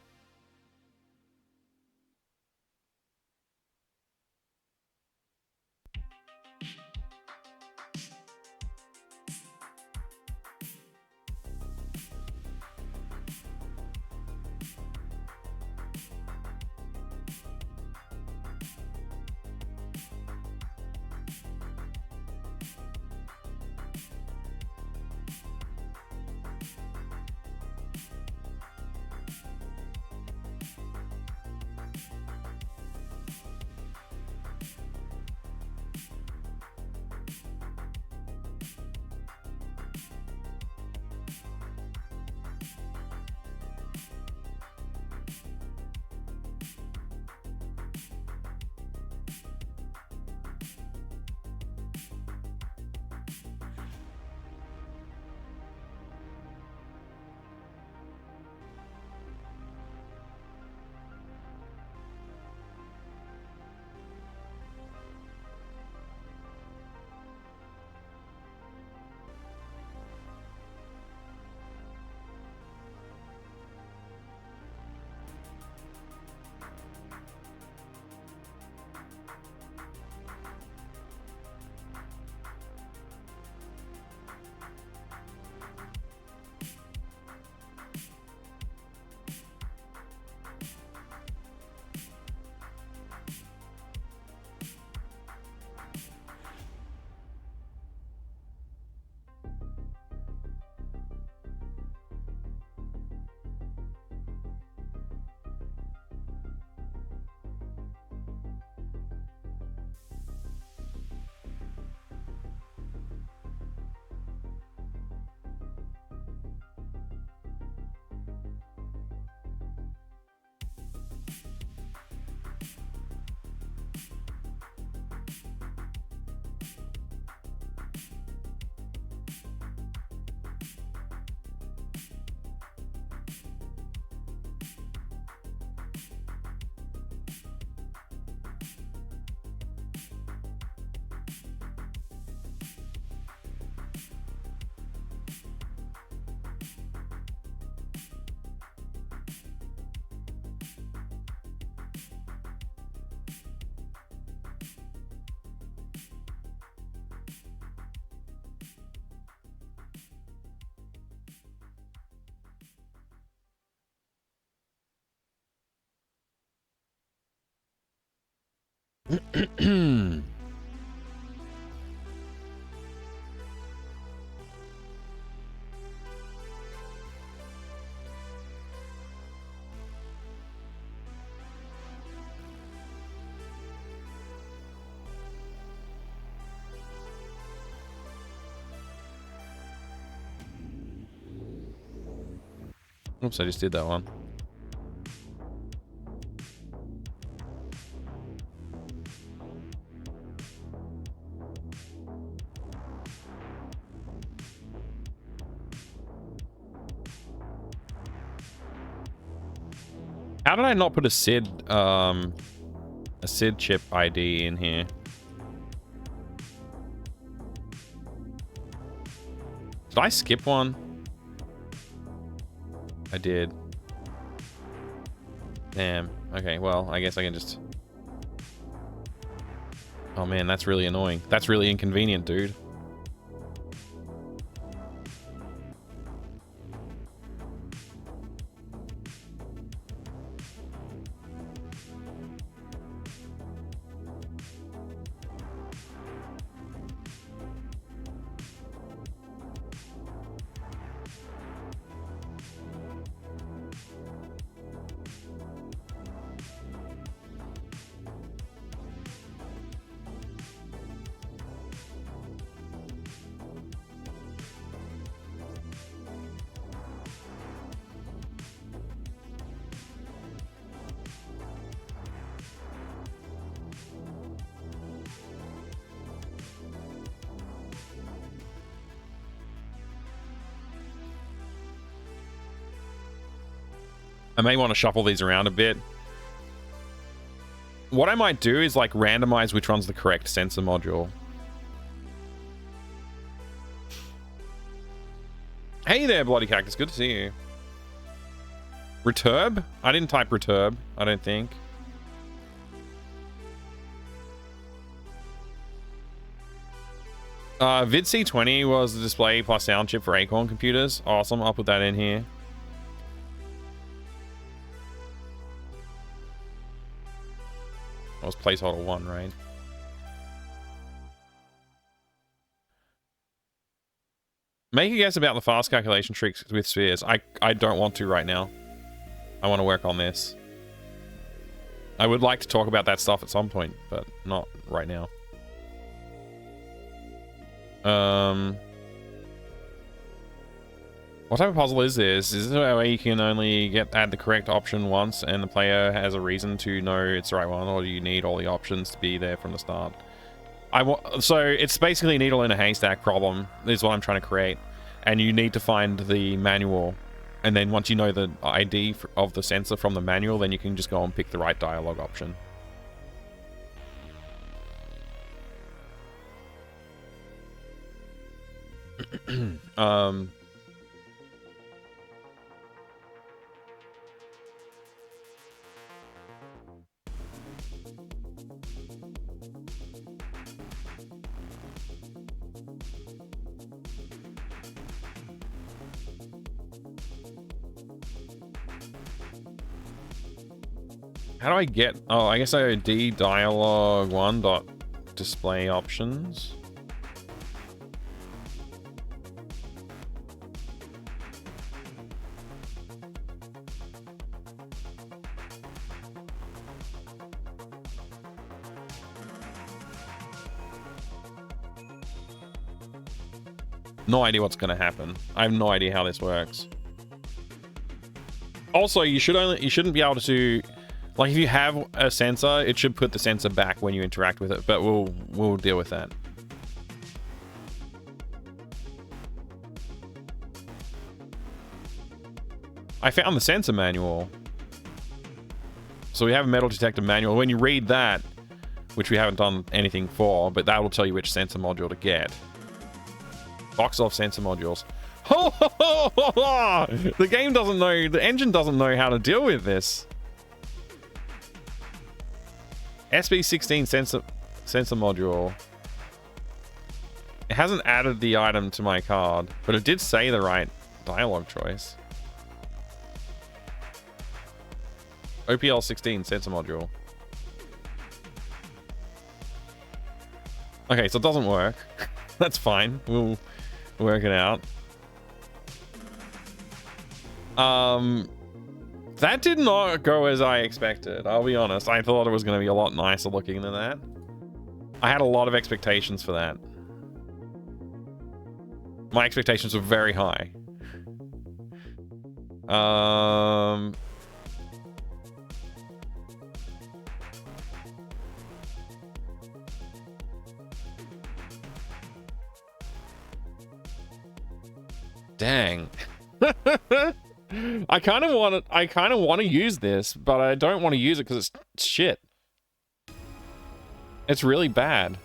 Oops, I just did that one. How did I not put a SID chip ID in here? Did I skip one? I did. Damn. Okay, well, I guess I can just... Oh man, that's really annoying. That's really inconvenient, dude. I may want to shuffle these around a bit. What I might do is like randomize which one's the correct sensor module. Hey there, Bloody Cactus. Good to see you. Returb? I didn't type returb, I don't think. VidC20 was the display plus sound chip for Acorn computers. Awesome, I'll put that in here. That was placeholder 1, right? Make a guess about the fast calculation tricks with spheres. I don't want to right now. I want to work on this. I would like to talk about that stuff at some point, but not right now. What type of puzzle is this? Is this a way you can only add the correct option once and the player has a reason to know it's the right one, or do you need all the options to be there from the start? So it's basically a needle in a haystack problem is what I'm trying to create, and you need to find the manual, and then once you know the ID of the sensor from the manual, then you can just go and pick the right dialogue option. How do I get... Oh, I guess I go D dialogue 1 dot display options. No idea what's going to happen. I have no idea how this works. Also, you shouldn't be able to... Like, if you have a sensor, it should put the sensor back when you interact with it, but we'll deal with that. I found the sensor manual. So we have a metal detector manual. When you read that, which we haven't done anything for, but that will tell you which sensor module to get. Box of sensor modules. The game doesn't know, the engine doesn't know how to deal with this. SB16 sensor module. It hasn't added the item to my card, but it did say the right dialogue choice. OPL16 sensor module. Okay, so it doesn't work. That's fine. We'll work it out. That did not go as I expected, I'll be honest. I thought it was going to be a lot nicer looking than that. I had a lot of expectations for that. My expectations were very high. Dang. I kind of want to use this, but I don't want to use it because it's shit. It's really bad.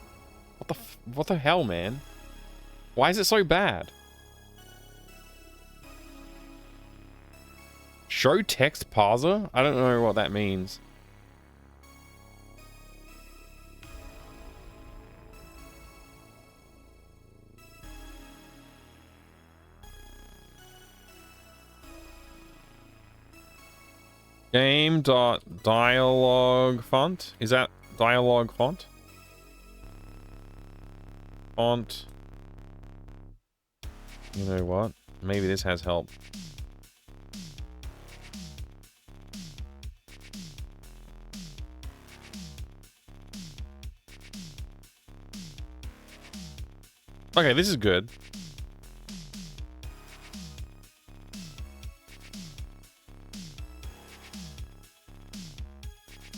What the hell, man? Why is it so bad? Show text parser? I don't know what that means. Game.dialog font? Is that dialog font? Font. You know what? Maybe this has help. Okay, this is good.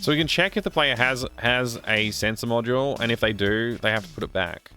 So we can check if the player has a sensor module, and if they do, they have to put it back.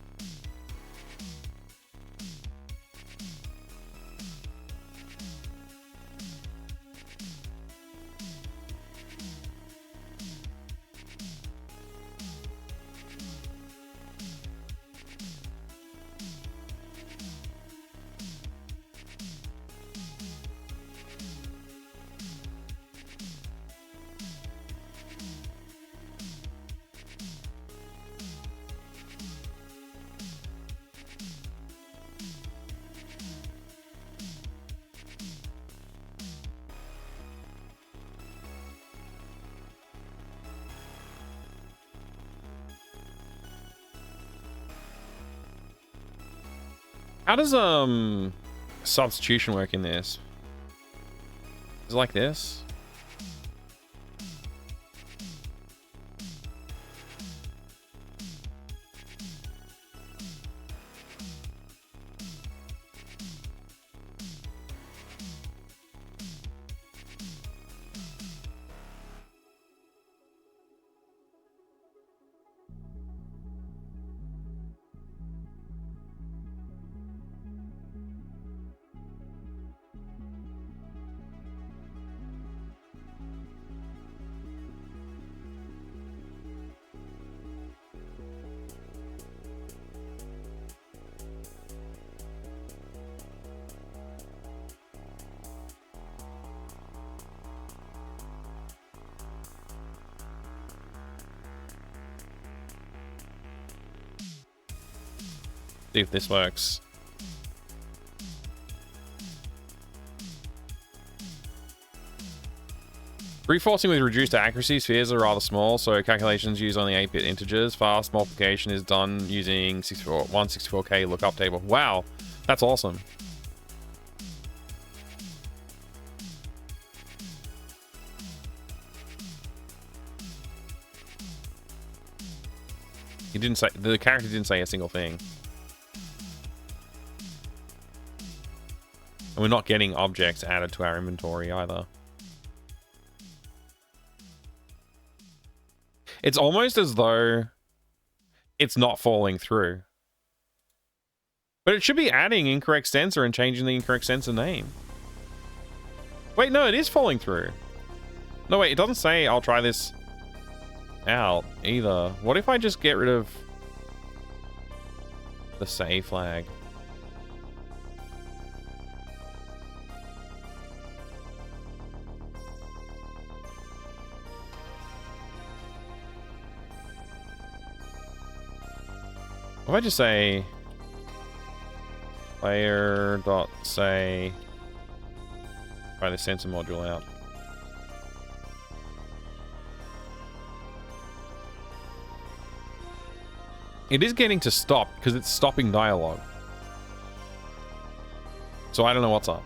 How does substitution work in this? Is it like this? See if this works. Brute-forcing with reduced accuracy, spheres are rather small, so calculations use only 8-bit integers. Fast multiplication is done using 164K lookup table. Wow, that's awesome. He didn't say, the character didn't say a single thing. And we're not getting objects added to our inventory either. It's almost as though it's not falling through. But it should be adding incorrect sensor and changing the incorrect sensor name. Wait, no, it is falling through. No, wait, it doesn't say I'll try this out either. What if I just get rid of the save flag? What if I just say player.say try the sensor module out? It is getting to stop because it's stopping dialogue. So I don't know what's up.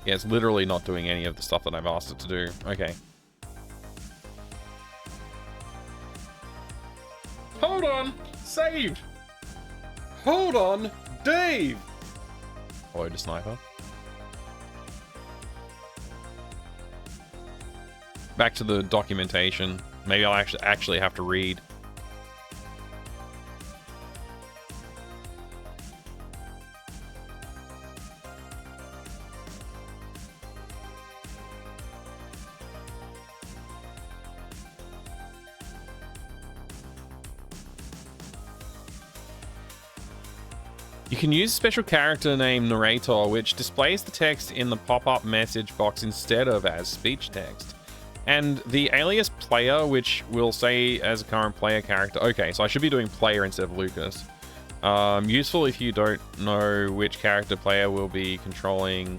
Yeah, it's literally not doing any of the stuff that I've asked it to do. Okay. Hold on! Saved! Hold on! Dave! Hello to Sniper. Back to the documentation. Maybe I'll actually have to read. You can use a special character named Narrator, which displays the text in the pop-up message box instead of as speech text. And the alias player, which will say as a current player character. Okay, so I should be doing player instead of Lucas. Useful if you don't know which character player will be controlling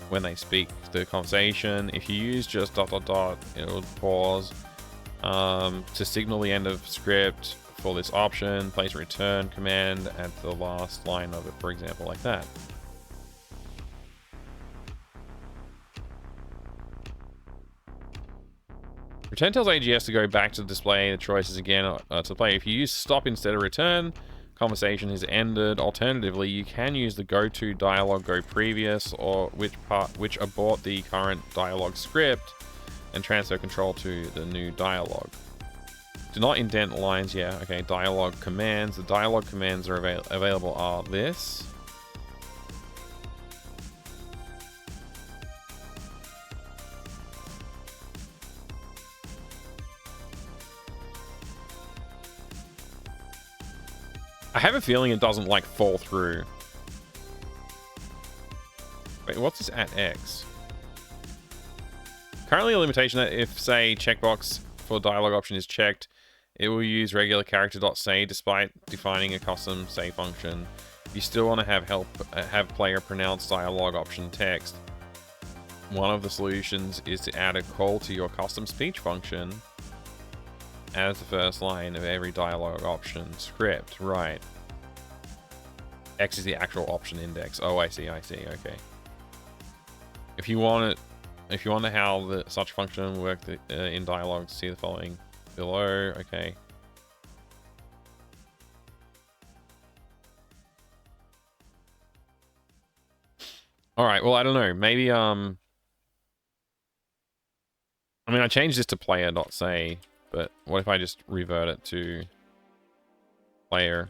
when they speak the conversation. If you use just ... it'll pause to signal the end of script. For this option, place a return command at the last line of it, for example, like that. Return tells AGS to go back to display the choices again to play. If you use stop instead of return, conversation has ended. Alternatively, you can use the go to dialogue go previous or which abort the current dialogue script and transfer control to the new dialogue. Do not indent lines. Yeah, okay. Dialogue commands. The dialogue commands are available are this. I have a feeling it doesn't like fall through. Wait, what's this at X? Currently a limitation that if, say, checkbox for dialogue option is checked, it will use regular character.say despite defining a custom say function. If you still want to have player pronounce dialogue option text, one of the solutions is to add a call to your custom speech function as the first line of every dialogue option script. Right. X is the actual option index. Oh, I see. Okay. If you want to how such function work in dialogue, see the following below. Okay. All right. Well, I don't know. Maybe I mean, I changed this to player.say, but what if I just revert it to player?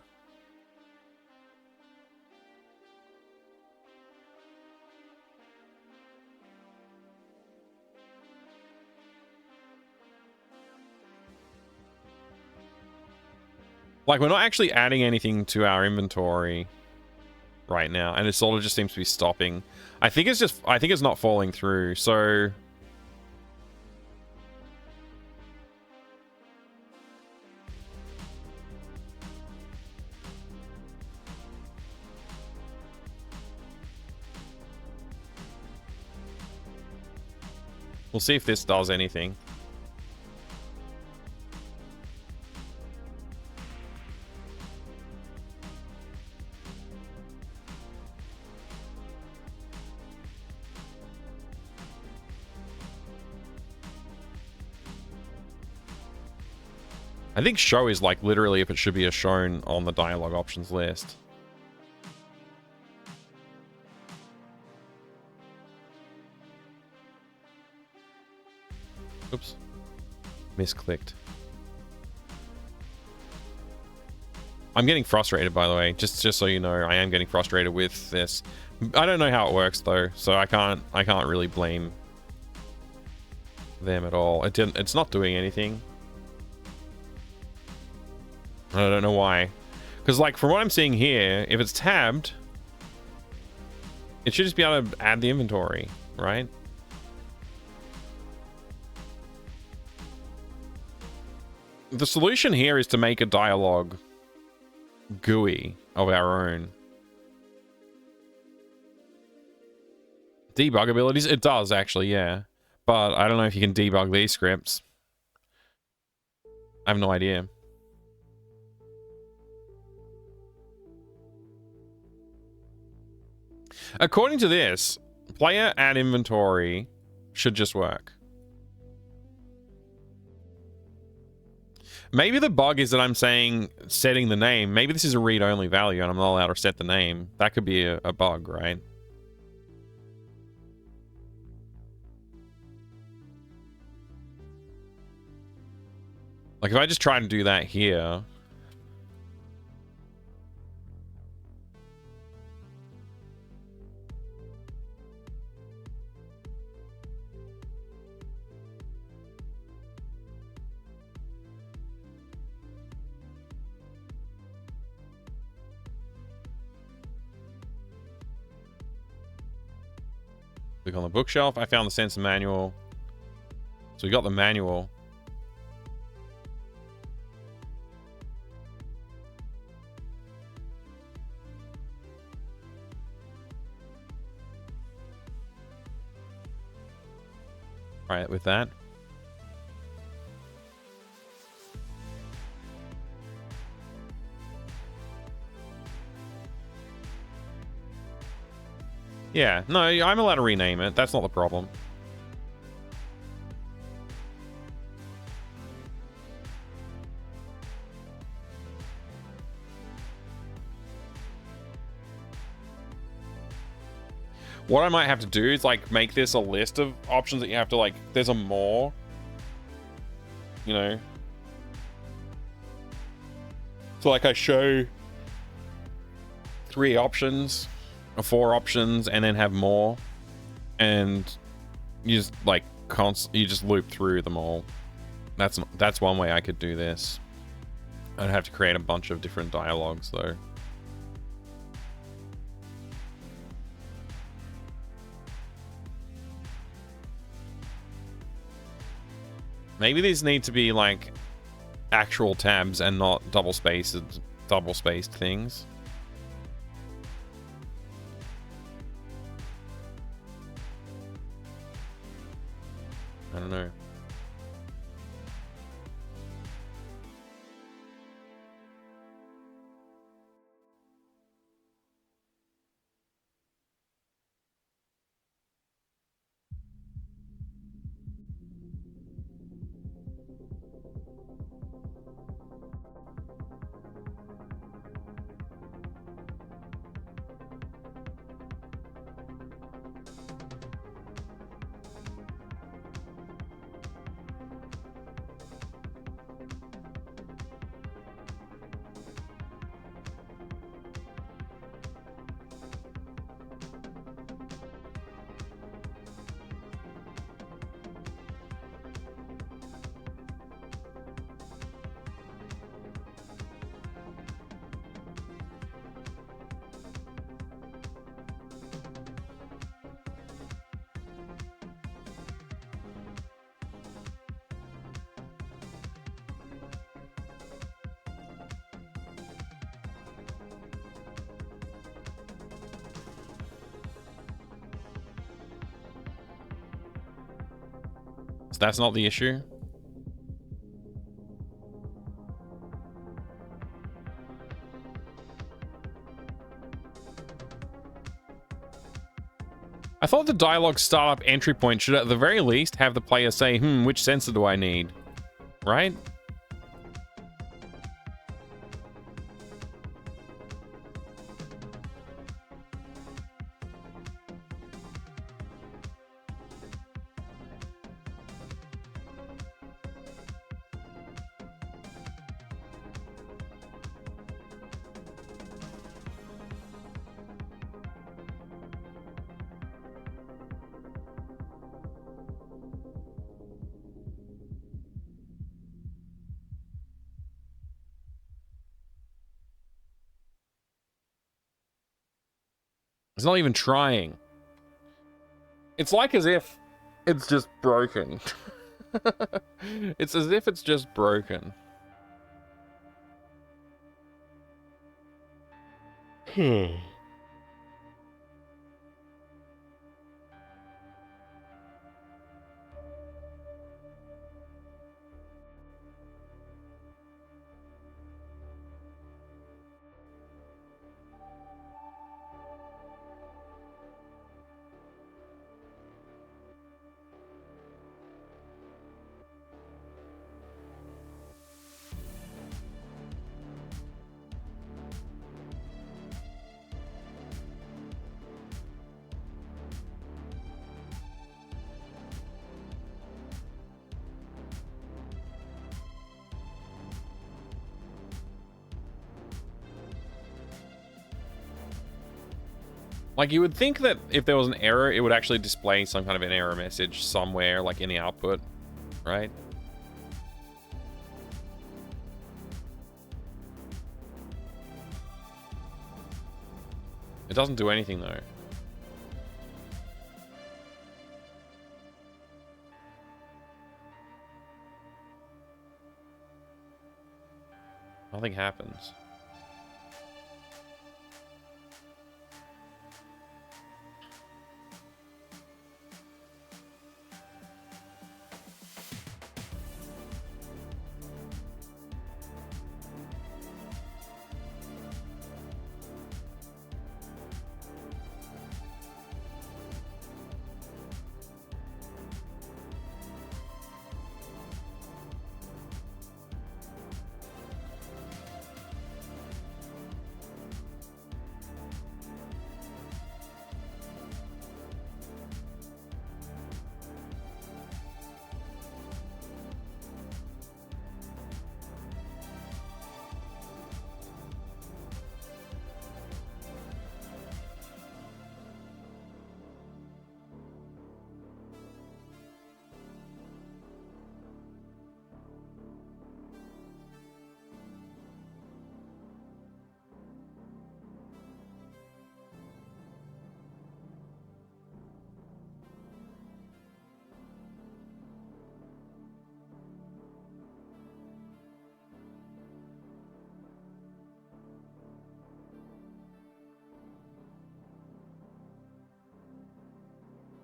Like, we're not actually adding anything to our inventory right now, and it sort of just seems to be stopping. I think it's not falling through, so we'll see if this does anything. I think show is like literally if it should be a shown on the dialogue options list. Oops. Misclicked. I'm getting frustrated, by the way. Just so you know, I am getting frustrated with this. I don't know how it works though, so I can't really blame them at all. It's not doing anything. I don't know why. Because, like, from what I'm seeing here, if it's tabbed, it should just be able to add the inventory, right? The solution here is to make a dialogue GUI of our own. Debug abilities? It does, actually, yeah. But I don't know if you can debug these scripts. I have no idea. According to this, player add inventory should just work. Maybe the bug is that I'm saying setting the name. Maybe this is a read-only value and I'm not allowed to set the name. That could be a bug, right? Like if I just try and do that here. Click on the bookshelf. I found the sensor manual. So we got the manual. Right, with that. Yeah, no, I'm allowed to rename it. That's not the problem. What I might have to do is like make this a list of options that you have to like, there's a more, you know. So like I show 3 options or 4 options and then have more, and you just like you just loop through them all. That's one way I could do this. I'd have to create a bunch of different dialogues though. Maybe these need to be like actual tabs and not double spaced things. I don't know. So that's not the issue. I thought the dialogue startup entry point should at the very least have the player say, which sensor do I need? Right? It's not even trying. It's like as if it's just broken. It's as if it's just broken. Like, you would think that if there was an error, it would actually display some kind of an error message somewhere, like in the output, right? It doesn't do anything, though. Nothing happens.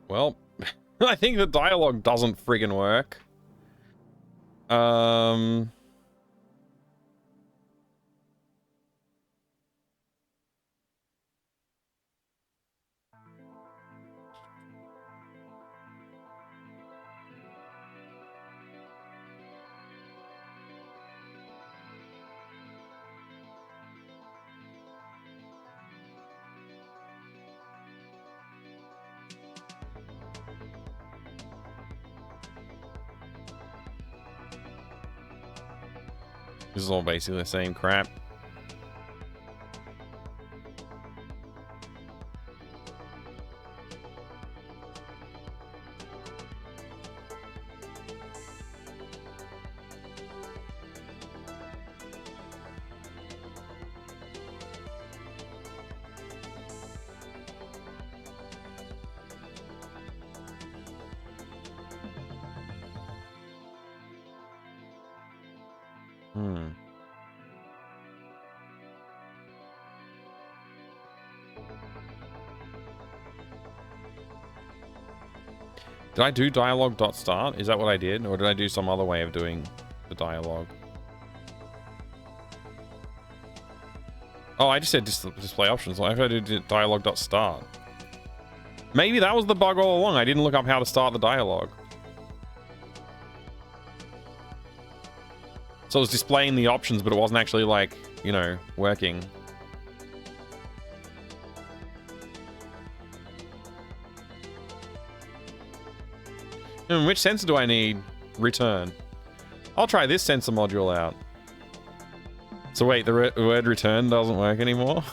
Well, I think the dialogue doesn't friggin' work. This is all basically the same crap. Did I do dialogue.start? Is that what I did? Or did I do some other way of doing the dialogue? Oh, I just said display options. Why if I did dialogue.start? Maybe that was the bug all along. I didn't look up how to start the dialogue. So it was displaying the options, but it wasn't actually, like, you know, working. Which sensor do I need? Return. I'll try this sensor module out. So wait, the word return doesn't work anymore?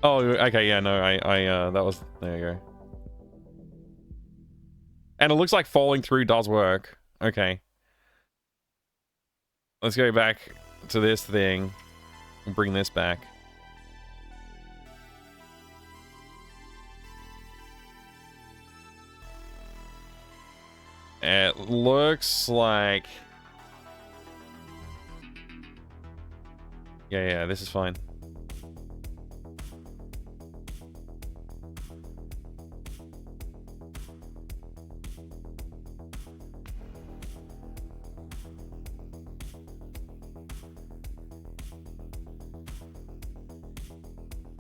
Oh, okay, yeah, no, that was, there you go. And it looks like falling through does work. Okay. Let's go back to this thing and bring this back. It looks like... Yeah, this is fine.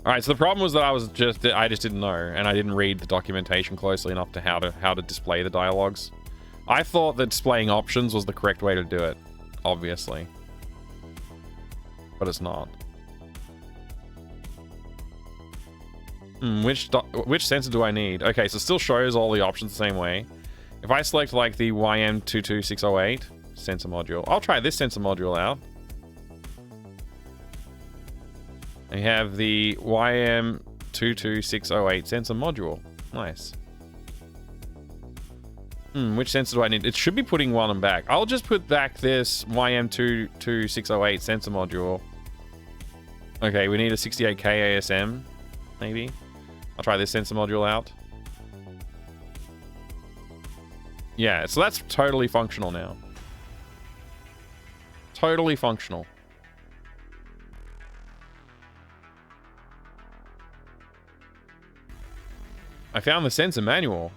Alright, so the problem was that I just didn't know, and I didn't read the documentation closely enough to how to display the dialogues. I thought that displaying options was the correct way to do it, obviously. But it's not. Which sensor do I need? Okay, so it still shows all the options the same way. If I select like the YM22608, sensor module. I'll try this sensor module out. We have the YM22608 sensor module. Nice. Which sensor do I need? It should be putting one back. I'll just put back this YM22608 sensor module. Okay, we need a 68K ASM, maybe. I'll try this sensor module out. Yeah, so that's totally functional now. Totally functional. I found the sensor manual.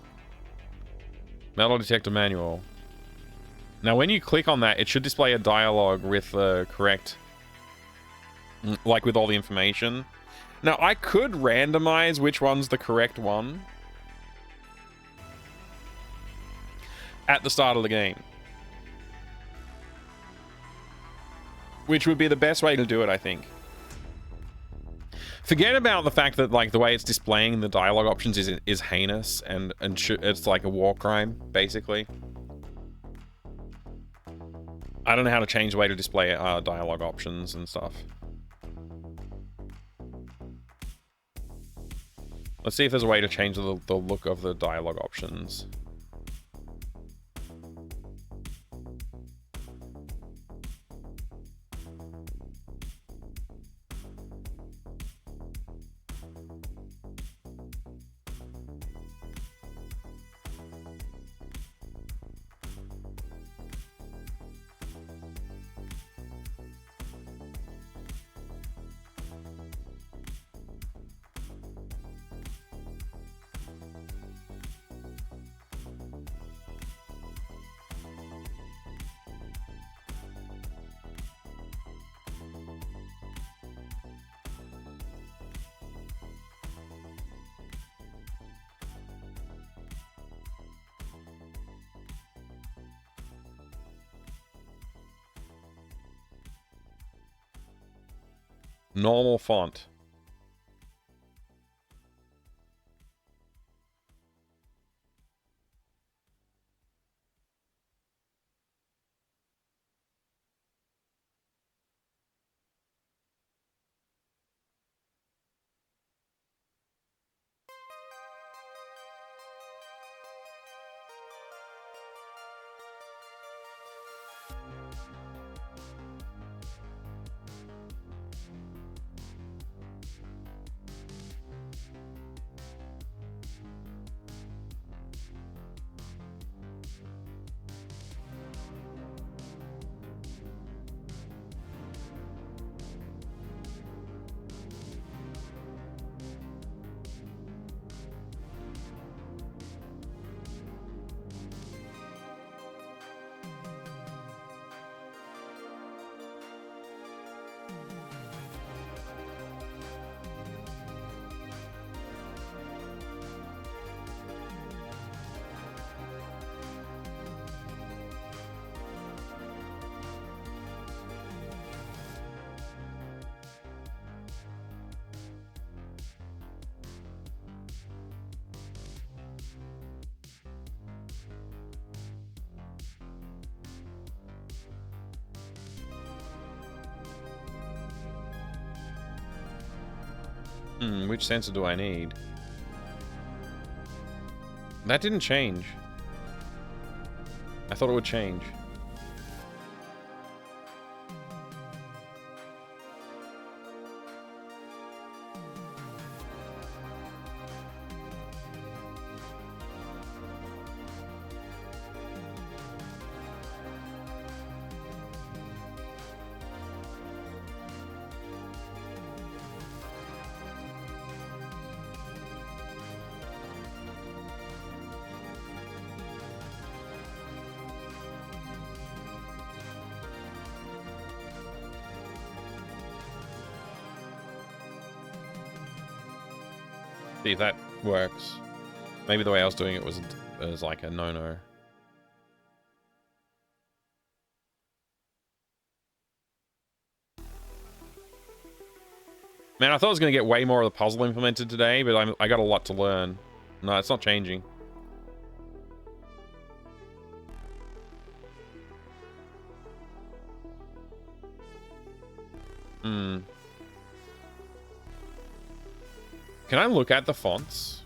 Metal detector manual. Now, when you click on that, it should display a dialogue with the correct, like with all the information. Now, I could randomize which one's the correct one at the start of the game, which would be the best way to do it, I think. Forget about the fact that, like, the way it's displaying the dialogue options is heinous and it's like a war crime, basically. I don't know how to change the way to display dialogue options and stuff. Let's see if there's a way to change the look of the dialogue options. Normal font. Which sensor do I need? That didn't change. I thought it would change. See if that works. Maybe the way I was doing it was like a no-no. Man, I thought I was going to get way more of the puzzle implemented today, but I got a lot to learn. No, it's not changing. Hmm. Can I look at the fonts?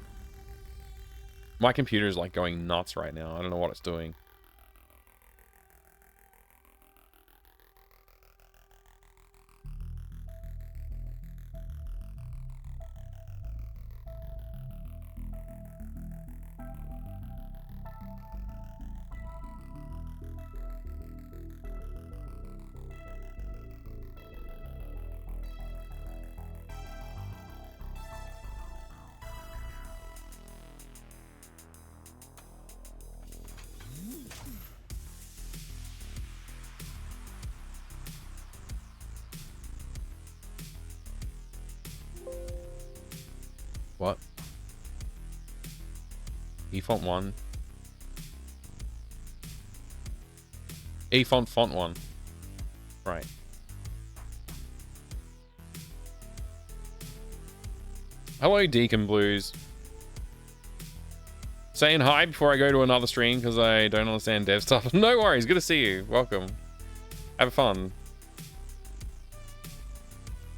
My computer's like going nuts right now. I don't know what it's doing. What? eFont 1. eFont font 1. Right. Hello, Deacon Blues. Saying hi before I go to another stream because I don't understand dev stuff. No worries. Good to see you. Welcome. Have fun.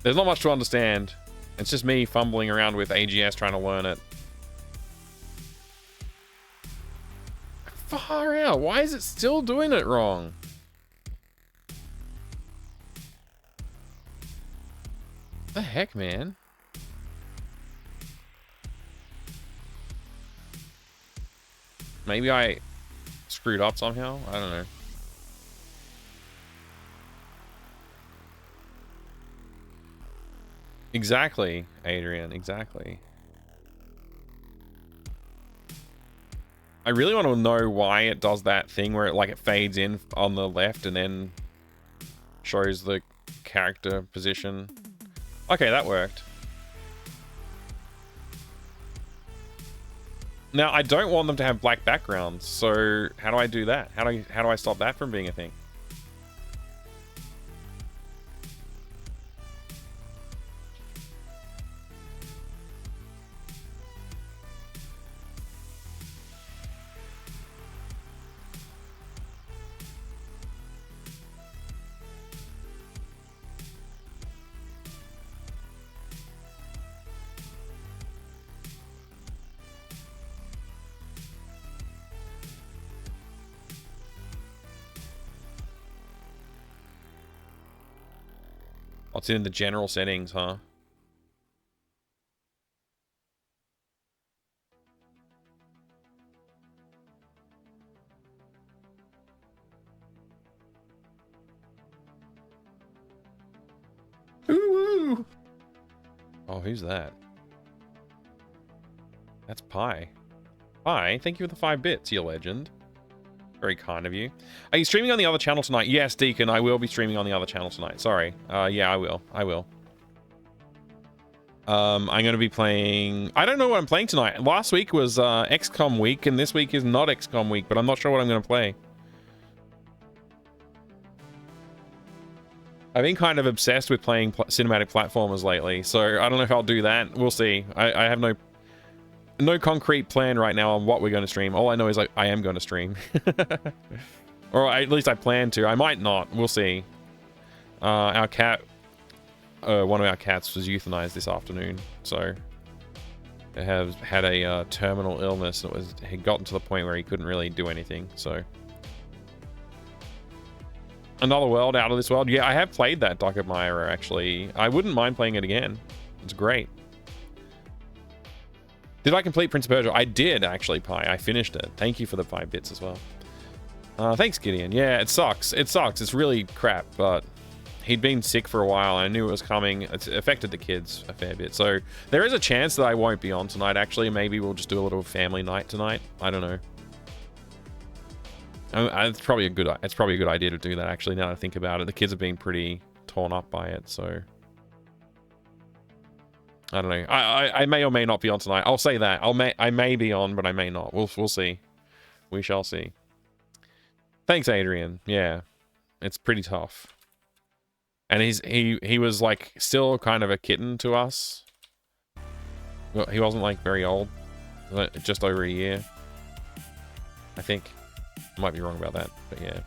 There's not much to understand. It's just me fumbling around with AGS trying to learn it. Far out. Why is it still doing it wrong? The heck, man? Maybe I screwed up somehow? I don't know. Exactly, Adrian, exactly. I really want to know why it does that thing where it fades in on the left and then shows the character position. Okay, that worked. Now, I don't want them to have black backgrounds, so how do I do that? How do I stop that from being a thing? It's in the general settings, huh? Ooh. Oh, who's that? That's Pi. Pi, thank you for the 5 bits, you legend. Very kind of you. Are you streaming on the other channel tonight? Yes, Deacon, I will be streaming on the other channel tonight. Sorry. Yeah, I will. I'm going to be playing... I don't know what I'm playing tonight. Last week was XCOM week, and this week is not XCOM week, but I'm not sure what I'm going to play. I've been kind of obsessed with playing cinematic platformers lately, so I don't know if I'll do that. We'll see. I have no concrete plan right now on what we're going to stream. All I know is I am going to stream. Or at least I plan to. I might not. We'll see. Our cat... one of our cats was euthanized this afternoon, so... It has had a terminal illness. It had gotten to the point where he couldn't really do anything, so... Another World, Out of This World. Yeah, I have played that Dock of Myra, actually. I wouldn't mind playing it again. It's great. Did I complete Prince of Persia? I did, actually, Pi. I finished it. Thank you for the 5 bits as well. Thanks, Gideon. Yeah, it sucks. It sucks. It's really crap, but he'd been sick for a while. I knew it was coming. It's affected the kids a fair bit. So there is a chance that I won't be on tonight, actually. Maybe we'll just do a little family night tonight. I don't know. It's probably a good idea to do that, actually, now that I think about it. The kids have been pretty torn up by it, so... I don't know. I may or may not be on tonight. I'll say that. I may be on, but I may not. We'll see. We shall see. Thanks, Adrian. Yeah. It's pretty tough. And he was like still kind of a kitten to us. Well, he wasn't like very old. Just over a year. I think. I might be wrong about that, but yeah.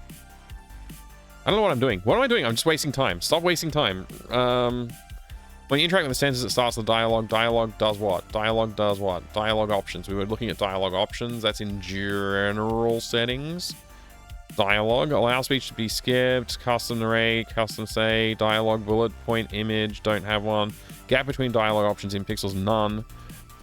I don't know what I'm doing. What am I doing? I'm just wasting time. Stop wasting time. When you interact with the senses, it starts the dialogue. Dialogue does what? Dialogue does what? Dialogue options. We were looking at dialogue options. That's in general settings. Dialogue. Allow speech to be skipped. Custom array. Custom say. Dialogue bullet point image. Don't have one. Gap between dialogue options in pixels. None.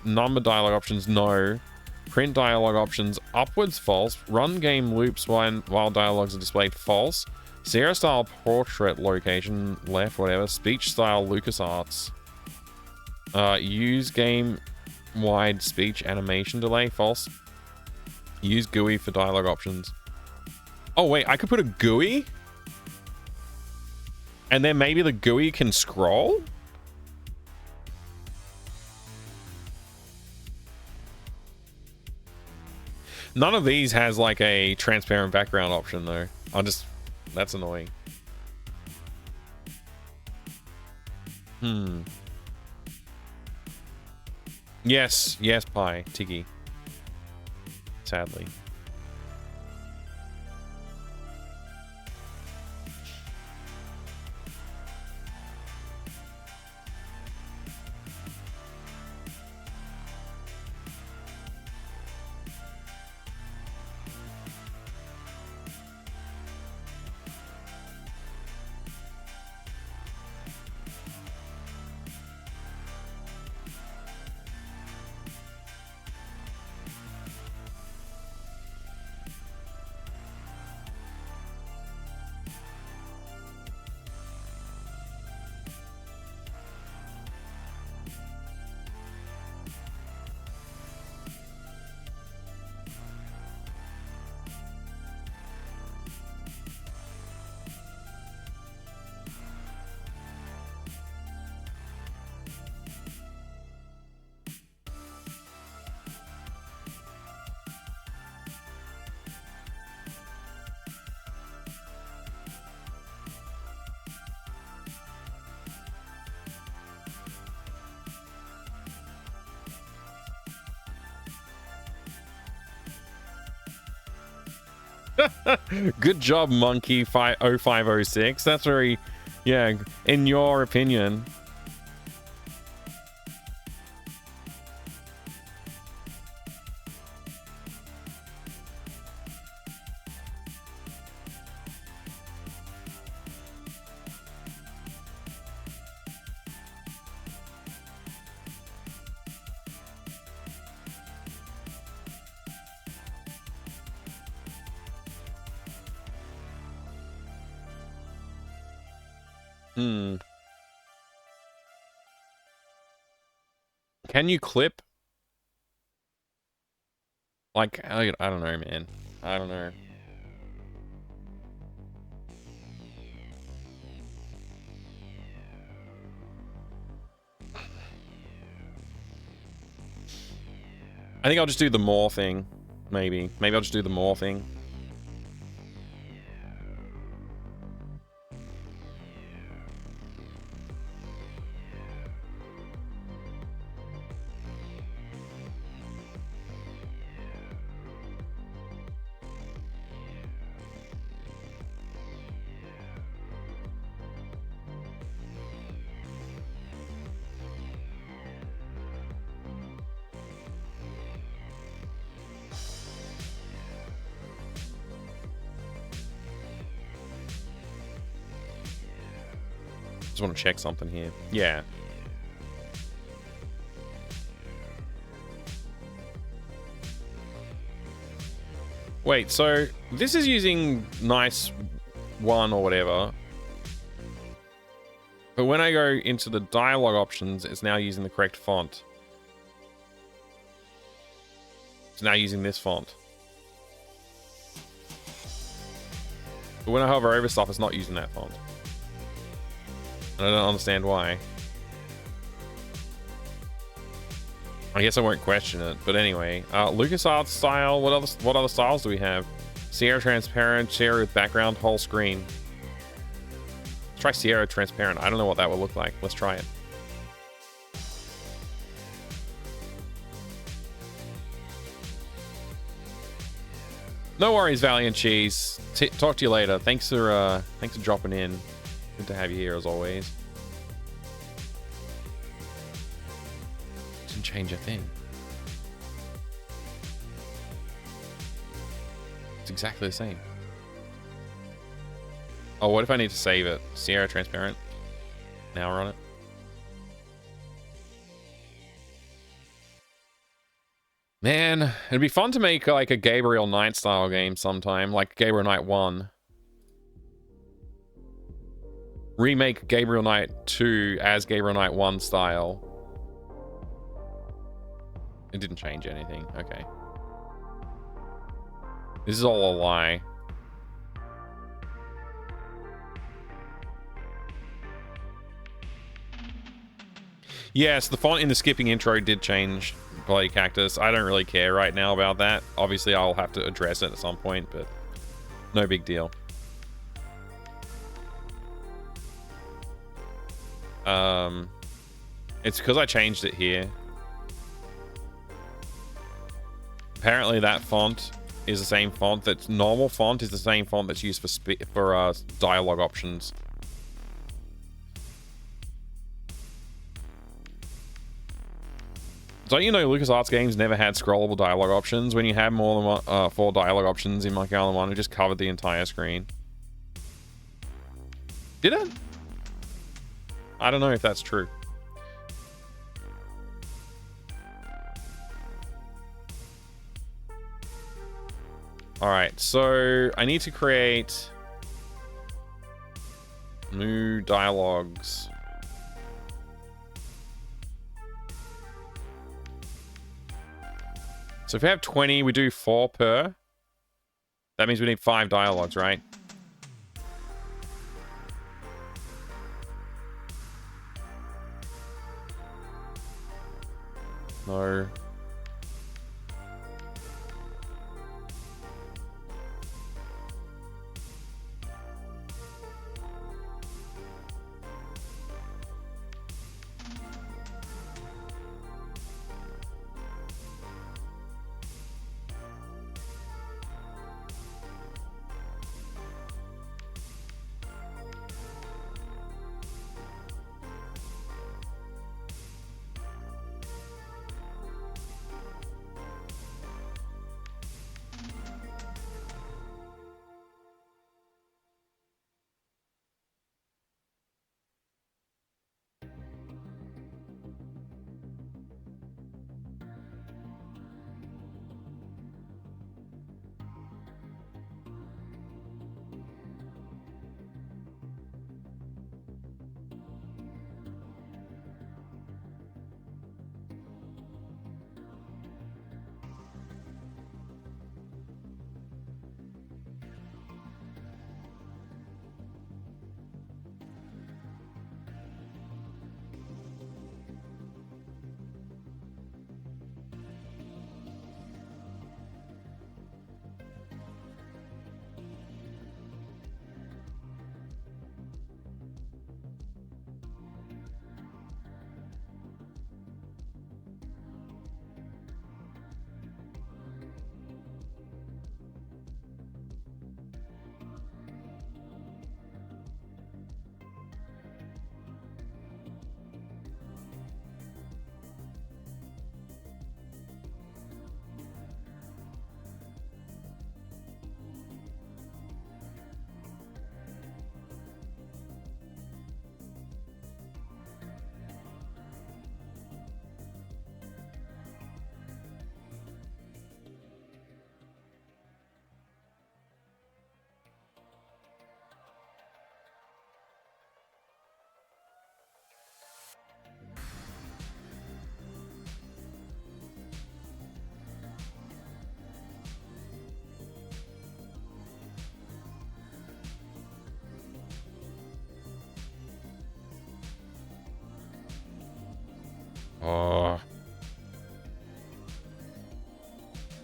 Number dialogue options. No. Print dialogue options. Upwards. False. Run game loops while dialogues are displayed. False. Sierra style portrait location. Left. Whatever. Speech style LucasArts. Use game wide speech animation delay. False. Use GUI for dialogue options. Oh, wait, I could put a GUI? And then maybe the GUI can scroll? None of these has like a transparent background option though. That's annoying. Yes, Pi, Tiggy. Sadly. Good job, Monkey 0506. That's very, yeah, in your opinion. Can you clip? Like, I don't know, man. I don't know. I think I'll just do the more thing. Maybe I'll just do the more thing. Just want to check something here. Yeah. Wait, so this is using nice one or whatever. But when I go into the dialogue options, it's now using the correct font. It's now using this font. But when I hover over stuff, it's not using that font. And I don't understand why. I guess I won't question it, but anyway. LucasArts style, what other styles do we have? Sierra transparent, Sierra with background, whole screen. Let's try Sierra transparent. I don't know what that will look like. Let's try it. No worries, Valiant Cheese. Talk to you later. Thanks for dropping in. Good to have you here as always. Didn't change a thing. It's exactly the same. Oh, what if I need to save it? Sierra Transparent. Now we're on it. Man, it'd be fun to make like a Gabriel Knight style game sometime, like Gabriel Knight 1. Remake Gabriel Knight 2 as Gabriel Knight 1 style. It didn't change anything. Okay. This is all a lie. Yes, the font in the skipping intro did change, Bloody Cactus. I don't really care right now about that. Obviously, I'll have to address it at some point, but no big deal. It's because I changed it here. Apparently, that font is the same font. That's normal font is the same font that's used for dialogue options. Don't you know LucasArts games never had scrollable dialogue options? When you had more than 4 dialogue options in Monkey Island 1, it just covered the entire screen. Did it? I don't know if that's true. Alright, so I need to create new dialogues. So if we have 20, we do 4 per. That means we need 5 dialogues, right? No. Oh.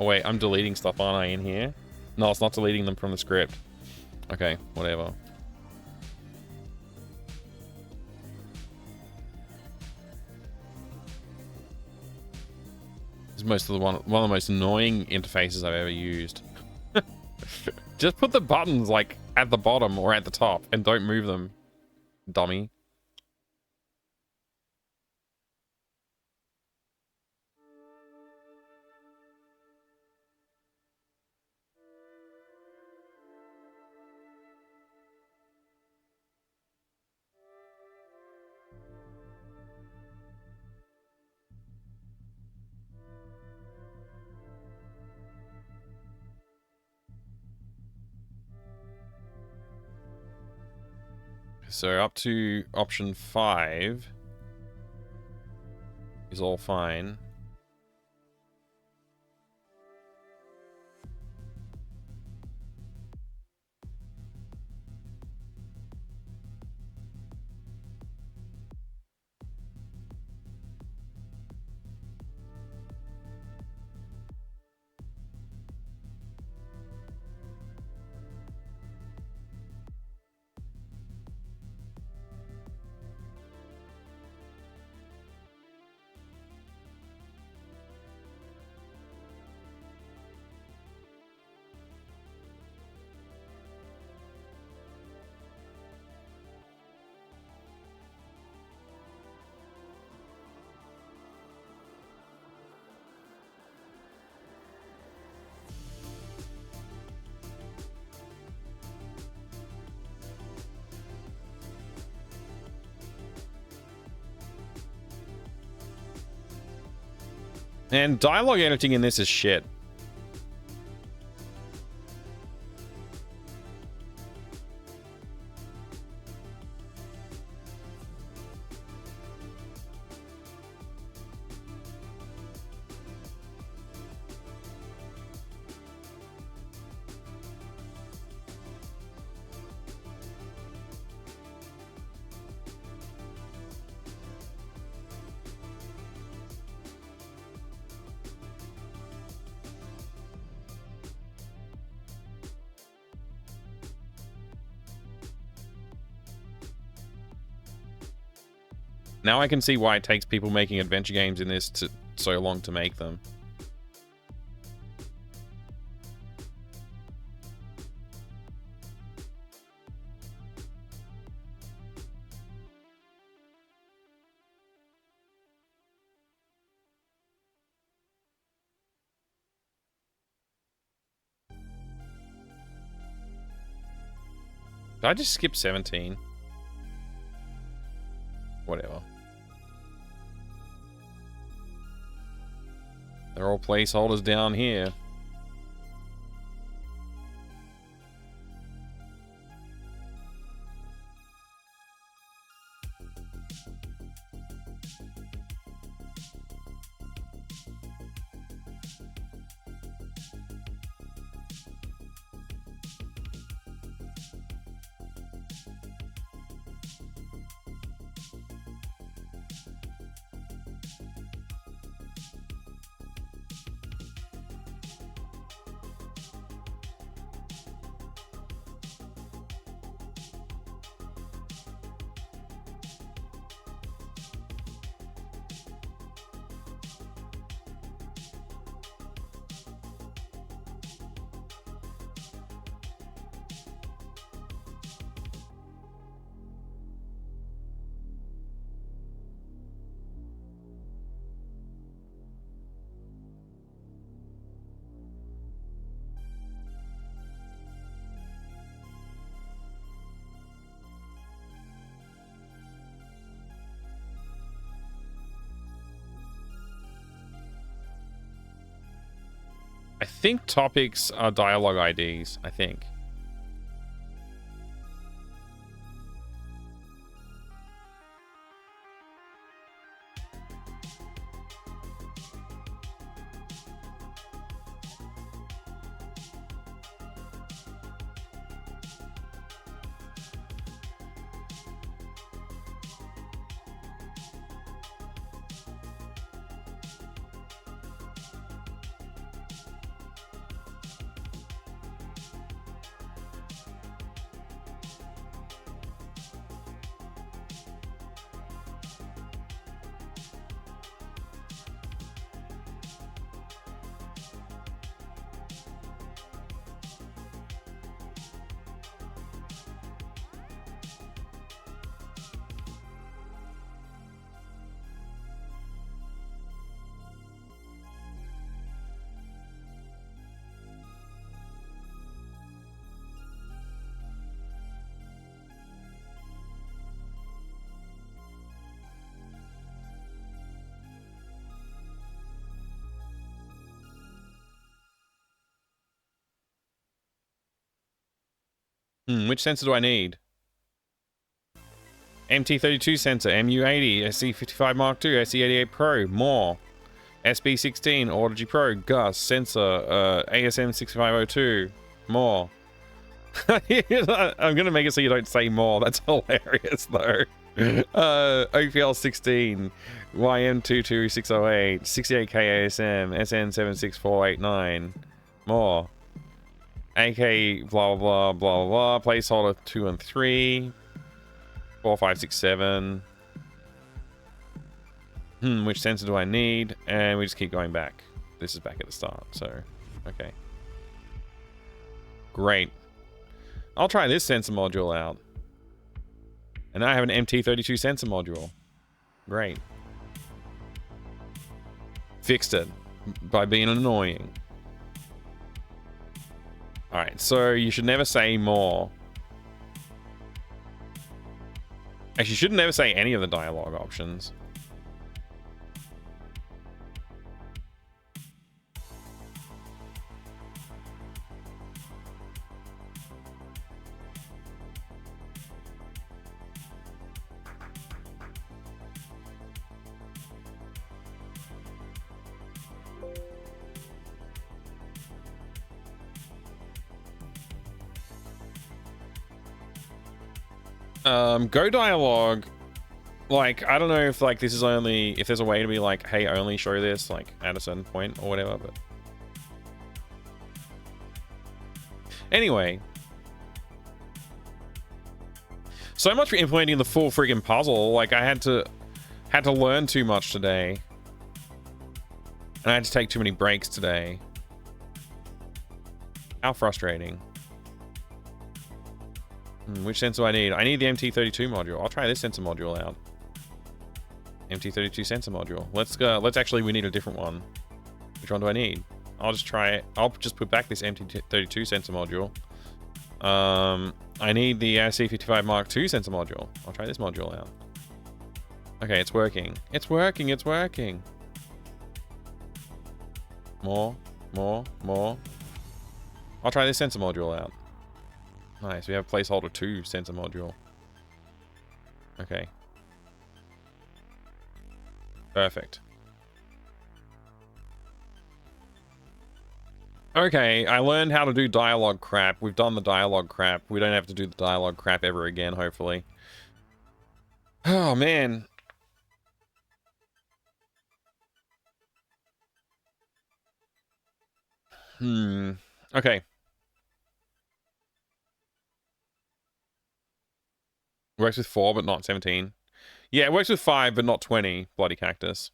Oh wait, I'm deleting stuff, aren't I, in here? No, it's not deleting them from the script. Okay, whatever. This is one of the most annoying interfaces I've ever used. Just put the buttons like at the bottom or at the top and don't move them, dummy. So up to option 5 is all fine. And dialogue editing in this is shit. Now I can see why it takes people making adventure games in this so long to make them. Did I just skip 17? Whatever. They're all placeholders down here. I think topics are dialogue IDs, I think. Which sensor do I need? MT32 sensor, MU80, SC55 Mark II, SC88 Pro, more. SB16, Audigy Pro, Gus, sensor, ASM 6502, more. I'm gonna make it so you don't say more. That's hilarious though. OPL 16, YM22608, 68K ASM, SN76489, more. AK blah blah blah blah blah. Placeholder 2 and 3, 4, 5, 6, 7. Which sensor do I need? And we just keep going back. This is back at the start, so okay. Great. I'll try this sensor module out. And now I have an MT32 sensor module. Great. Fixed it by being annoying. Alright, so you should never say more. Actually, you should never say any of the dialogue options. Go dialogue. Like, I don't know if like this is only if there's a way to be like, hey, only show this like at a certain point or whatever, but anyway. So much for implementing the full friggin' puzzle. Like I had to learn too much today. And I had to take too many breaks today. How frustrating. Which sensor do I need? I need the MT32 module. I'll try this sensor module out. MT32 sensor module. Let's go. We need a different one. Which one do I need? I'll just try it. I'll just put back this MT32 sensor module. I need the C55 Mark II sensor module. I'll try this module out. Okay, it's working. It's working. It's working. More. I'll try this sensor module out. Nice, we have placeholder 2 sensor module. Okay. Perfect. Okay, I learned how to do dialogue crap. We've done the dialogue crap. We don't have to do the dialogue crap ever again, hopefully. Oh, man. Okay. Works with 4, but not 17. Yeah, it works with 5, but not 20. Bloody cactus.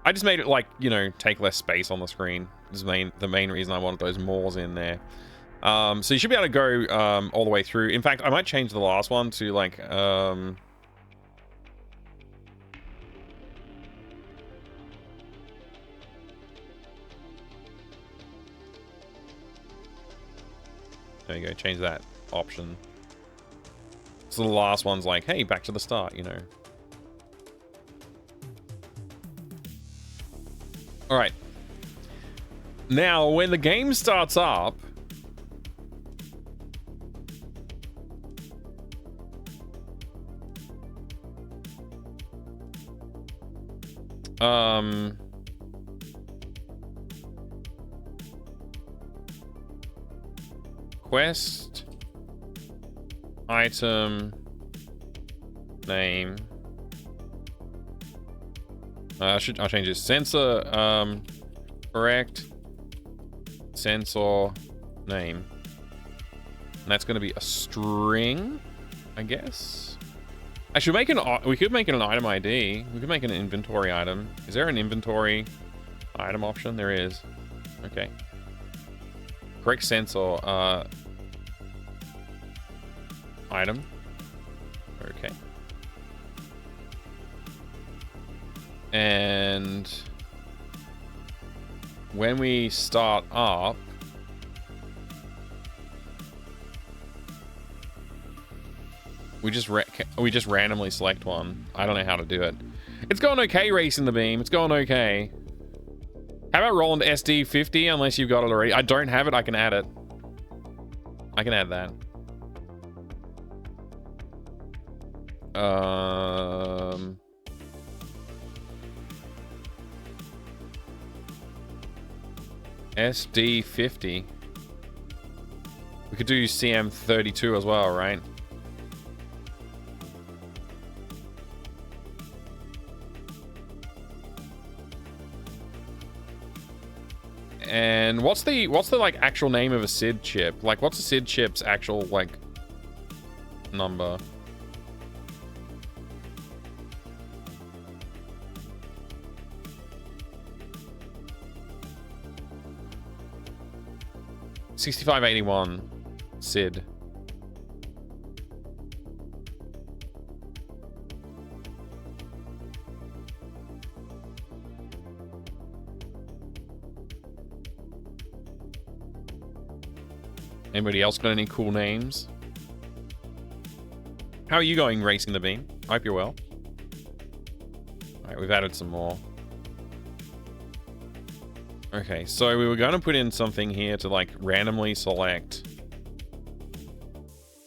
I just made it, like, you know, take less space on the screen. This is the main reason I wanted those mores in there. So you should be able to go all the way through. In fact, I might change the last one to, like... There you go, change that option. So the last one's like, hey, back to the start, you know. Alright. Now, when the game starts up... Quest, item, name. I'll change this. Sensor, correct. Sensor, name. And that's going to be a string, I guess. Actually, we could make it an item ID. We could make it an inventory item. Is there an inventory item option? There is. Okay. Correct sensor, item. Okay. And when we start up, we just randomly select one. I don't know how to do it. It's going okay, racing the beam. It's going okay. How about Roland SD50, unless you've got it already? I don't have it, I can add it. I can add that. SD50. We could do CM32 as well, right? And what's the like actual name of a SID chip? Like, what's a SID chip's actual like number? $6581 SID. Anybody else got any cool names? How are you going, Racing the Beam? I hope you're well. Alright, we've added some more. Okay, so we were going to put in something here to, like, randomly select.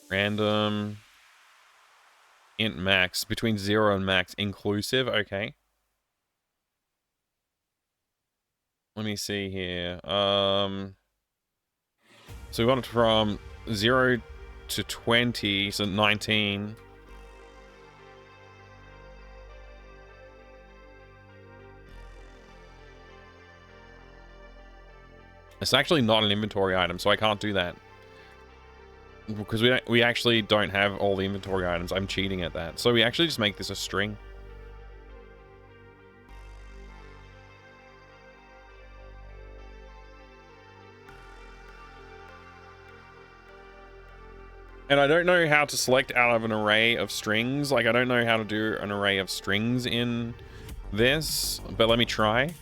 Random. Int max. Between 0 and max. Inclusive. Okay. Let me see here. So we want it from 0 to 20, so 19. It's actually not an inventory item, so I can't do that. Because we actually don't have all the inventory items. I'm cheating at that. So we actually just make this a string. And I don't know how to select out of an array of strings. Like, I don't know how to do an array of strings in this, but let me try.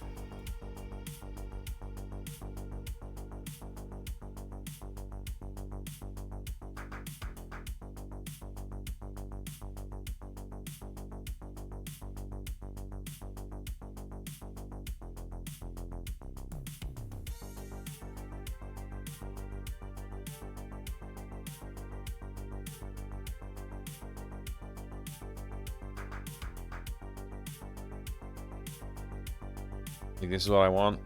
I think this is what I want.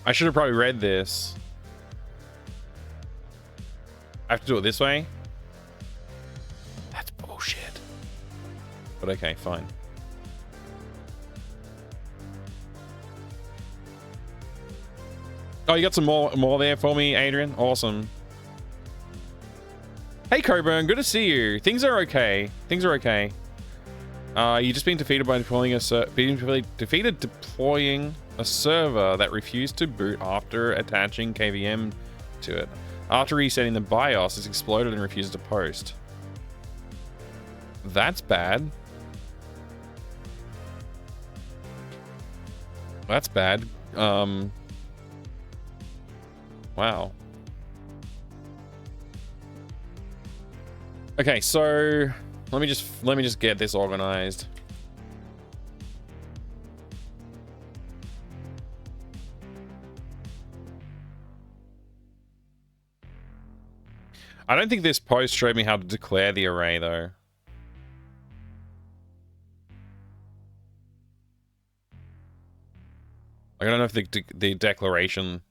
I should have probably read this. I have to do it this way? That's bullshit. But okay, fine. Oh, you got some more there for me, Adrian? Awesome. Hey, Coburn, good to see you. Things are okay. Things are okay. You just been defeated by deploying deploying a server that refused to boot after attaching KVM to it. After resetting the BIOS, it's exploded and refuses to post. That's bad. That's bad. Wow. Okay, so let me just get this organized. I don't think this post showed me how to declare the array though. I don't know if the declaration.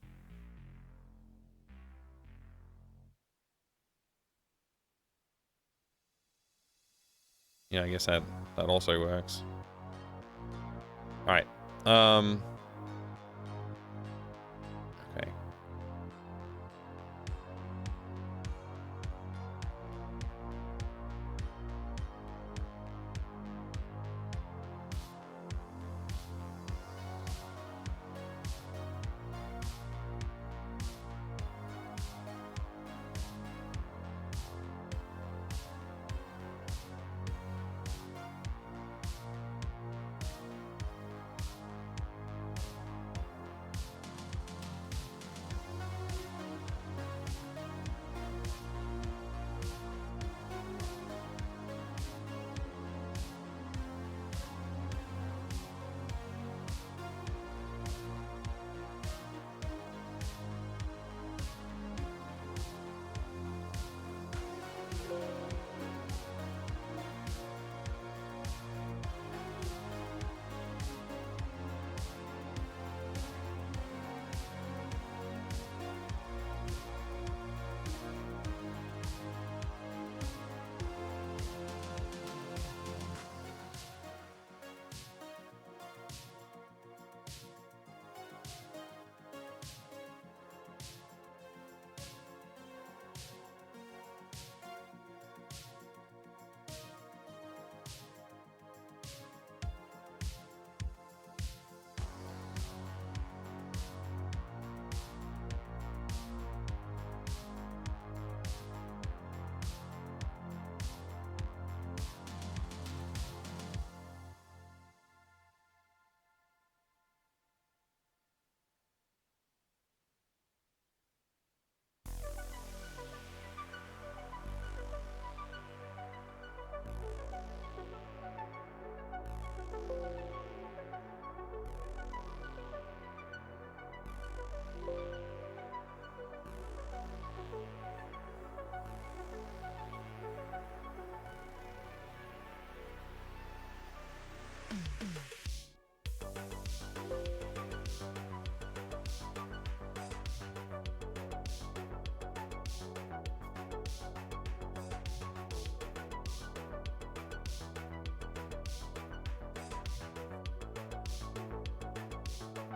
Yeah, I guess that also works. All right. Okay.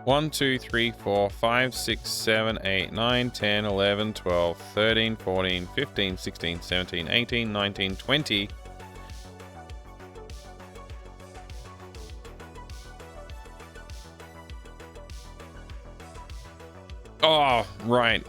One, 2, 3, 4, 5, 6, 7, 8, 9, 10, 11, 12, 13, 14, 15, 16, 17, 18, 19, 20. Oh, right.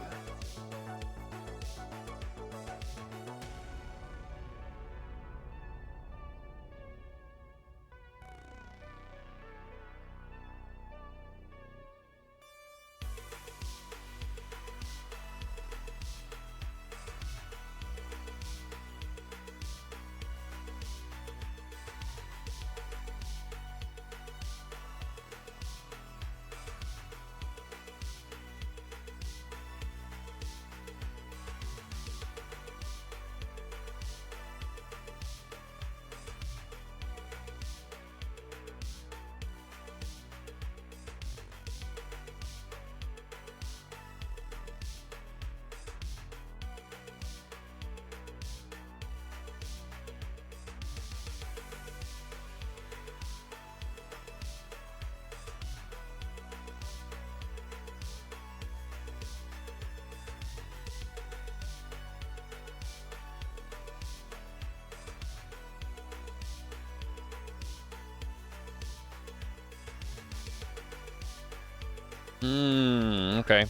Okay.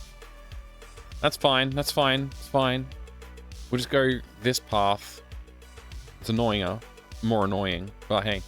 That's fine. That's fine. It's fine. We'll just go this path. It's annoyinger. More annoying. But hey.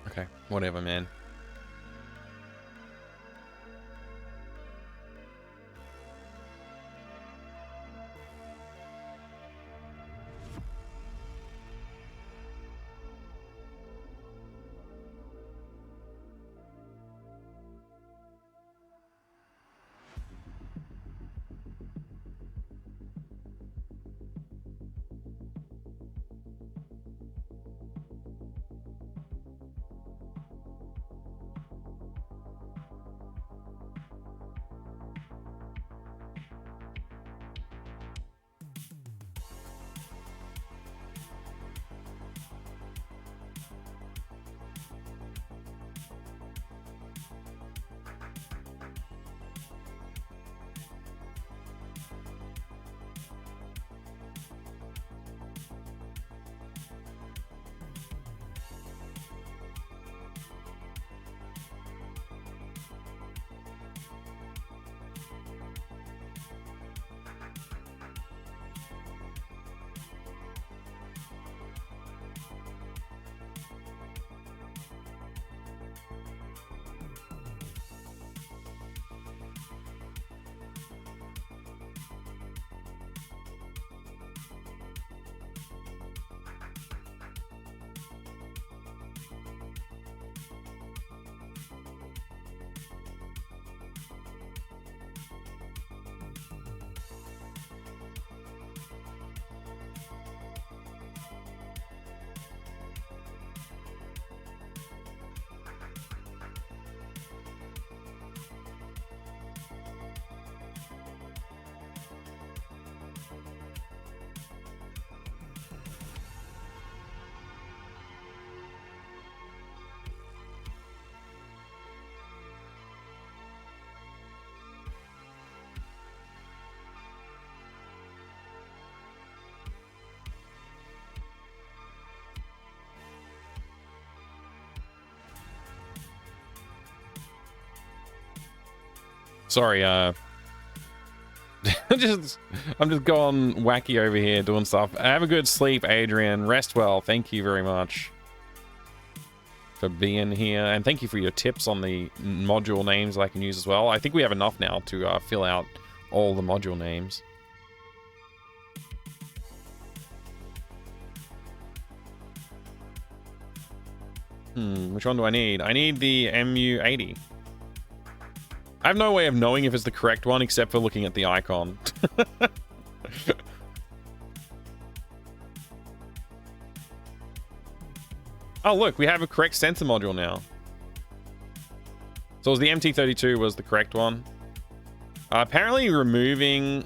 Okay, whatever, man. Sorry, I'm just going wacky over here doing stuff. Have a good sleep, Adrian. Rest well. Thank you very much for being here, and thank you for your tips on the module names that I can use as well. I think we have enough now to fill out all the module names. Which one do I need? I need the MU80. I have no way of knowing if it's the correct one except for looking at the icon. Oh, look, we have a correct sensor module now. So it was the MT32 was the correct one. Apparently removing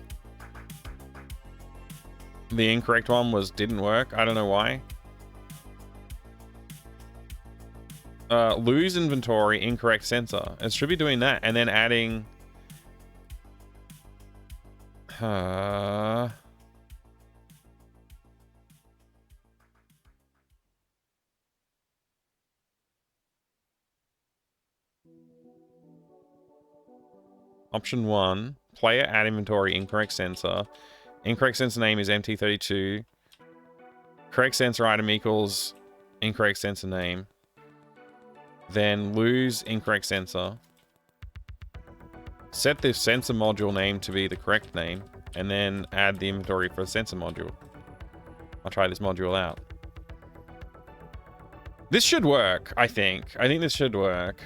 the incorrect one didn't work. I don't know why. Lose inventory, incorrect sensor. It should be doing that and then adding Option 1, player add inventory incorrect sensor. Incorrect sensor name is MT32. Correct sensor item equals incorrect sensor name. Then lose incorrect sensor. Set the sensor module name to be the correct name, and then add the inventory for the sensor module. I'll try this module out. This should work, I think. I think this should work.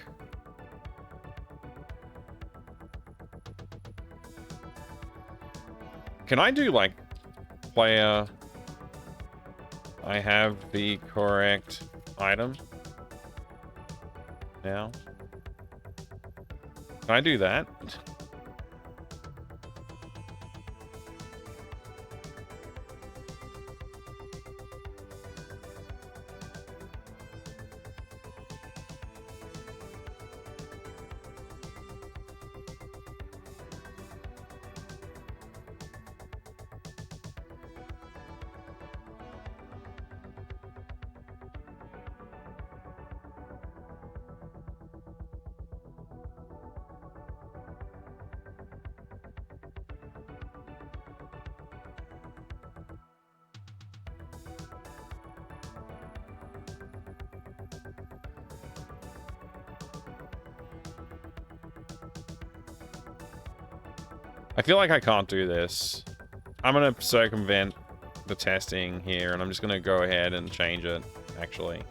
Can I do, like, player... I have the correct item now? Can I do that? I feel like I can't do this. I'm gonna circumvent the testing here, and I'm just gonna go ahead and change it, actually.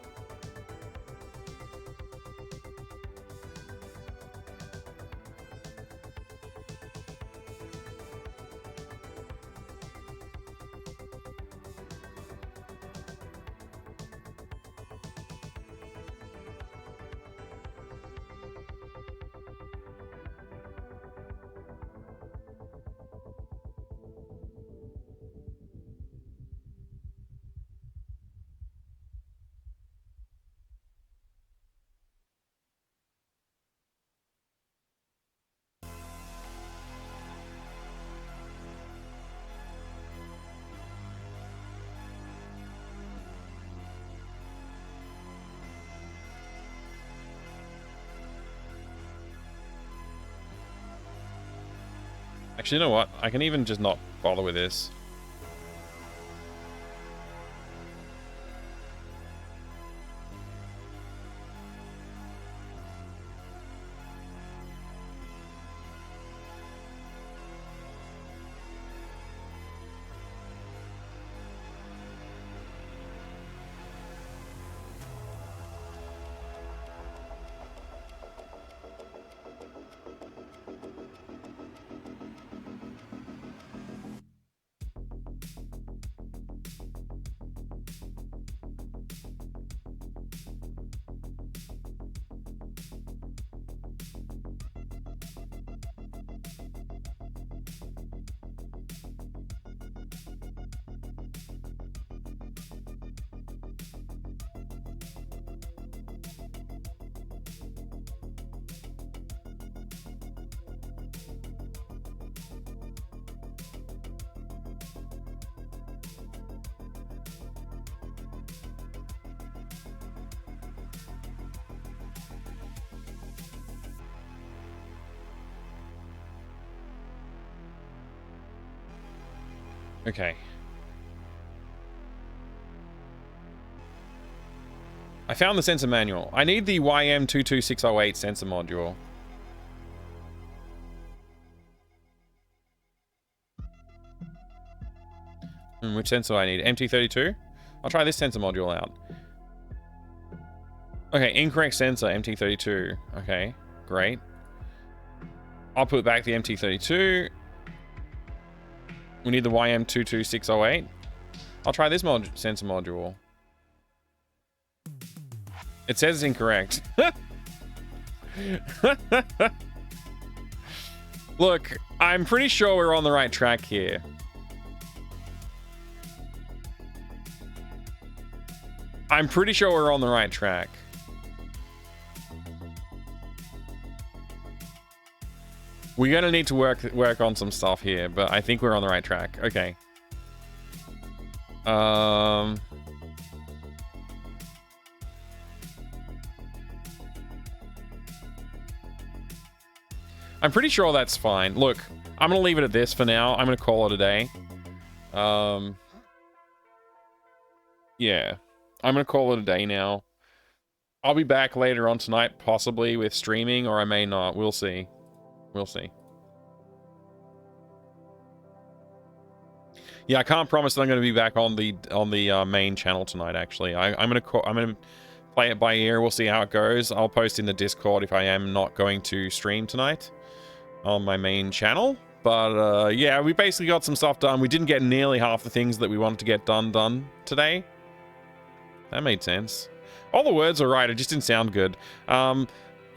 Actually, you know what? I can even just not bother with this. Okay. I found the sensor manual. I need the YM22608 sensor module. Which sensor do I need? MT32? I'll try this sensor module out. Okay, incorrect sensor, MT32. Okay, great. I'll put back the MT32. We need the YM22608. I'll try this sensor module. It says it's incorrect. Look, I'm pretty sure we're on the right track here. I'm pretty sure we're on the right track. We're gonna need to work on some stuff here, but I think we're on the right track. Okay. I'm pretty sure that's fine. Look, I'm gonna leave it at this for now. I'm gonna call it a day. Yeah, I'm gonna call it a day now. I'll be back later on tonight, possibly with streaming, or I may not. We'll see. We'll see. Yeah, I can't promise that I'm going to be back on the main channel tonight. Actually, I'm gonna play it by ear. We'll see how it goes. I'll post in the Discord if I am not going to stream tonight on my main channel. But yeah, we basically got some stuff done. We didn't get nearly half the things that we wanted to get done today. That made sense. All the words are right. It just didn't sound good.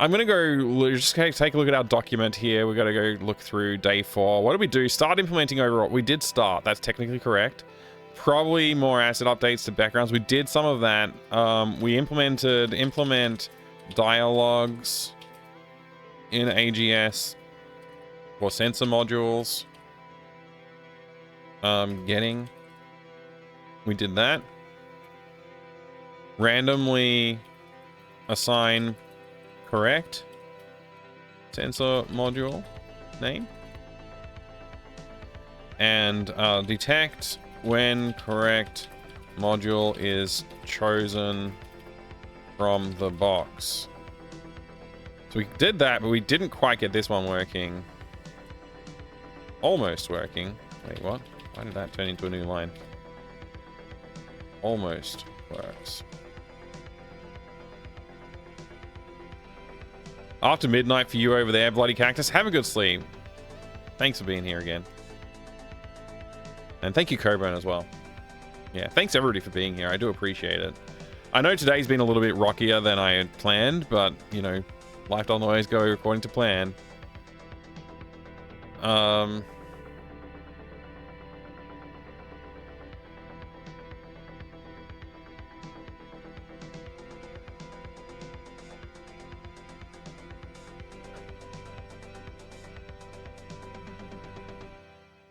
I'm gonna go just take a look at our document here. We gotta go look through day 4. What did we do? Start implementing overall. We did start. That's technically correct. Probably more asset updates to backgrounds. We did some of that. We implement dialogues in AGS for sensor modules. We did that. Randomly assign correct sensor module name and detect when correct module is chosen from the box. So we did that, but we didn't quite get this one working. Almost working. Wait, what? Why did that turn into a new line? Almost works. After midnight for you over there, Bloody Cactus. Have a good sleep. Thanks for being here again. And thank you, Coburn, as well. Yeah, thanks everybody for being here. I do appreciate it. I know today's been a little bit rockier than I had planned, but, you know, life doesn't always go according to plan.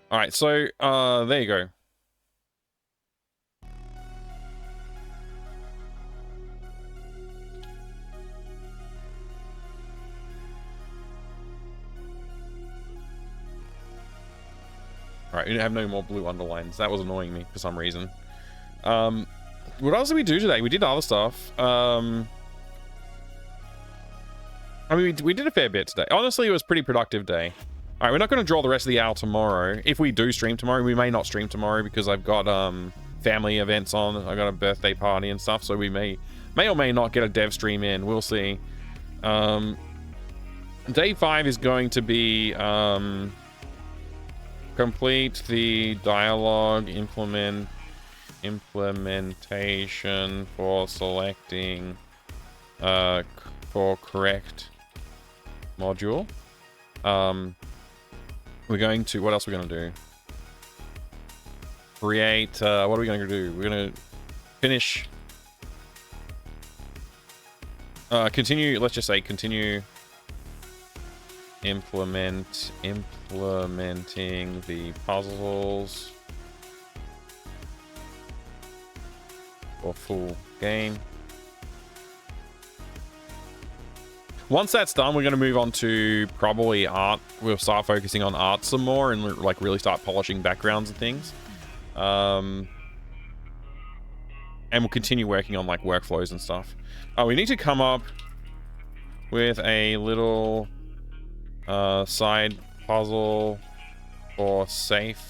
All right, so there you go. All right, we have no more blue underlines. That was annoying me for some reason. What else did we do today? We did other stuff. I mean, we did a fair bit today. Honestly, it was a pretty productive day. All right, we're not going to draw the rest of the hour tomorrow. If we do stream tomorrow, we may not stream tomorrow because I've got family events on. I got a birthday party and stuff, so we may or may not get a dev stream in. We'll see. Day 5 is going to be complete the dialogue implementation for selecting for correct module. We're going to, what else are we going to do? Create, what are we going to do? We're going to finish, continue, let's just say continue implementing the puzzles for full game. Once that's done, we're going to move on to probably art. We'll start focusing on art some more and like really start polishing backgrounds and things. And we'll continue working on like workflows and stuff. We need to come up with a little side puzzle for safe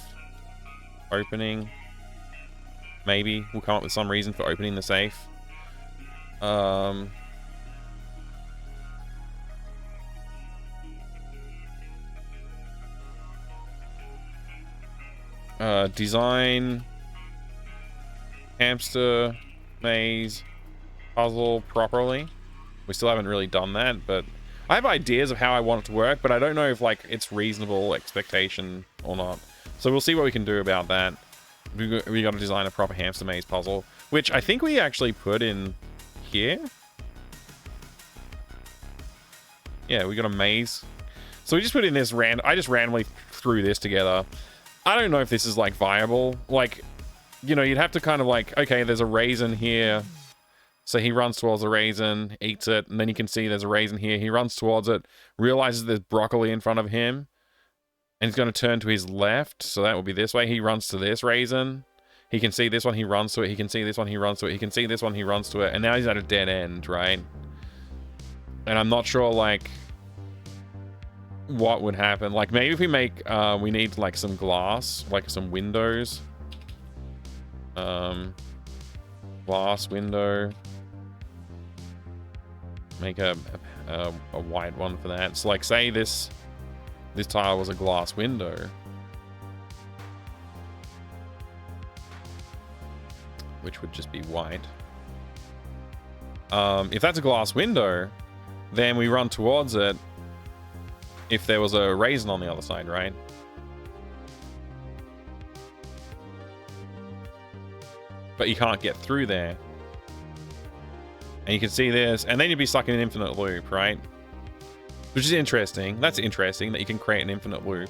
opening. Maybe we'll come up with some reason for opening the safe. Design hamster maze puzzle properly. We still haven't really done that, but I have ideas of how I want it to work, but I don't know if like it's reasonable expectation or not. So we'll see what we can do about that. We got to design a proper hamster maze puzzle, which I think we actually put in here. Yeah, we got a maze. So we just put in this I just randomly threw this together. I don't know if this is like viable. Like, you know, you'd have to kind of like, okay, there's a raisin here. So he runs towards the raisin, eats it, and then you can see there's a raisin here. He runs towards it, realizes there's broccoli in front of him, and he's going to turn to his left. So that would be this way. He runs to this raisin. He can see this one, he runs to it. He can see this one, he runs to it. He can see this one, he runs to it. And now he's at a dead end, right? And I'm not sure, like, what would happen. Like, maybe if we make, we need, like, some glass, like some windows. Glass window. Make a wide one for that. So, like, say this tile was a glass window. Which would just be white. If that's a glass window, then we run towards it if there was a raisin on the other side, right? But you can't get through there. And you can see this, and then you'd be stuck in an infinite loop, right? Which is interesting. That's interesting that you can create an infinite loop.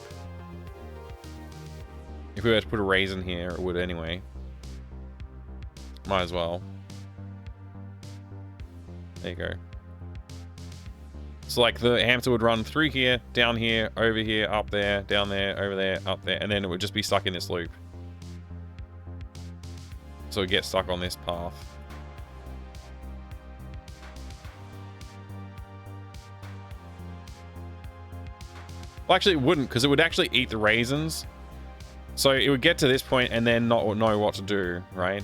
If we were to put a raisin here, it would anyway. Might as well. There you go. So like the hamster would run through here, down here, over here, up there, down there, over there, up there, and then it would just be stuck in this loop. So it gets stuck on this path. Well, actually it wouldn't, because it would actually eat the raisins. So it would get to this point and then not know what to do, right?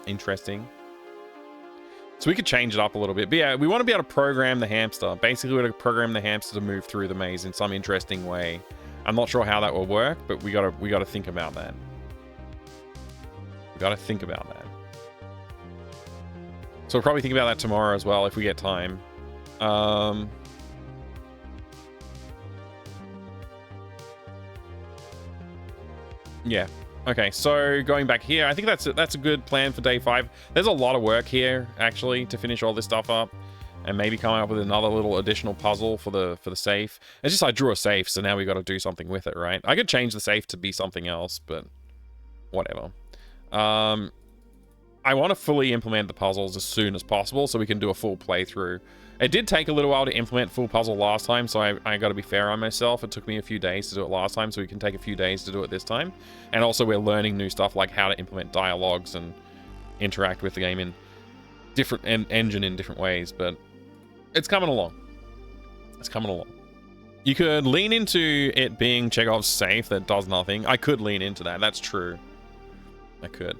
Interesting. So we could change it up a little bit. But yeah, we want to be able to program the hamster. Basically, we want to program the hamster to move through the maze in some interesting way. I'm not sure how that will work, but we gotta think about that. We gotta think about that. So we'll probably think about that tomorrow as well if we get time. Yeah. Okay, so going back here, I think that's a good plan for day 5. There's a lot of work here, actually, to finish all this stuff up. And maybe coming up with another little additional puzzle for the safe. It's just I drew a safe, so now we got to do something with it, right? I could change the safe to be something else, but whatever. I want to fully implement the puzzles as soon as possible so we can do a full playthrough. It did take a little while to implement full puzzle last time, so I got to be fair on myself. It took me a few days to do it last time, so we can take a few days to do it this time. And also we're learning new stuff like how to implement dialogues and interact with the game in different engine in different ways, but it's coming along. It's coming along. You could lean into it being Chekhov's safe that does nothing. I could lean into that. That's true. I could.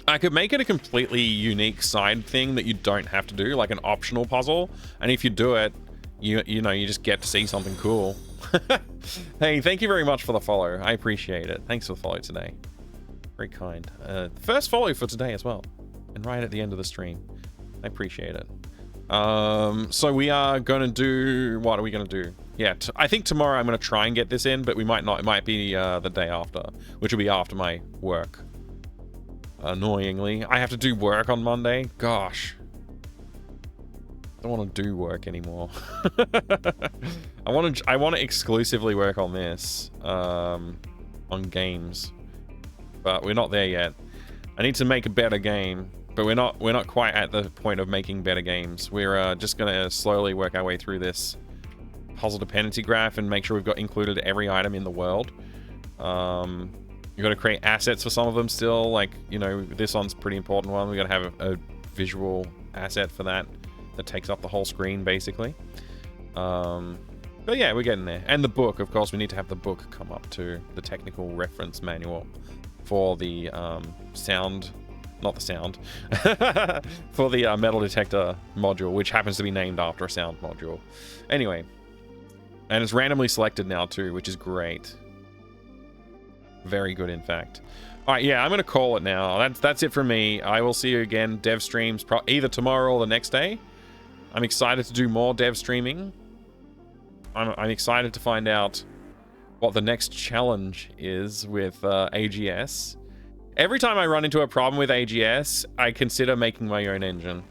I could make it a completely unique side thing that you don't have to do, like an optional puzzle. And if you do it, you know, you just get to see something cool. Hey, thank you very much for the follow. I appreciate it. Thanks for the follow today. Very kind. First follow for today as well. And right at the end of the stream. I appreciate it. So we are going to do... What are we going to do? Yeah, I think tomorrow I'm going to try and get this in, but we might not. It might be the day after, which will be after my work. Annoyingly. I have to do work on Monday. Gosh. I don't want to do work anymore. I want to exclusively work on this. On games. But we're not there yet. I need to make a better game. But we're not quite at the point of making better games. We're just going to slowly work our way through this puzzle dependency graph and make sure we've got included every item in the world. You got to create assets for some of them still. Like, you know, this one's a pretty important one. We got to have a visual asset for that takes up the whole screen, basically. But yeah, we're getting there. And the book, of course, we need to have the book come up to the technical reference manual for the sound, not the sound, for the metal detector module, which happens to be named after a sound module. Anyway, and it's randomly selected now too, which is great. Very good, in fact. All right, yeah, I'm going to call it now. That's it for me. I will see you again, dev streams, either tomorrow or the next day. I'm excited to do more dev streaming. I'm excited to find out what the next challenge is with AGS. Every time I run into a problem with AGS, I consider making my own engine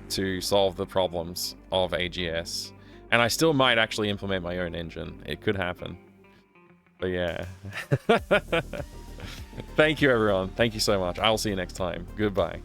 to solve the problems of AGS. And I still might actually implement my own engine. It could happen. But yeah. Thank you, everyone. Thank you so much. I'll see you next time. Goodbye.